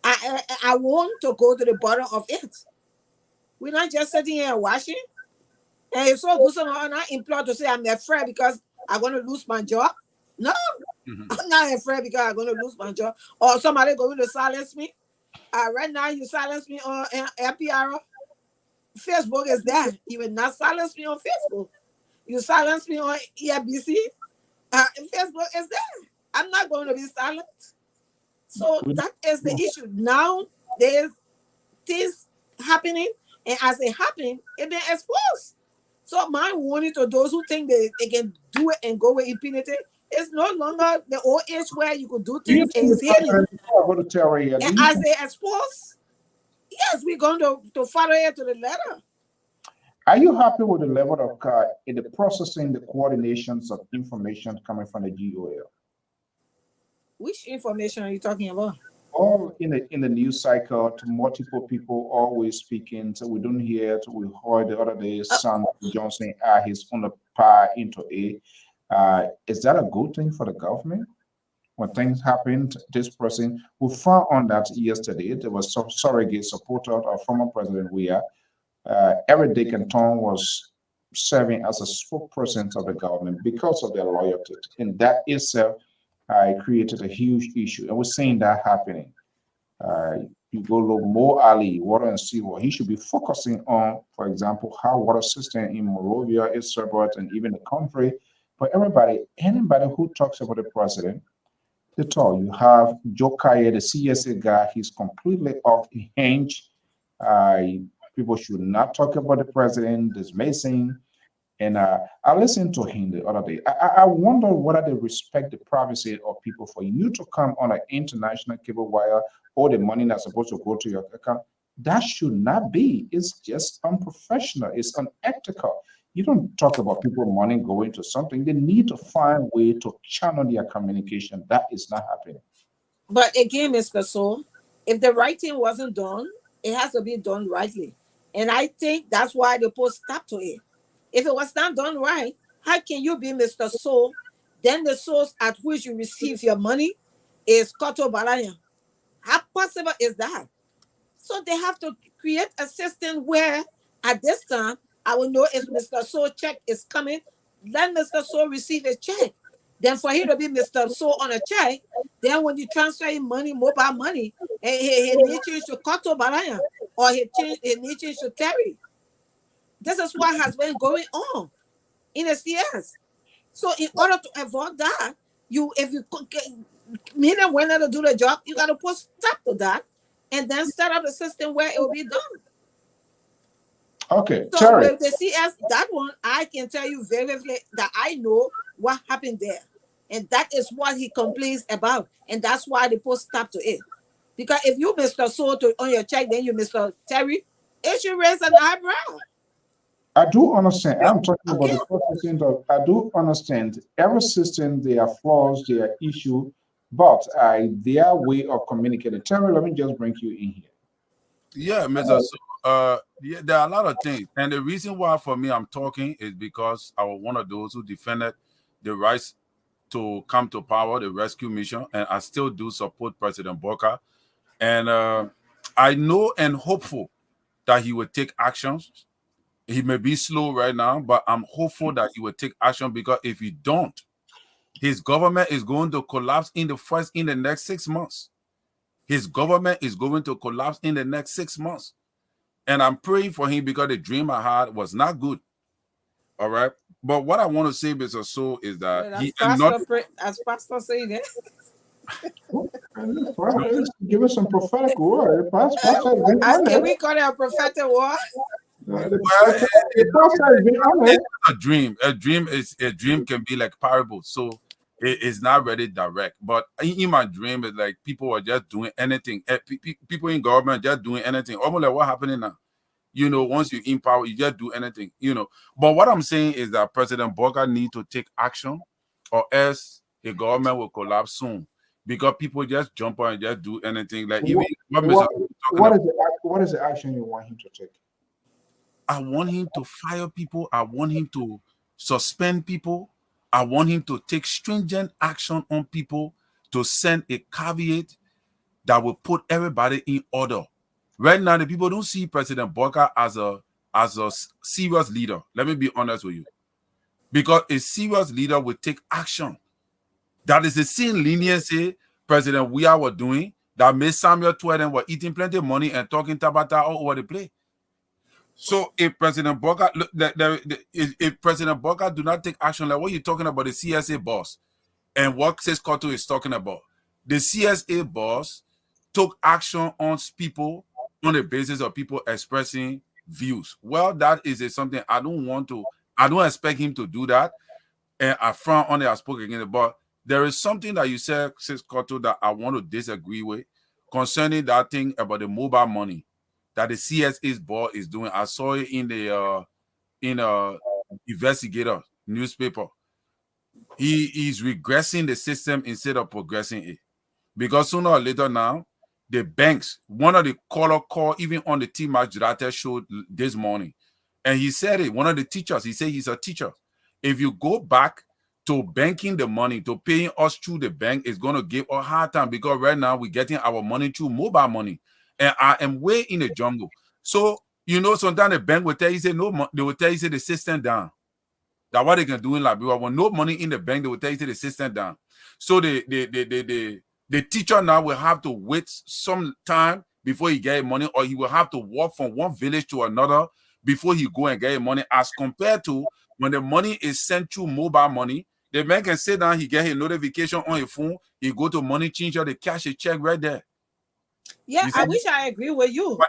I want to go to the bottom of it. We're not just sitting here and watching. And if so, I'm not employed to say I'm afraid because I'm going to lose my job. No, I'm not afraid because I'm going to lose my job. Or somebody going to silence me. Right now, you silence me on Lpr. Facebook is there. You will not silence me on Facebook. You silence me on EBC. Facebook is there. I'm not going to be silent. So that is the issue. Now there's things happening, and as they happen, it been exposed. So my warning to those who think they can do it and go with impunity, it's no longer the old age where you could do Do you things think and it's the hidden. president about the terror here? And as they expose, yes, we're going to follow it to the letter. Are you happy with the level of in the processing, the coordinations of information coming from the GOL? Which information are you talking about? All in the news cycle, to multiple people always speaking. So we don't hear it. We heard the other day, Sam Johnson, he's on the par into A. Is that a good thing for the government? When things happened, this person, we found on that yesterday, there was some surrogate supporter of former President Weah. Eric Dick and Tom was serving as a spokesperson of the government because of their loyalty. And that itself created a huge issue. And we're seeing that happening. You go look Mo Ali, water and sewer. He should be focusing on, for example, how water system in Monrovia is served and even the country. But anybody who talks about the president, they talk. You have Joe Kaye, the CSA guy, he's completely off the hinge. People should not talk about the president, this Mason. And I listened to him the other day. I wonder whether they respect the privacy of people. For you to come on an international cable wire, all the money that's supposed to go to your account, that should not be. It's just unprofessional. It's unethical. You don't talk about people money going to something. They need to find a way to channel their communication. That is not happening. But again, Mr. Soul, if the right thing wasn't done, it has to be done rightly. And I think that's why they put stop to it. If it was not done right, how can you be Mr. Soul? Then the source at which you receive your money is Koto Balaya. How possible is that? So they have to create a system where at this time, I will know if Mr. Soul check is coming, let Mr. Soul receive a check. Then for him to be Mr. Soul on a check, then when you transfer him money, mobile money, he needs you to Koto Balaya or he needs you to Terry. This is what has been going on in the CS. So in order to avoid that, if you mean and when to do the job, you got to put stop to that and then set up a system where it will be done. Okay, so Terry. With the CS, that one, I can tell you very clearly that I know what happened there. And that is what he complains about. And that's why they put stop to it. Because if you Mr. Soto on your check, then you Mr. Terry, it should raise an eyebrow. I do understand. I'm talking about the processing of, I do understand every system, there are flaws, there are issues, but their way of communicating. Terry, let me just bring you in here. Yeah, Mr. Yeah, there are a lot of things. And the reason why for me I'm talking is because I was one of those who defended the rights to come to power, the rescue mission, and I still do support President Boka. And I know and hopeful that he will take actions. He may be slow right now, but I'm hopeful that he will take action, because if he don't, his government is going to collapse in the next 6 months. His government is going to collapse in the next 6 months. And I'm praying for him, because the dream I had was not good. All right. But what I want to say, Mr. So, is that as Pastor saying it. Give us some prophetic word. Can we call it a prophetic word? A dream can be like parable, so it's not really direct. But in my dream, it's like people are just doing anything. People in government just doing anything. Almost like what happening now. You know, once you're in power, you just do anything. You know. But what I'm saying is that President Boga needs to take action, or else the government will collapse soon. Because people just jump on and just do anything. Like even what is the action you want him to take? I want him to fire people. I want him to suspend people. I want him to take stringent action on people, to send a caveat that will put everybody in order. Right now, the people don't see President Boka as a serious leader. Let me be honest with you. Because a serious leader will take action. That is the same leniency President Weah was doing that made Samuel Tweeden were eating plenty of money and talking tabata all over the place. So if President Boka, if President Boka do not take action, like what you're talking about, the CSA boss, and what says Cotto is talking about, the CSA boss took action on people on the basis of people expressing views. Well, that is something I don't want to I don't expect him to do that. And I frown on it. I spoke against it. But there is something that you said, Sis Cotto, that I want to disagree with concerning that thing about the mobile money that the CSA's board is doing. I saw it in the investigator newspaper. He is regressing the system instead of progressing it. Because sooner or later now, the banks, one of the caller call even on the Team Majorate show this morning, and he said it, one of the teachers, he said he's a teacher. If you go back to banking the money, to paying us through the bank, it's going to give a hard time because right now we're getting our money through mobile money. And I am way in the jungle. So, you know, sometimes the bank will tell you, say, no, they will tell you, say, the system down. That's what they can do in Liberia. When no money in the bank, they will tell you, say, the system down. So the teacher now will have to wait some time before he get money, or he will have to walk from one village to another before he go and get money, as compared to when the money is sent through mobile money. The man can sit down, he get his notification on his phone, he go to money changer, they cash a check right there. Yeah, I wish I agree with you. But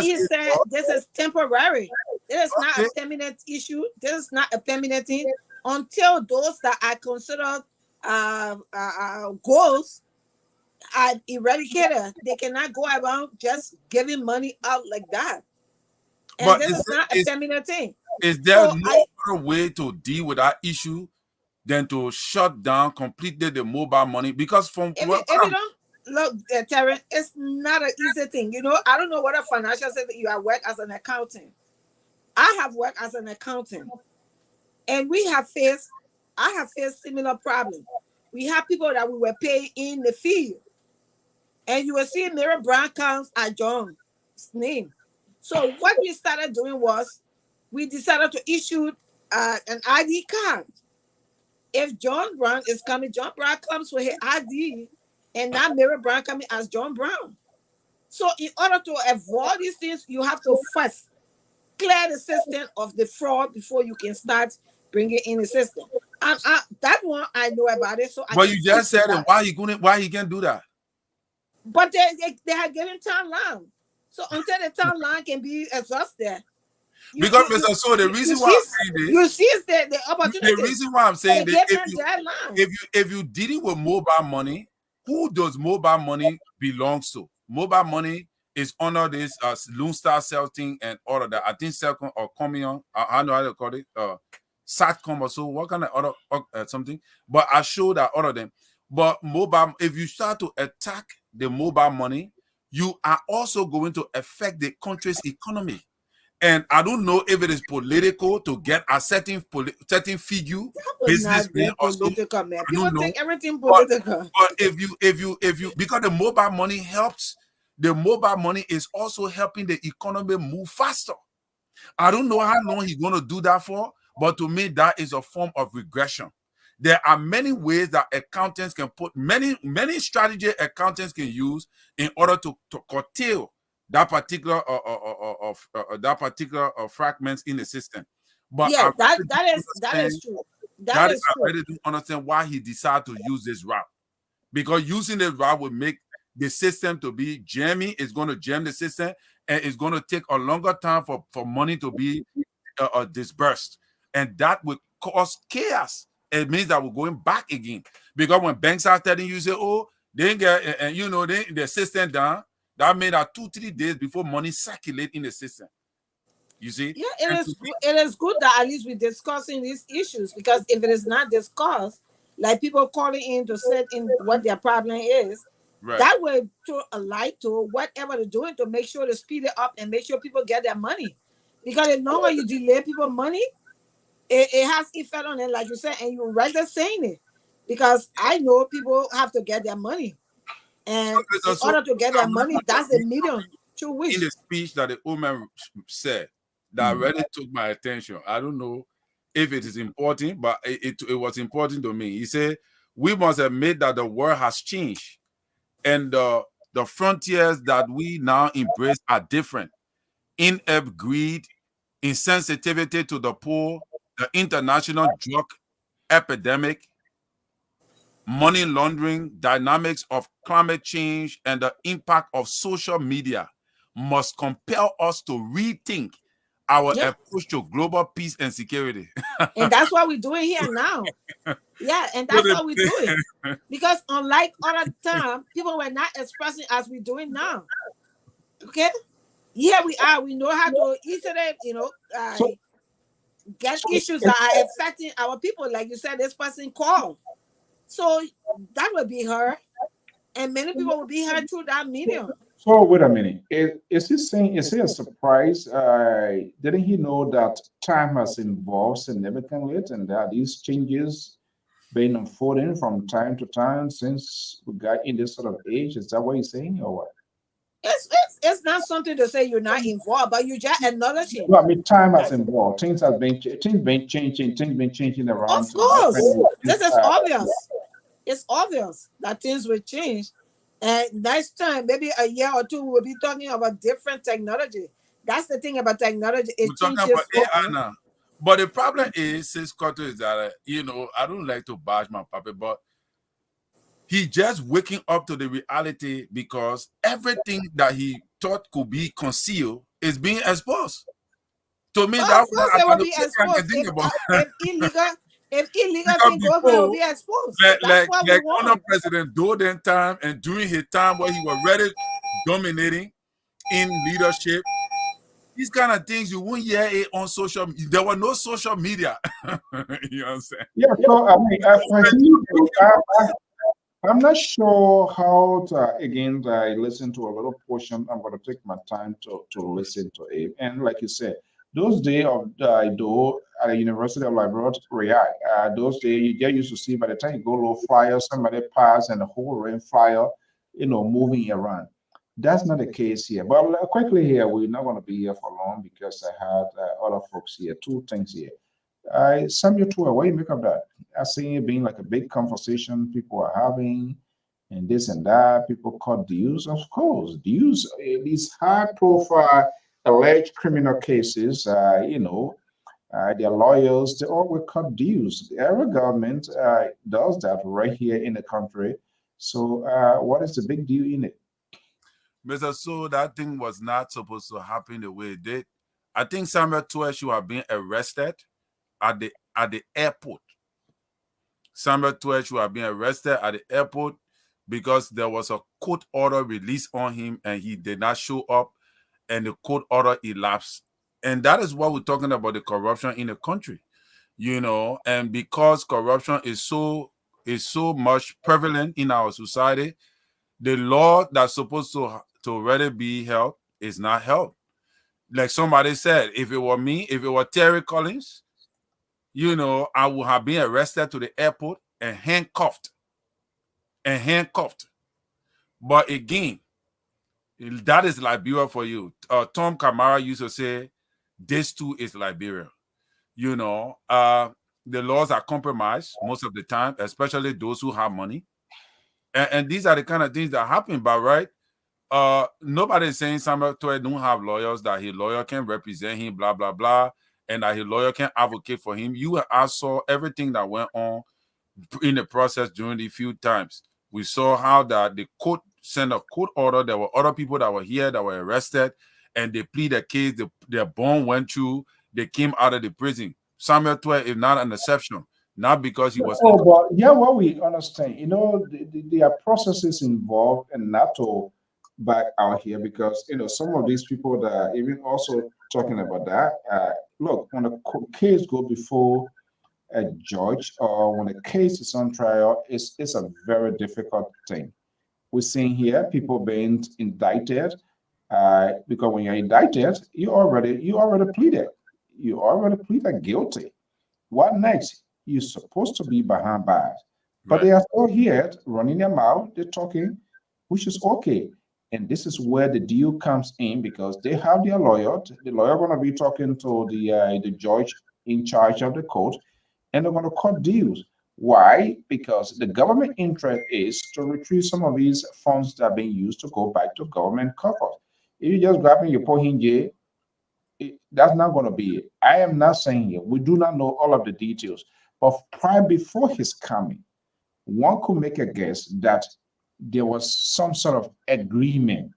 he said this is temporary. This is not a permanent issue. This is not a permanent thing until those that are considered goals are eradicated. They cannot go around just giving money out like that. And But this is not a permanent thing. Is there no other way to deal with that issue than to shut down completely the mobile money? Because from if you don't look, Terry, it's not an easy thing. You know, I don't know what a financial sector you have worked as an accountant. I have worked as an accountant, and I have faced similar problems. We have people that we were paying in the field, and you will see Mary Brown counts at John's name. So what we started doing was we decided to issue an ID card. If John Brown is coming, John Brown comes with his ID, and now Mary Brown coming as John Brown. So in order to avoid these things, you have to first clear the system of the fraud before you can start bringing in the system. And that one I know about it. So but you just said it. Why he can't do that? But they are getting time line. So until the time line can be exhausted. Because Mr. So the reason why I'm saying this, you seize the opportunity. The reason why I'm saying this, if you dealing with mobile money, who does mobile money belongs to? Mobile money is under this Lone Star Cell thing and all of that. I think Celcom or Comion, I know how to call it, Satcom or so, what kind of other something. But I show that all of them. But mobile, if you start to attack the mobile money, you are also going to affect the country's economy. And I don't know if it is political to get a certain figure businessman also. People take everything political. But if you because the mobile money helps, the mobile money is also helping the economy move faster. I don't know how long he's going to do that for, but to me that is a form of regression. There are many ways that accountants can put many strategy accountants can use in order to curtail that particular fragments in the system. But yeah, that is true. That is true. I really don't understand why he decided to use this route, because using this route would make the system to be jammy. It's going to jam the system, and it's going to take a longer time for money to be disbursed, and that would cause chaos. It means that we're going back again, because when banks are telling you, say, oh, they get, and you know, the system down. That made that 2-3 days before money circulate in the system. You see? Yeah, it is good that at least we're discussing these issues, because if it is not discussed, like people calling in to set in what their problem is, right, that will throw a light to whatever they're doing to make sure they speed it up and make sure people get their money. Because the longer you delay people money, it has effect on it, like you said, and you're right there saying it. Because I know people have to get their money. And in order to get their money, that's the medium to which. In the speech that the woman said, that really took my attention. I don't know if it is important, but it was important to me. He said, we must admit that the world has changed, and the frontiers that we now embrace are different. In-app greed, insensitivity to the poor, the international drug epidemic, money laundering, dynamics of climate change, and the impact of social media must compel us to rethink our Yeah. approach to global peace and security. And that's what we're doing here now. Yeah, and that's what we're doing. Because unlike other time, people were not expressing as we're doing now. Okay? Here we are. We know how to easily, get issues that are affecting our people. Like you said, this person called. So that will be her. And many people will be heard through that medium. So wait a minute. Is he saying, is he a surprise? Didn't he know that time has evolved significantly and that these changes been unfolding from time to time since we got in this sort of age? Is that what he's saying or what? It's not something to say you're not involved, but you just acknowledging. Well, I mean, time has evolved. Things been changing around. Of course, this is obvious. It's obvious that things will change. And next time, maybe a year or two, we'll be talking about different technology. That's the thing about technology. It We're talking changes. about AI now. But the problem is, since Cotto, is that, I don't like to bash my puppy, but he just waking up to the reality because everything that he thought could be concealed is being exposed. To me, that's what it I will be exposed. If illegal thing goes, it will be exposed. That's what we want. Under President Doden time and during his time where he was already dominating in leadership, these kind of things you won't hear it on social media. There was no social media. You know what I'm saying? Yeah, so I mean, I'm not sure how to, again, I listened to a little portion. I'm going to take my time to listen to it. And like you said, those days of though at the University of Liberia, those days you get used to see by the time you go low flyer, somebody pass and the whole rain flyer, moving around. That's not the case here. But quickly here, we're not going to be here for long because I had other folks here. Two things here. Samuel Tour, what do you make of that? I see it being like a big conversation people are having and this and that. People cut deals, of course. Deals, these high-profile alleged criminal cases, their lawyers, they all will cut deals. Every government does that right here in the country. So what is the big deal in it? Mr. So that thing was not supposed to happen the way it did. I think Samuel Tour should have been arrested at the airport. Samuel Tour should have been arrested at the airport because there was a court order released on him and he did not show up and the court order elapsed. And that is what we're talking about, the corruption in the country, and because corruption is so much prevalent in our society, the law that's supposed to already be held is not held. Like somebody said, if it were me, if it were Terry Collins, I would have been arrested to the airport and handcuffed. But again, that is Liberia for you. Tom Kamara used to say, this too is Liberia. The laws are compromised most of the time, especially those who have money. And these are the kind of things that happen, but right? Nobody is saying Samuel Toure don't have lawyers, that his lawyer can represent him, blah, blah, blah, and that his lawyer can advocate for him. You and I saw everything that went on in the process during the few times. We saw how that the court sent a court order. There were other people that were here that were arrested, and they plead the case. Their bond went through. They came out of the prison. Samuel Toure is not an exception, not because he was. Oh, but yeah, what we understand, there are processes involved, and not to back out here because some of these people that are even also talking about that. Look, when a case go before a judge or when a case is on trial, it's a very difficult thing. We're seeing here people being indicted because when you're indicted, you already pleaded. You already pleaded guilty. What next? You're supposed to be behind bars, but they are still here running their mouth. They're talking, which is okay. And this is where the deal comes in because they have their lawyer. The lawyer going to be talking to the judge in charge of the court, and they're going to cut deals. Why? Because the government interest is to retrieve some of these funds that are being used to go back to government coffers. If you just grabbing your pohinje, that's not going to be it. I am not saying here, we do not know all of the details, but before his coming, one could make a guess that there was some sort of agreement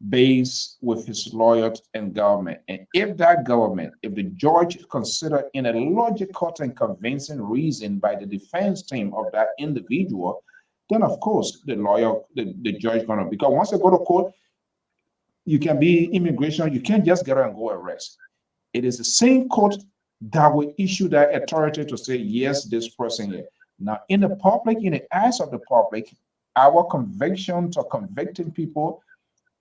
based with his lawyer and government. And if that government, if the judge consider in a logical and convincing reason by the defense team of that individual, then of course the lawyer, the judge gonna, because once they go to court, you can be immigration, you can't just get out and go arrest. It is the same court that will issue that authority to say, yes, this person here. Now, in the public, in the eyes of the public, our conviction to convicting people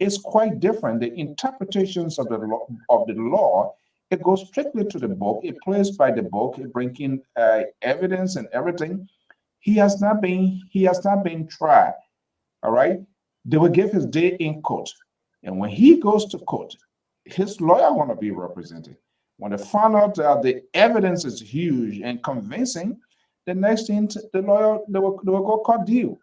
is quite different. The interpretations of the law, it goes strictly to the book. It plays by the book. It brings in evidence and everything. He has not been tried. All right. They will give his day in court, and when he goes to court, his lawyer want to be represented. When they find out that the evidence is huge and convincing, the next thing the lawyer they will go court deal.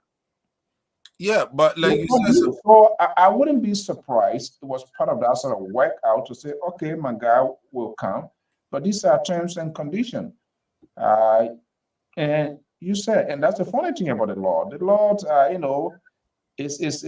Yeah, but like you said, so I wouldn't be surprised. It was part of that sort of workout to say, okay, my guy will come, but these are terms and conditions. And you said, and that's the funny thing about the law. The law, is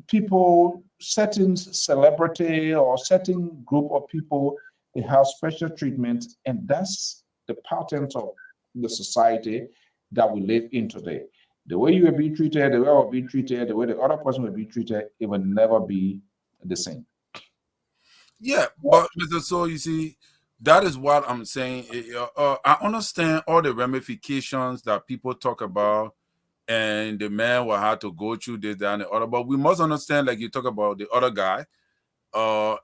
people, certain celebrity or certain group of people, they have special treatment, and that's the pattern of the society that we live in today. The way you will be treated, the way I will be treated, the way the other person will be treated, it will never be the same. Yeah, but Mr. So you see, that is what I'm saying. I understand all the ramifications that people talk about, and the man will have to go through this, that, and the other. But we must understand, like you talk about the other guy,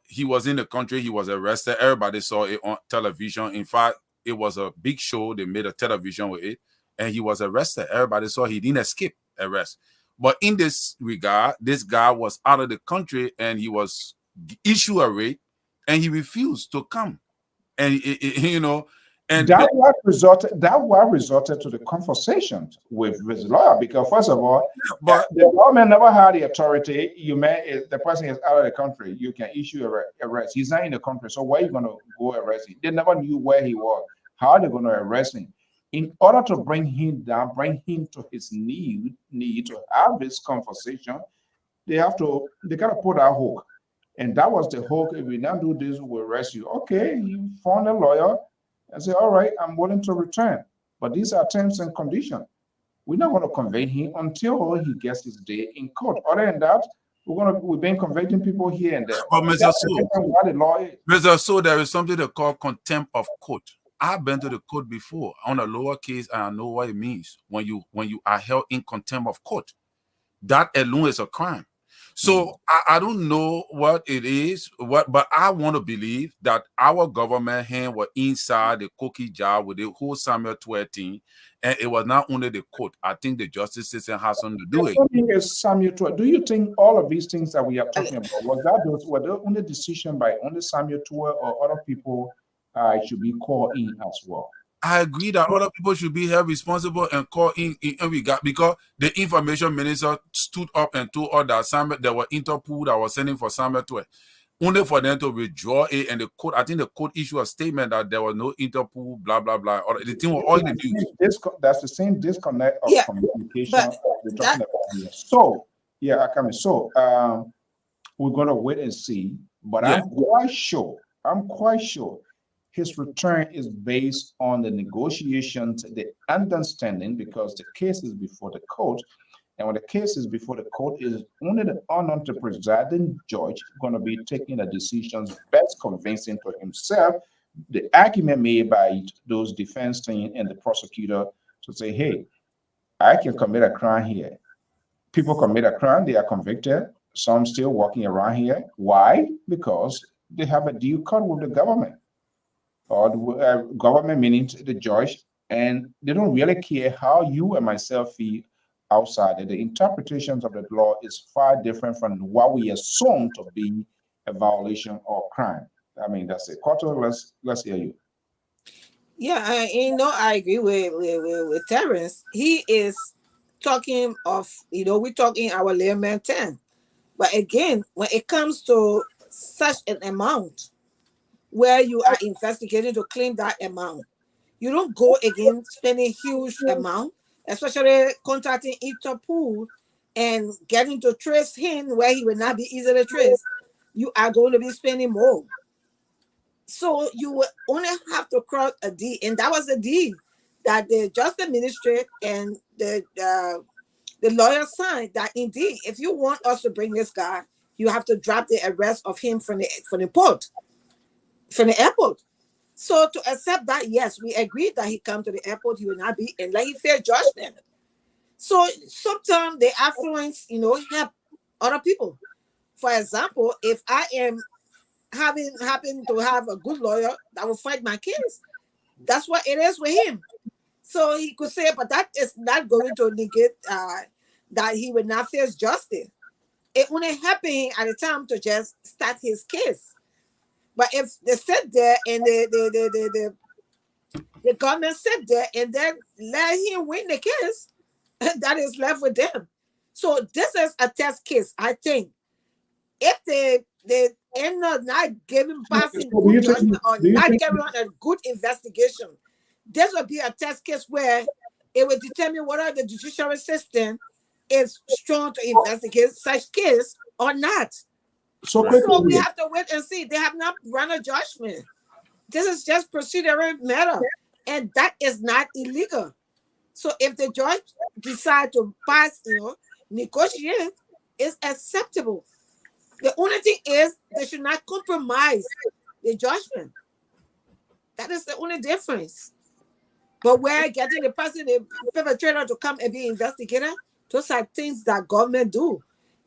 he was in the country, he was arrested. Everybody saw it on television. In fact, it was a big show. They made a television with it, and he was arrested. Everybody saw he didn't escape arrest. But in this regard, this guy was out of the country, and he was issued a rate, and he refused to come. And and that what resulted to the conversation with his lawyer, because first of all, but the government never had the authority. The person is out of the country, you can issue arrest. He's not in the country, so where are you going to go arrest him? They never knew where he was. How are they going to arrest him? In order to bring him down, bring him to his need to have this conversation, they got to put that hook. And that was the hook. If we not do this, we'll arrest you. Okay, you found a lawyer and say, all right, I'm willing to return. But these are terms and conditions. We're not going to convey him until he gets his day in court. Other than that, we've been convicting people here and there. But Mr. So there is something they call contempt of court. I've been to the court before on a lower case, and I know what it means when you are held in contempt of court. That alone is a crime. So I don't know what it is, but I want to believe that our government hand were inside the cookie jar with the whole Samuel 12 thing, and it was not only the court. I think the justice system has something to do with it. Samuel 12. Do you think all of these things that we are talking about were the only decision by only Samuel 12, or other people should be called in as well? I agree that other people should be held responsible and called in regard, because the information minister stood up and told us that Samuel, there were Interpol that was sending for Samuel 12, only for them to withdraw it. And the court, I think the court issued a statement that there was no Interpol, blah blah blah. Or the thing was all in the news. That's the same disconnect of communication we're talking about here. So we're gonna wait and see. But I'm quite sure his return is based on the negotiations, the understanding, because the case is before the court. And when the case is before the court, is only the honor to presiding judge going to be taking the decisions best convincing to himself. The argument made by those defense team and the prosecutor to say, hey, I can commit a crime here. People commit a crime, they are convicted. Some still walking around here. Why? Because they have a deal cut with the government. Or the government, meaning the judge, and they don't really care how you and myself feel outside. The interpretations of the law is far different from what we assume to be a violation or crime. I mean, that's it. Koto, let's hear you. Yeah, I agree with Terrence. He is talking of, we're talking our layman 10. But again, when it comes to such an amount, where you are investigating to claim that amount, you don't go against spending huge amount, especially contacting Interpol and getting to trace him where he will not be easy to trace, you are going to be spending more. So you will only have to cross a deed, and that was a deed that the Justice Ministry and the lawyer signed, that indeed, if you want us to bring this guy, you have to drop the arrest of him from the airport. So to accept that, yes, we agreed that he come to the airport, he will not be, and let him fair judgment. So sometimes the affluence, help other people. For example, if I am happen to have a good lawyer that will fight my case, that's what it is with him. So he could say, but that is not going to negate that he will not face justice. It only happened at the time to just start his case. But if they sit there and the government sit there and then let him win the case, that is left with them. So this is a test case, I think. If they end up not giving passing good judgment or not carrying on a good investigation, this will be a test case where it will determine whether the judicial system is strong to investigate such case or not. So we have to wait and see. They have not run a judgment. This is just procedural matter, and that is not illegal. So if the judge decide to pass, negotiate, it's acceptable. The only thing is they should not compromise the judgment. That is the only difference. But where getting the person, the perpetrator, to come and be investigated, those are things that government do.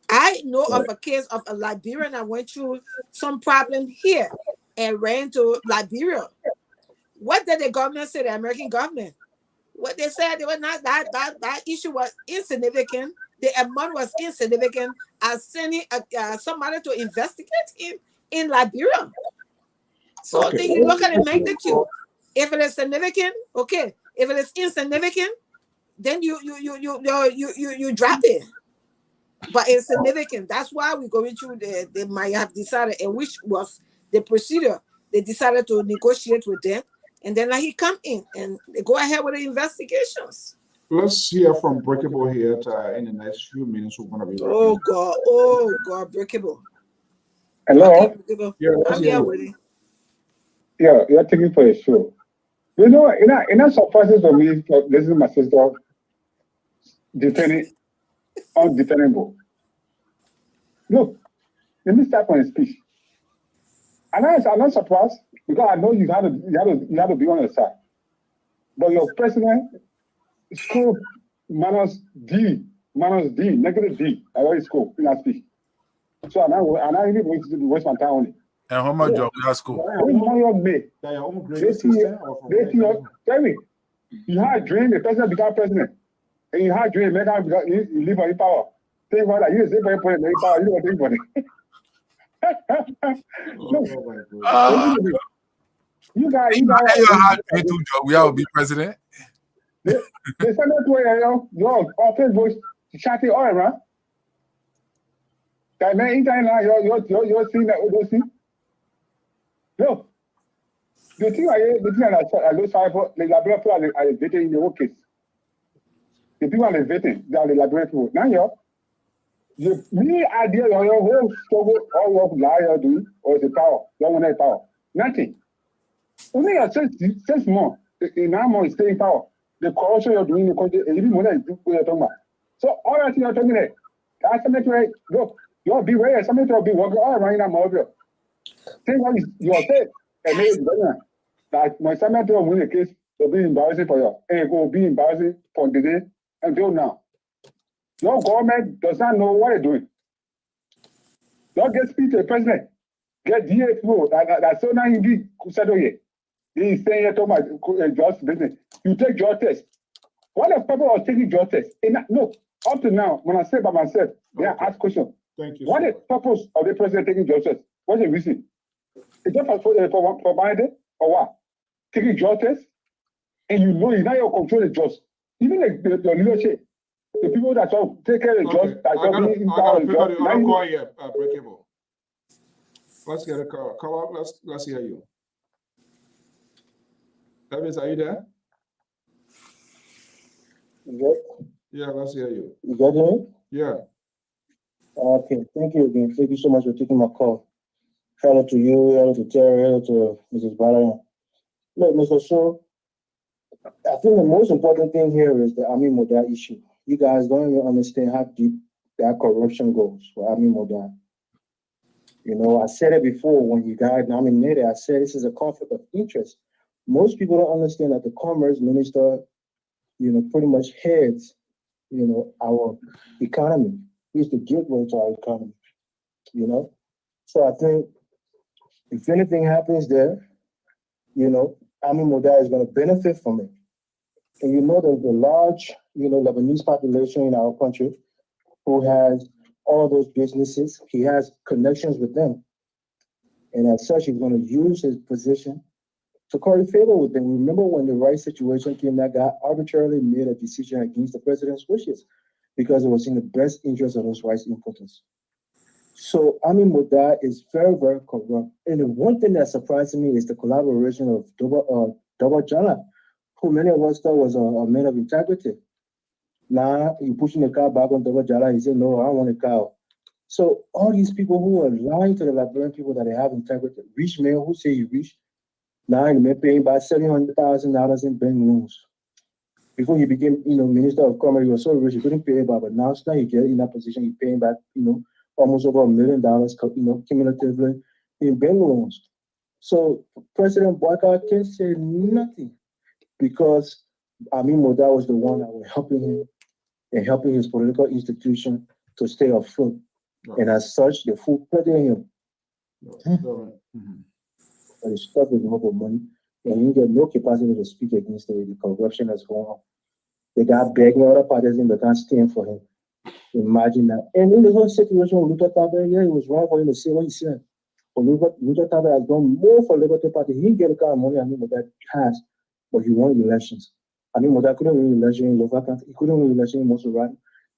I know of a case of a Liberian that went through some problem here and ran to Liberia. What did the government say, the American government? What they said, they were not that issue was insignificant. The amount was insignificant as sending somebody to investigate him in Liberia. So then you look at the magnitude. If it is significant, okay. If it is insignificant, then you drop it. But it's significant. That's why we're going through they might have decided, and which was the procedure. They decided to negotiate with them, and then he come in and they go ahead with the investigations. Let's hear from Breakable here in the next few minutes. We're going to be. Oh God, Breakable. Hello. Okay, Breakable. Yeah, I'm here with you. Yeah, you're taking for a show. It not surprises to me for listening to my sister defending undefendable. Look, let me start from a speech. I'm not surprised because I know you have to be on your side. But your president scored minus D, negative D. I already scored in that speech. So I'm not even going to waste my time on it. And how much job we have school? Tell me, you had a dream, the president become president. And you had a dream, you live on power. Think about that. You say for power, you don't think for it. You guys had two jobs. We have to be president. They said that way, your office voice chatty all right. That man, you're seeing that. No. The thing I lose sight for the laboratory are vetting in the whole case. The people are vetting, they are the laboratory. Now, me idea your whole struggle, all your liar doing, or the power, don't want power. Nothing. Only a 6 months in 9 months staying power. The corruption you're doing in the country, and even more than you're talking about. So all that you're talking about, that's something to look, you'll be rare, something to be working all around that mobile. Say what you said, and maybe that when somebody to win a case, it'll be embarrassing for you. And it will be embarrassing for the day until now. Your government does not know what they're doing. Don't get speech to the president. Get DA through. That's so now you be settled here. He's saying you're talking about just business. You take your test. What the purpose of taking your test? Look, up to now, when I say by myself, they ask questions. Thank you. What is the purpose of the president taking your test? What's the reason? Is that for Biden or what? Taking your test, and you know it's not your control, it's just even the leadership, the people that take care of the jobs. I got to pick up the other call here, Breakable. Let's get a call. Call up. Let's hear you. Davis, are you there? Yes. Yeah, let's hear you. Is that it? Yeah. Okay, thank you again. Thank you so much for taking my call. Hello to you, hello to Terry, hello to Mrs. Balayan. Look, Mr. Shaw, I think the most important thing here is the Army Model issue. You guys don't even understand how deep that corruption goes for Army Model. You know, I said it before when you got nominated. I said this is a conflict of interest. Most people don't understand that the Commerce Minister, you know, pretty much heads, you know, our economy. He's the gateway to our economy, you know. So I think if anything happens there, you know, Army Model is going to benefit from it. And you know, there's a large, you know, Lebanese population in our country who has all those businesses. He has connections with them. And as such, he's going to use his position to curry favor with them. Remember when the rice situation came, that guy arbitrarily made a decision against the president's wishes because it was in the best interest of those rice importers. So Army Model is very, very corrupt. And the one thing that surprised me is the collaboration of Double Jala, who many of us thought was a man of integrity. Now you're pushing the car back on Double Jala. He said, no, I don't want a cow. So all these people who are lying to the Liberian people that they have integrity, rich men who say you rich, now you're paying about $700,000 in bank loans. Before he became, you know, Minister of Commerce, he was so rich he couldn't pay it back. But now you get in that position, you're paying back, you know, almost over $1 million, you know, cumulatively in bank loans. So President Boyka can't say nothing because Army Model was the one that was helping him and helping his political institution to stay afloat. Right. And as such, the fool pledging him. But he's stuck with no money, and you get no capacity to speak against the corruption that's going on. They got begging other parties in, they can't stand for him. Imagine that. And in the whole situation with Luther Tabe, yeah, it was wrong for him to say what he said. But Luther Tabe has done more for Liberty Party. He didn't get the kind of money I mean that has, but he won elections. I mean, that couldn't win election in local country. He couldn't win election in Montserrat.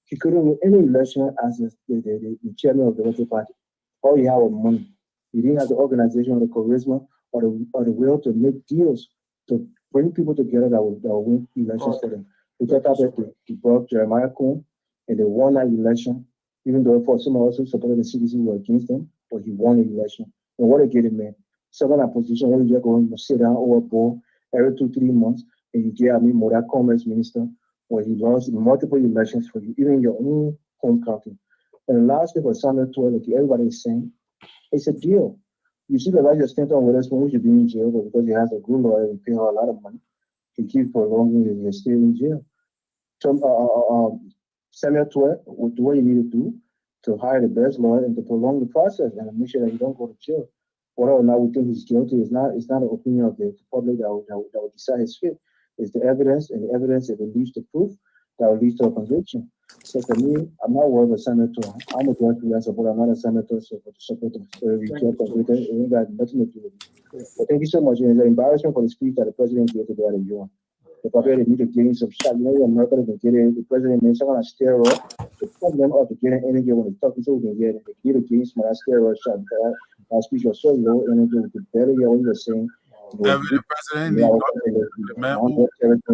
He couldn't win any election as the chairman of the Liberty Party. All he had was money. He didn't have the organization or the charisma or the will to make deals to bring people together that will win elections for them. Luther Tabe, he brought Jeremiah Cohn, and they won that election, even though for some of us who supported the CDC were against him, but he won the election. And what a get it, man. Second opposition, when you just go and sit down over a board every 2-3 months, and you get Model Commerce Minister, where he lost multiple elections for you, even in your own home county. And lastly, for Samuel Toy, like everybody is saying, it's a deal. You see the Elijah Stanton with us when we should be in jail, but because he has a good lawyer and pay her a lot of money, he keeps prolonging his stay in jail. So, Samuel Toy would do what he needed to do to hire the best lawyer and to prolong the process and make sure that he don't go to jail. Whether or not we think he's guilty is not an opinion of the public that will decide his fate. It's the evidence, and the evidence if it leads to proof that will lead to a conviction. So for me, I'm not worried about senator. I'm a judge who support. I'm not a senator supporter. So we get convicted. It ain't got nothing to do with it. But thank you so much. It's an embarrassment for the speech that the president gave today at the UN. The probably need to give him some shot. You know, America doesn't get it. The president needs someone to steroid to pump them up to get an energy when he's talking, so we can get it. They need to give him some steroid shot. That speech was so low energy, we could barely hear what he was saying. The president needs the man who you said the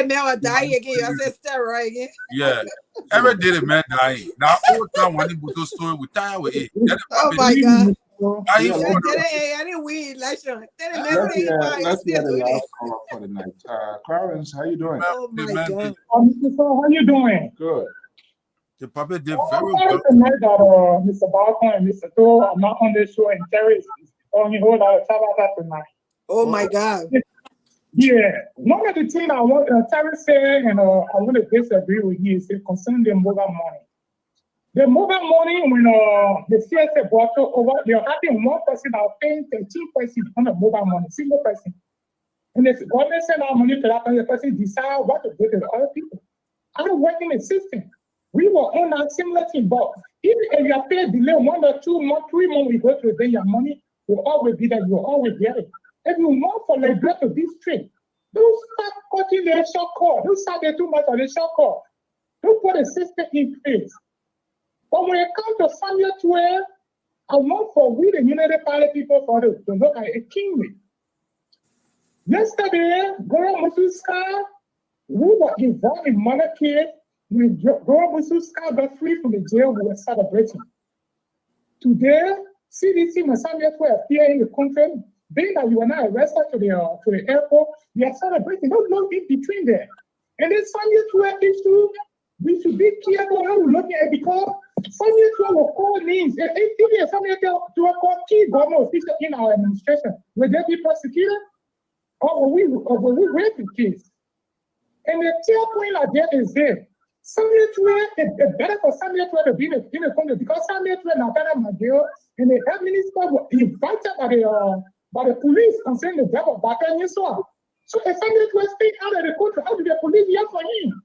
man was dying again. You said steroid again. Yeah. Every day the man dying. Now all the time when he put those story, we tie with it. Oh my God. I didn't win election. Let's hear the last caller for the night. Clarence, how you doing? Oh my God. Mr. So, how you doing? Good. The puppet did very well. Tonight that Mr. Balcon and Mr. Toh are not on the show, and Terry is on the whole lot of Tabata tonight. Oh my God. Yeah, one of the things I want Terry said, and I want to disagree with you, is concerning the mobile money. The mobile money, when the CSA brought over, they're having one person that was paying 13% on the mobile money, single person. And the government send out money to that person, the person decide what to do to the other people. I don't work in the system. We were on that similar thing, but if you are paid delay 1 or 2 months, 3 months, we go to pay your money, will always be there, you will always get it. If you want for the growth of this trade, don't start cutting the short cord. Don't start too much on the short cord. Don't put a system in place. But when it comes to Samuel 12, I want for we, the United Party people, for to look at a kingly. Yesterday, Goro Mususka, we were involved in monarchy We got free from the jail, we were celebrating. Today, CDC and some yet were here in the country, being that you were not arrested to the airport, we are celebrating. No in between there. And then some yet were issue, we should be careful how we look at it because some yet will call names. And if some yet to call key government officials in our administration, will they be prosecuted? Or will we wait the case? And the tail point like that is there. Some network it's better for some network to be in the country because some network now better Madeo and the health minister was invited by the police concerning the death of Baka and so on. So if some network stay out of the country, how do the police hear for him?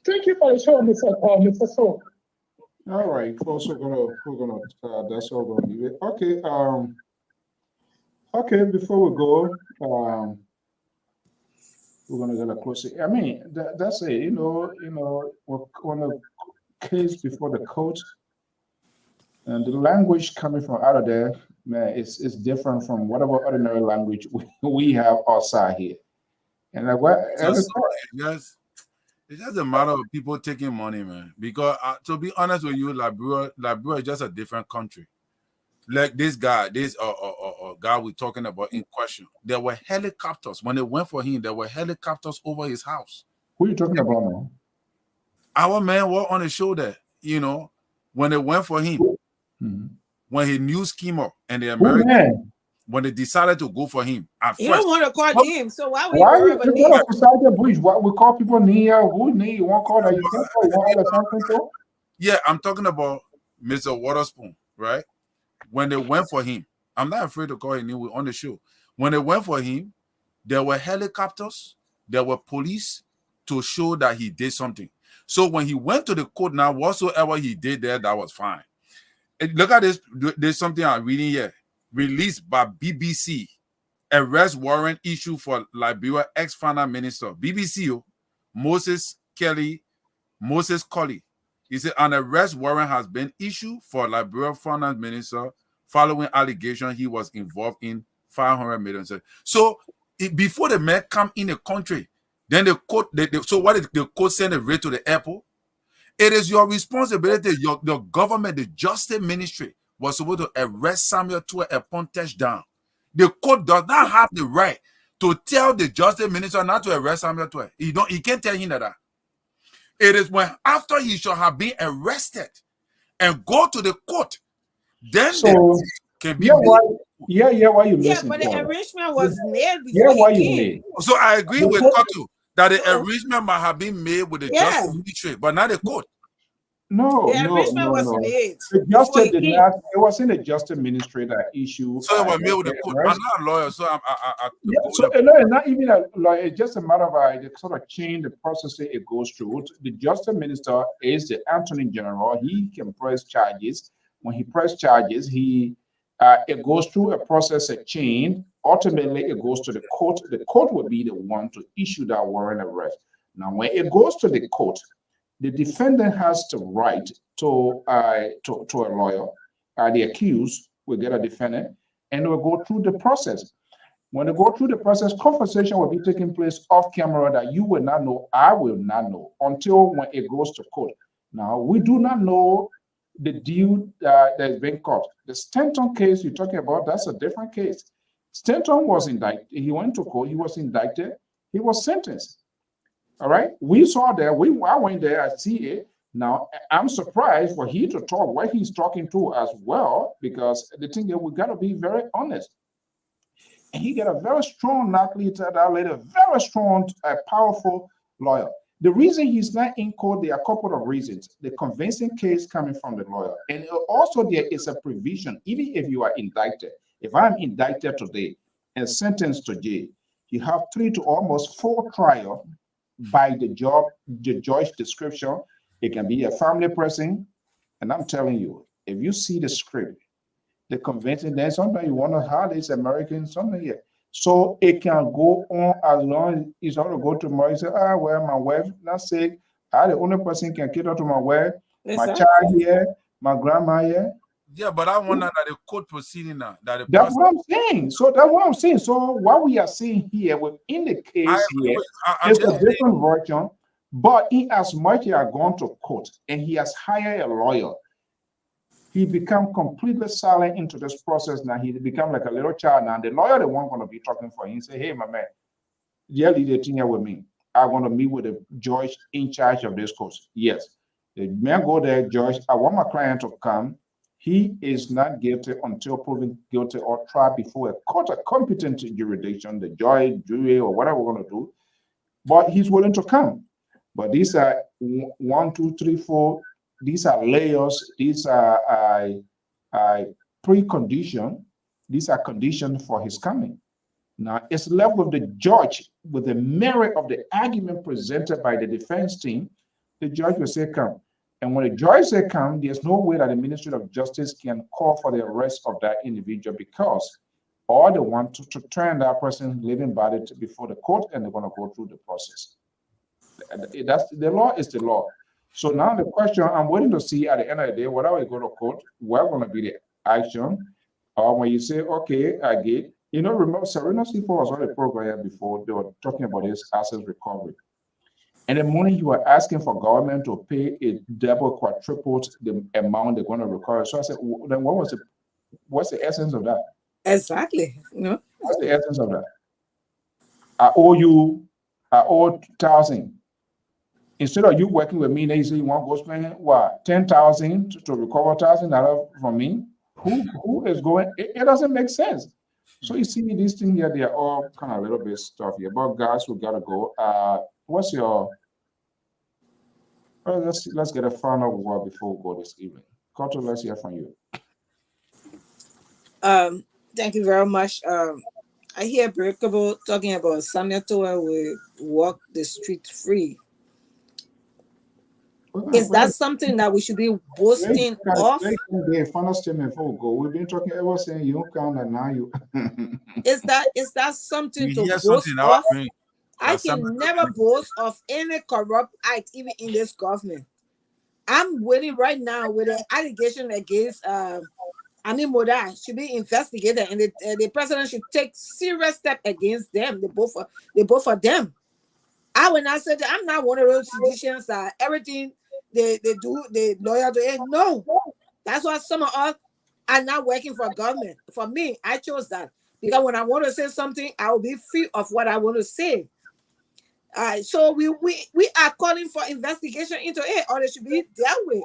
Thank you for the show, Mr. So. All right, folks, we're gonna that's all we're gonna leave it. Okay, okay, before we go, we're gonna get a closer. I mean, that's it. You know, when a case before the court, and the language coming from out of there, man, it's different from whatever ordinary language we have outside here. And like what? It's just a matter of people taking money, man. Because to be honest with you, Liberia is just a different country. Like this guy, guy we're talking about in question, there were helicopters. When they went for him, there were helicopters over his house. Who are you talking about now? Our man was on the show there, when they went for him, when he knew Schema and the American, when they decided to go for him. You don't want to call him, so why would you worry about about him? beside the bridge? What we call people near? Who need? You want to call that? You think you want to something for? Yeah, I'm talking about Mr. Waterspoon, right? When they went for him, I'm not afraid to call him on the show. When they went for him, there were helicopters, there were police to show that he did something. So when he went to the court now, whatsoever he did there, that was fine. And look at this. There's something I'm reading here. Released by BBC. Arrest warrant issued for Liberia ex-finance minister. BBC, Moses Colley. He said an arrest warrant has been issued for Liberia finance minister following allegation he was involved in 500 million. So before the man come in the country, then the court. So what did the court send a raid to the airport? It is your responsibility. Your government, the justice ministry, was supposed to arrest Samuel Tuer upon touchdown. The court does not have the right to tell the justice minister not to arrest Samuel Tuer. He can't tell him that. It is when after he shall have been arrested and go to the court, then so can be why you missing? But the arrangement was made before why you made. So I agree with Kotu that the arrangement might have been made with the justice ministry, but not the court. No, the arrangement was made. The justice did not. It was in the justice ministry that issued. So it was made with the court. I'm not a lawyer, so so it's not even a lawyer. It's just a matter of the sort of chain, the process it goes through. The justice minister is the attorney general. He can press charges. When he presses charges, it goes through a process, a chain. Ultimately, it goes to the court. The court will be the one to issue that warrant of arrest. Now, when it goes to the court, the defendant has to write to a lawyer. The accused will get a defendant, and will go through the process. When they go through the process, conversation will be taking place off camera that you will not know, I will not know, until when it goes to court. Now, we do not know the deal that has been caught. The Stanton case you're talking about, that's a different case. Stanton was indicted. He went to court. He was indicted. He was sentenced. All right. We saw that. I went there. I see it. Now, I'm surprised for he to talk what he's talking to as well, because the thing is, we got to be very honest. And he got a very strong very strong, powerful lawyer. The reason he's not in court, there are a couple of reasons. The convincing case coming from the lawyer. And also there is a provision, even if you are indicted. If I'm indicted today and sentenced to jail, you have 3 to almost 4 trials by the judge description. It can be a family person. And I'm telling you, if you see the script, the convincing, then sometimes you want to have this American something here. So it can go on as long as it's all to go tomorrow. You say, well, my wife not sick. I'm the only person can cater to my wife, my child here, my grandma here. Yeah, but I wonder that the court proceeding now. That's what I'm saying. So that's what I'm saying. So what we are seeing here within the case here is a different version, But in as much he has gone to court and he has hired a lawyer, he become completely silent into this process. Now he become like a little child. Now the lawyer, the one going to be talking for him, say, hey, my man, yeah, leave the thing here with me. I want to meet with the judge in charge of this case. Yes. The man go there, judge, I want my client to come. He is not guilty until proven guilty or tried before a court, a competent jurisdiction, the judge, jury, or whatever we're going to do. But he's willing to come. But these are 1, 2, 3, 4. These are layers. These are precondition. These are conditions for his coming. Now, it's left with the judge, with the merit of the argument presented by the defense team. The judge will say, come. And when the judge says come, there's no way that the Ministry of Justice can call for the arrest of that individual, because all they want to turn that person living body before the court, and they're going to go through the process. That's the law is the law. So now the question, I'm waiting to see at the end of the day, whatever we go to court, what's going to be the action. Or when you say, okay, I get, you know, remember Serena C4 was on the program before, they were talking about this asset recovery. And the money you are asking for government to pay a double, quadrupled the amount they're going to recover. So I said, then what's the essence of that? Exactly. No. What's the essence of that? I owe 1,000. Instead of you working with me, then you say you want to go spend what, 10,000 to recover $1,000 from me? Who is going? It doesn't make sense. So you see these things here, they are all kind of a little bit stuff here. But guys, we gotta go. What's your? Well, let's get a final word before we go this evening. Koto, let's hear from you. Thank you very much. I hear Breakable talking about Samuel Toa will walk the street free. Is that something that we should be boasting of? Final statement before we go. We've been talking ever since you count and now you. Is that something to boast of? I can never boast of any corrupt act, even in this government. I'm waiting right now with an allegation against Ani Moda should be investigated, and the president should take serious steps against them. They both of them. I will not say that I'm not one of those physicians that everything they do, the lawyer do it. No, that's why some of us are not working for government. For me, I chose that because when I want to say something, I will be free of what I want to say. So we are calling for investigation into it, or it should be dealt with.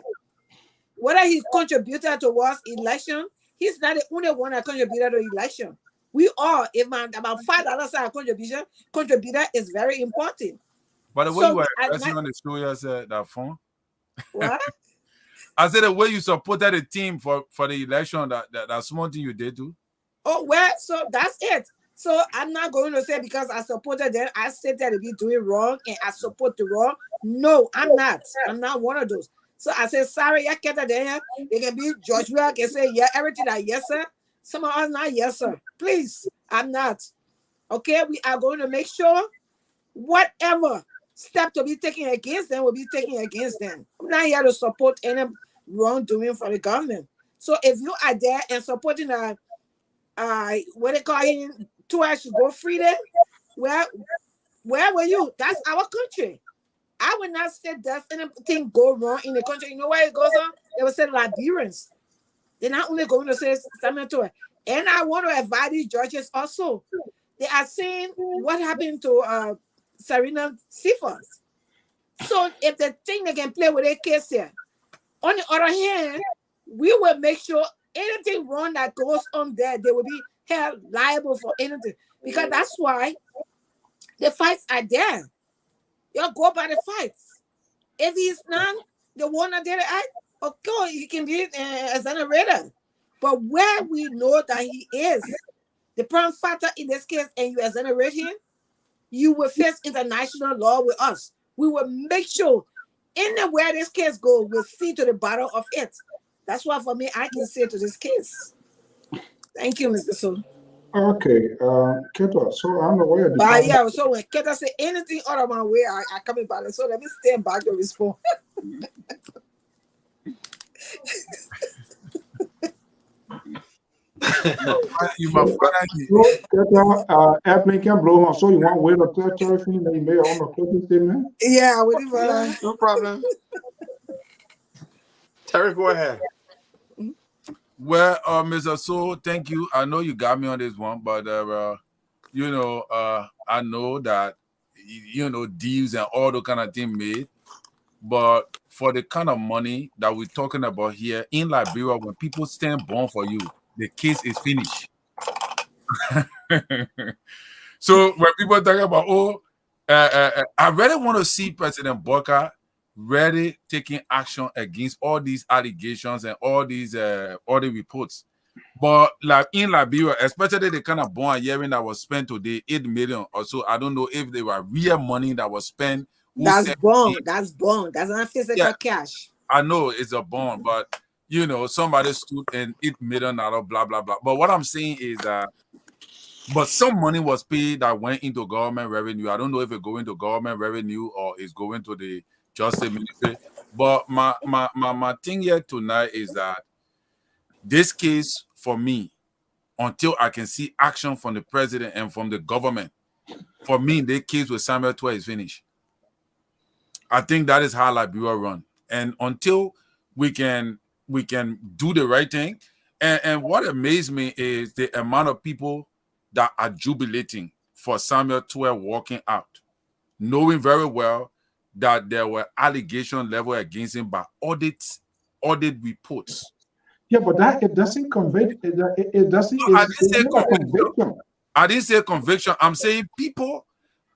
Whether he contributed towards election, he's not the only one that contributed to election. We all, if about $5 our contributor is very important. But the way you were expressing on the show, you said that phone. What? I said the way you supported the team for the election, that small thing you did too. Oh, well, so that's it. So I'm not going to say because I supported them, I said that they be doing wrong and I support the wrong. No, I'm not. I'm not one of those. So I said, sorry, I can't there. They can be judge. I can say, yeah, everything that yes, sir. Some of us not yes, sir. Please, I'm not. Okay, we are going to make sure whatever step to be taken against them will be taken against them. I'm not here to support any wrongdoing for the government. So if you are there and supporting what they call him, to should go free then, where were you? That's our country. I would not say there's anything go wrong in the country. You know why it goes on? They will say Liberians. They're not only going to say something to it. And I want to advise these judges also. They are saying what happened to Serena Sifas. So if they think they can play with their case here, on the other hand, we will make sure anything wrong that goes on there, they will be held liable for anything. Because that's why the fights are there. You go by the fights. If he's not the one that did the act, okay, he can be exonerated. But where we know that he is the prime factor in this case and you exonerate him, you will face international law with us. We will make sure anywhere this case goes, we'll see to the bottom of it. That's why for me, I can say to this case. Thank you, Mr. Sol. Okay, Keto, so I don't know where you're But yeah, so when Keto say anything out of my way, I come in back. So let me stand back to respond. You might Airplane can blow on. So you want to wait until Terry finish that you made on the closing statement? Yeah, I would Yeah, no problem. Terry, go ahead. Well, Mr. So, thank you. I know you got me on this one, but I know that deals and all the kind of thing made, but for the kind of money that we're talking about here in Liberia, when people stand bond for you, the case is finished. So when people talk about, I really want to see President Booker really taking action against all these allegations and all these audit reports. But like in Liberia, especially the kind of bond hearing that was spent today, 8 million or so, I don't know if they were real money that was spent. That's bond. That's bond. That's not physical cash. I know it's a bond, but somebody stood and $8 million, blah blah blah. But what I'm saying is that, but some money was paid that went into government revenue. I don't know if it's going to government revenue or it's going to the Justice Ministry. But my thing here tonight is that this case, for me, until I can see action from the president and from the government, for me, the case with Samuel Twe is finished. I think that is how Liberia run. And until we can do the right thing, and what amazed me is the amount of people that are jubilating for Samuel Twe walking out, knowing very well that there were allegation level against him by audit reports. Yeah, but that it doesn't convict. It doesn't. It's not a conviction. I didn't say conviction. I'm saying people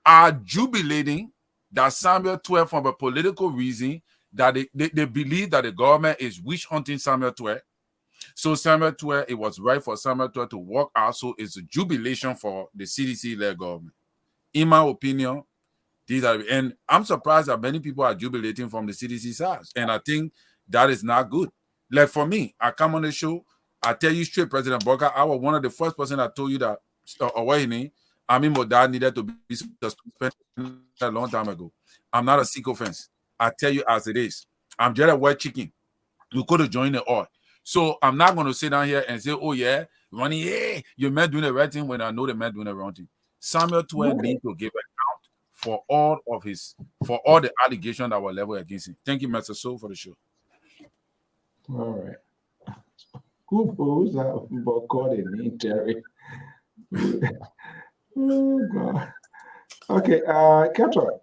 are jubilating that Samuel Twe, from a political reason, that they believe that the government is witch hunting Samuel Twe. So Samuel Twe, it was right for Samuel Twe to walk out. So it's a jubilation for the CDC-led government. In my opinion, these are, and I'm surprised that many people are jubilating from the CDC side. And I think that is not good. Like for me, I come on the show, I tell you straight, President Booker, I was one of the first person that told you that Modad needed to be suspended a long time ago. I'm not a sycophant. I tell you as it is. I'm just a white chicken. You could have joined the oil. So I'm not going to sit down here and say, oh yeah, Ronnie, yeah, you're meant doing the right thing when I know the man doing the wrong thing. Samuel Twe needs to give account for all the allegations that were leveled against him. Thank you, Mr. So, for the show. All right. Who knows about calling Terry? Oh God. Okay, Kepler.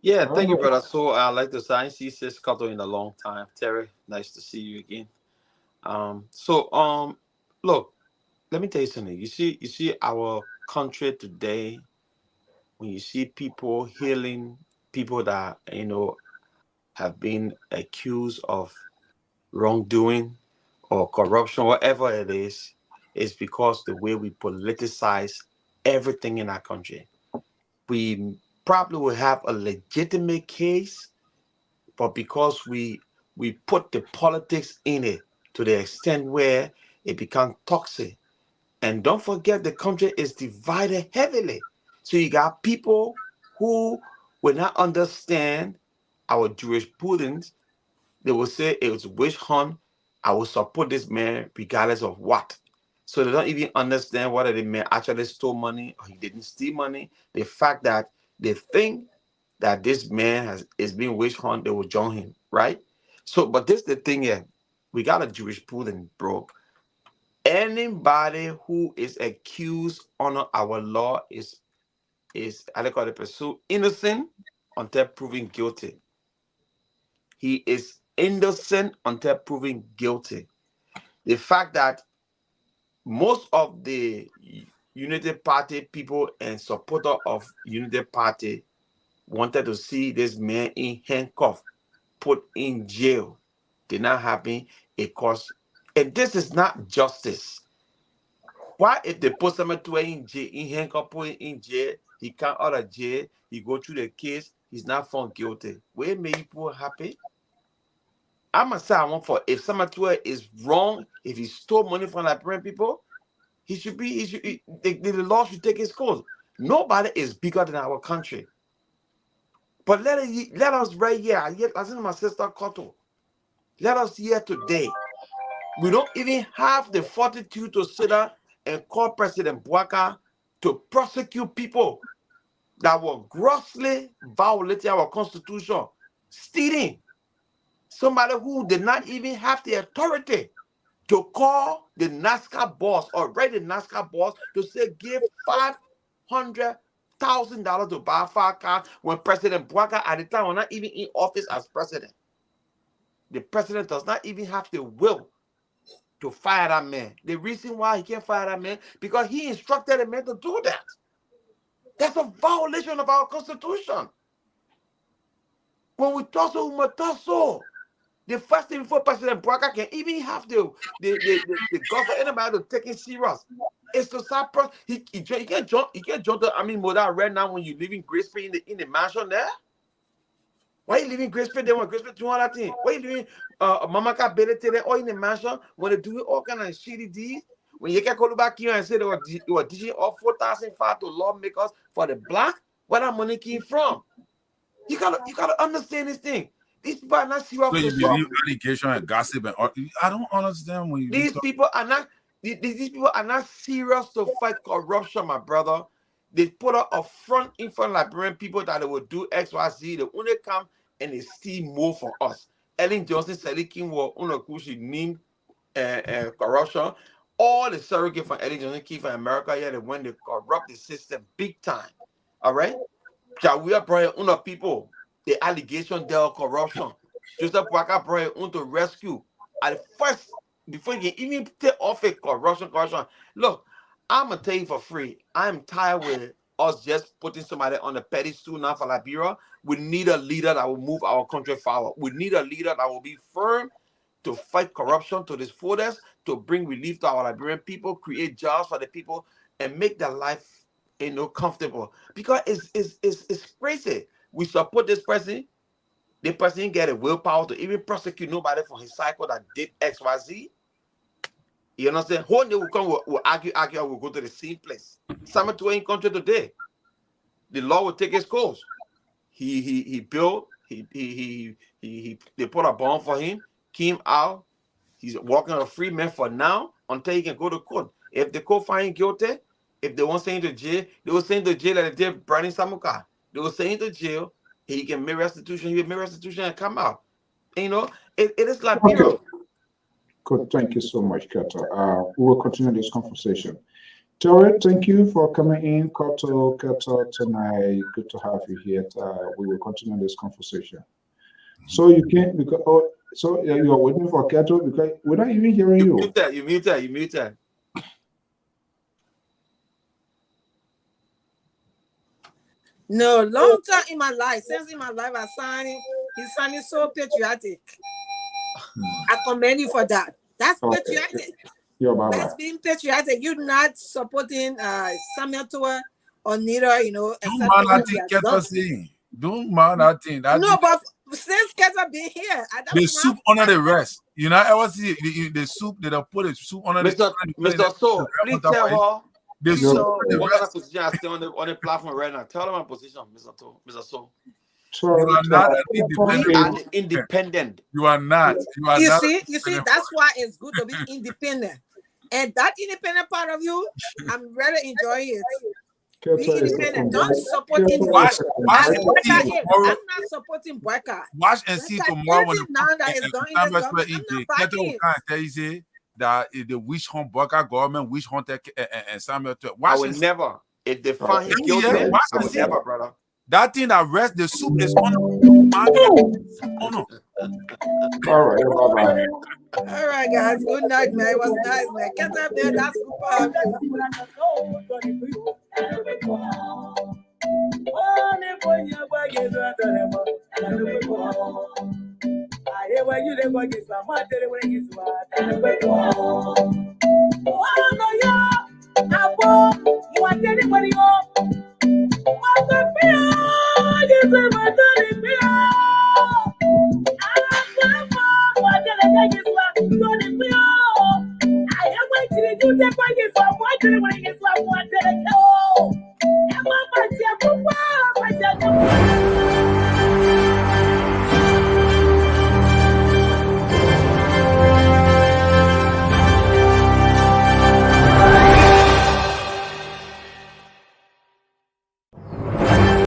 Yeah, thank you, brother. So I'd like to say I see Sis Cotto in a long time. Terry, nice to see you again. Look, let me tell you something. You see our country today, when you see people healing people that have been accused of wrongdoing or corruption, whatever it is because the way we politicize everything in our country. We probably will have a legitimate case, but because we put the politics in it to the extent where it becomes toxic. And don't forget, the country is divided heavily. So you got people who will not understand our jurisprudence. They will say it was witch hunt. I will support this man regardless of what. So they don't even understand whether the man actually stole money or he didn't steal money. The fact that they think that this man is being witch hunt, they will join him, right? So, but this is the thing here. We got a jurisprudence, bro. Anybody who is accused under our law is innocent until proven guilty. He is innocent until proven guilty. The fact that most of the United Party people and supporter of United Party wanted to see this man in handcuffs, put in jail, did not happen because, and this is not justice. Why if they put someone in jail, in handcuffs, put in jail, he come out of jail, he go through the case, he's not found guilty? Where make people happy? I'm gonna say I want for if someone is wrong, if he stole money from Liberian people, the law should take his course. Nobody is bigger than our country. But let us right here. I think my sister Koto. Let us here today We don't even have the fortitude to sit down and call President Bouaka to prosecute people that were grossly violating our constitution, stealing. Somebody who did not even have the authority to call the NASCAR boss or write the NASCAR boss to say give $500,000 to buy a fire car when President Bouaka at the time was not even in office as president. The president does not even have the will to fire that man. The reason why he can't fire that man, because he instructed the man to do that. That's a violation of our constitution. When we talk so, we must talk so. The first thing before President Bouaka can even have the guts for anybody to take it serious is to start. He can't jump to Model right now when you live in Kparblee in the mansion there. Why you living Kparblee? They want Kparblee do all that thing. Why you living Mamaka Belete or in the mansion when they do all kind of shitty deeds? When you can call back here and say they were dishing off 4,005 to lawmakers for the black, where that money came from? You gotta understand this thing. These people are not serious. So you believe allegation and gossip and I don't understand when you. These people are not serious to fight corruption, my brother. They put up a front in front of Liberian people that they will do XYZ. They only come and they steal more from us. Ellen Johnson said he came with Unakushi named corruption. All the surrogate from Ellen Johnson came from America. Yeah, they went to corrupt the system big time. All right. So we are bringing on people the allegation there of corruption. Joseph Bouaka brought on to rescue. At first, before you can even take off a corruption. Look, I'm gonna tell you for free. I'm tired with us just putting somebody on a pedestal now for Liberia. We need a leader that will move our country forward. We need a leader that will be firm to fight corruption to this fullest, to bring relief to our Liberian people, create jobs for the people, and make their life comfortable. Because it's crazy. We support this person. The person get a willpower to even prosecute nobody for his cycle that did XYZ. You understand? One day will come, we'll argue, we'll go to the same place. Summer to in country today. The law will take its course. He built, they put a bond for him, came out, he's walking a free man for now until he can go to court. If the court find him guilty, if they won't send him to jail, they will send him to jail like they did Brandon Samuka. They will send him to jail, he can make restitution, he will make restitution and come out. You know, it is like Liberia. Good, thank you so much, Kato. We will continue this conversation. Terry, thank you for coming in. Kato tonight, good to have you here. We will continue this conversation. So you can't, because you are waiting for Kato because we're not even hearing you. You muted. No, long time in my life, since in my life, he's sounding so patriotic. I commend you for that. That's patriotic. That's being patriotic. You're not supporting Samuel Toa or neither, Don't mind that thing Keto saying. Don't mind that thing. No, but since Keto been here, the soup under the rest. You know, I ever see the soup that I put the soup under Mr. So, please tell her. The soup. What kind of position I stay on the platform right now? Tell them my position, Mr. So. You are not independent. You are not. You see, that's why it's good to be independent. And that independent part of you, I'm really enjoying it. Be independent. Don't support anyone. I'm not supporting Bouaka. Watch and see tomorrow when that the witch hunt Bouaka government, witch hunt and Samuel. I will never. If they find him guilty, I will never, brother. That thing that rests the soup is on. All right, bye-bye. All right, guys. Good night, man. It was nice, man. Get up there. That's I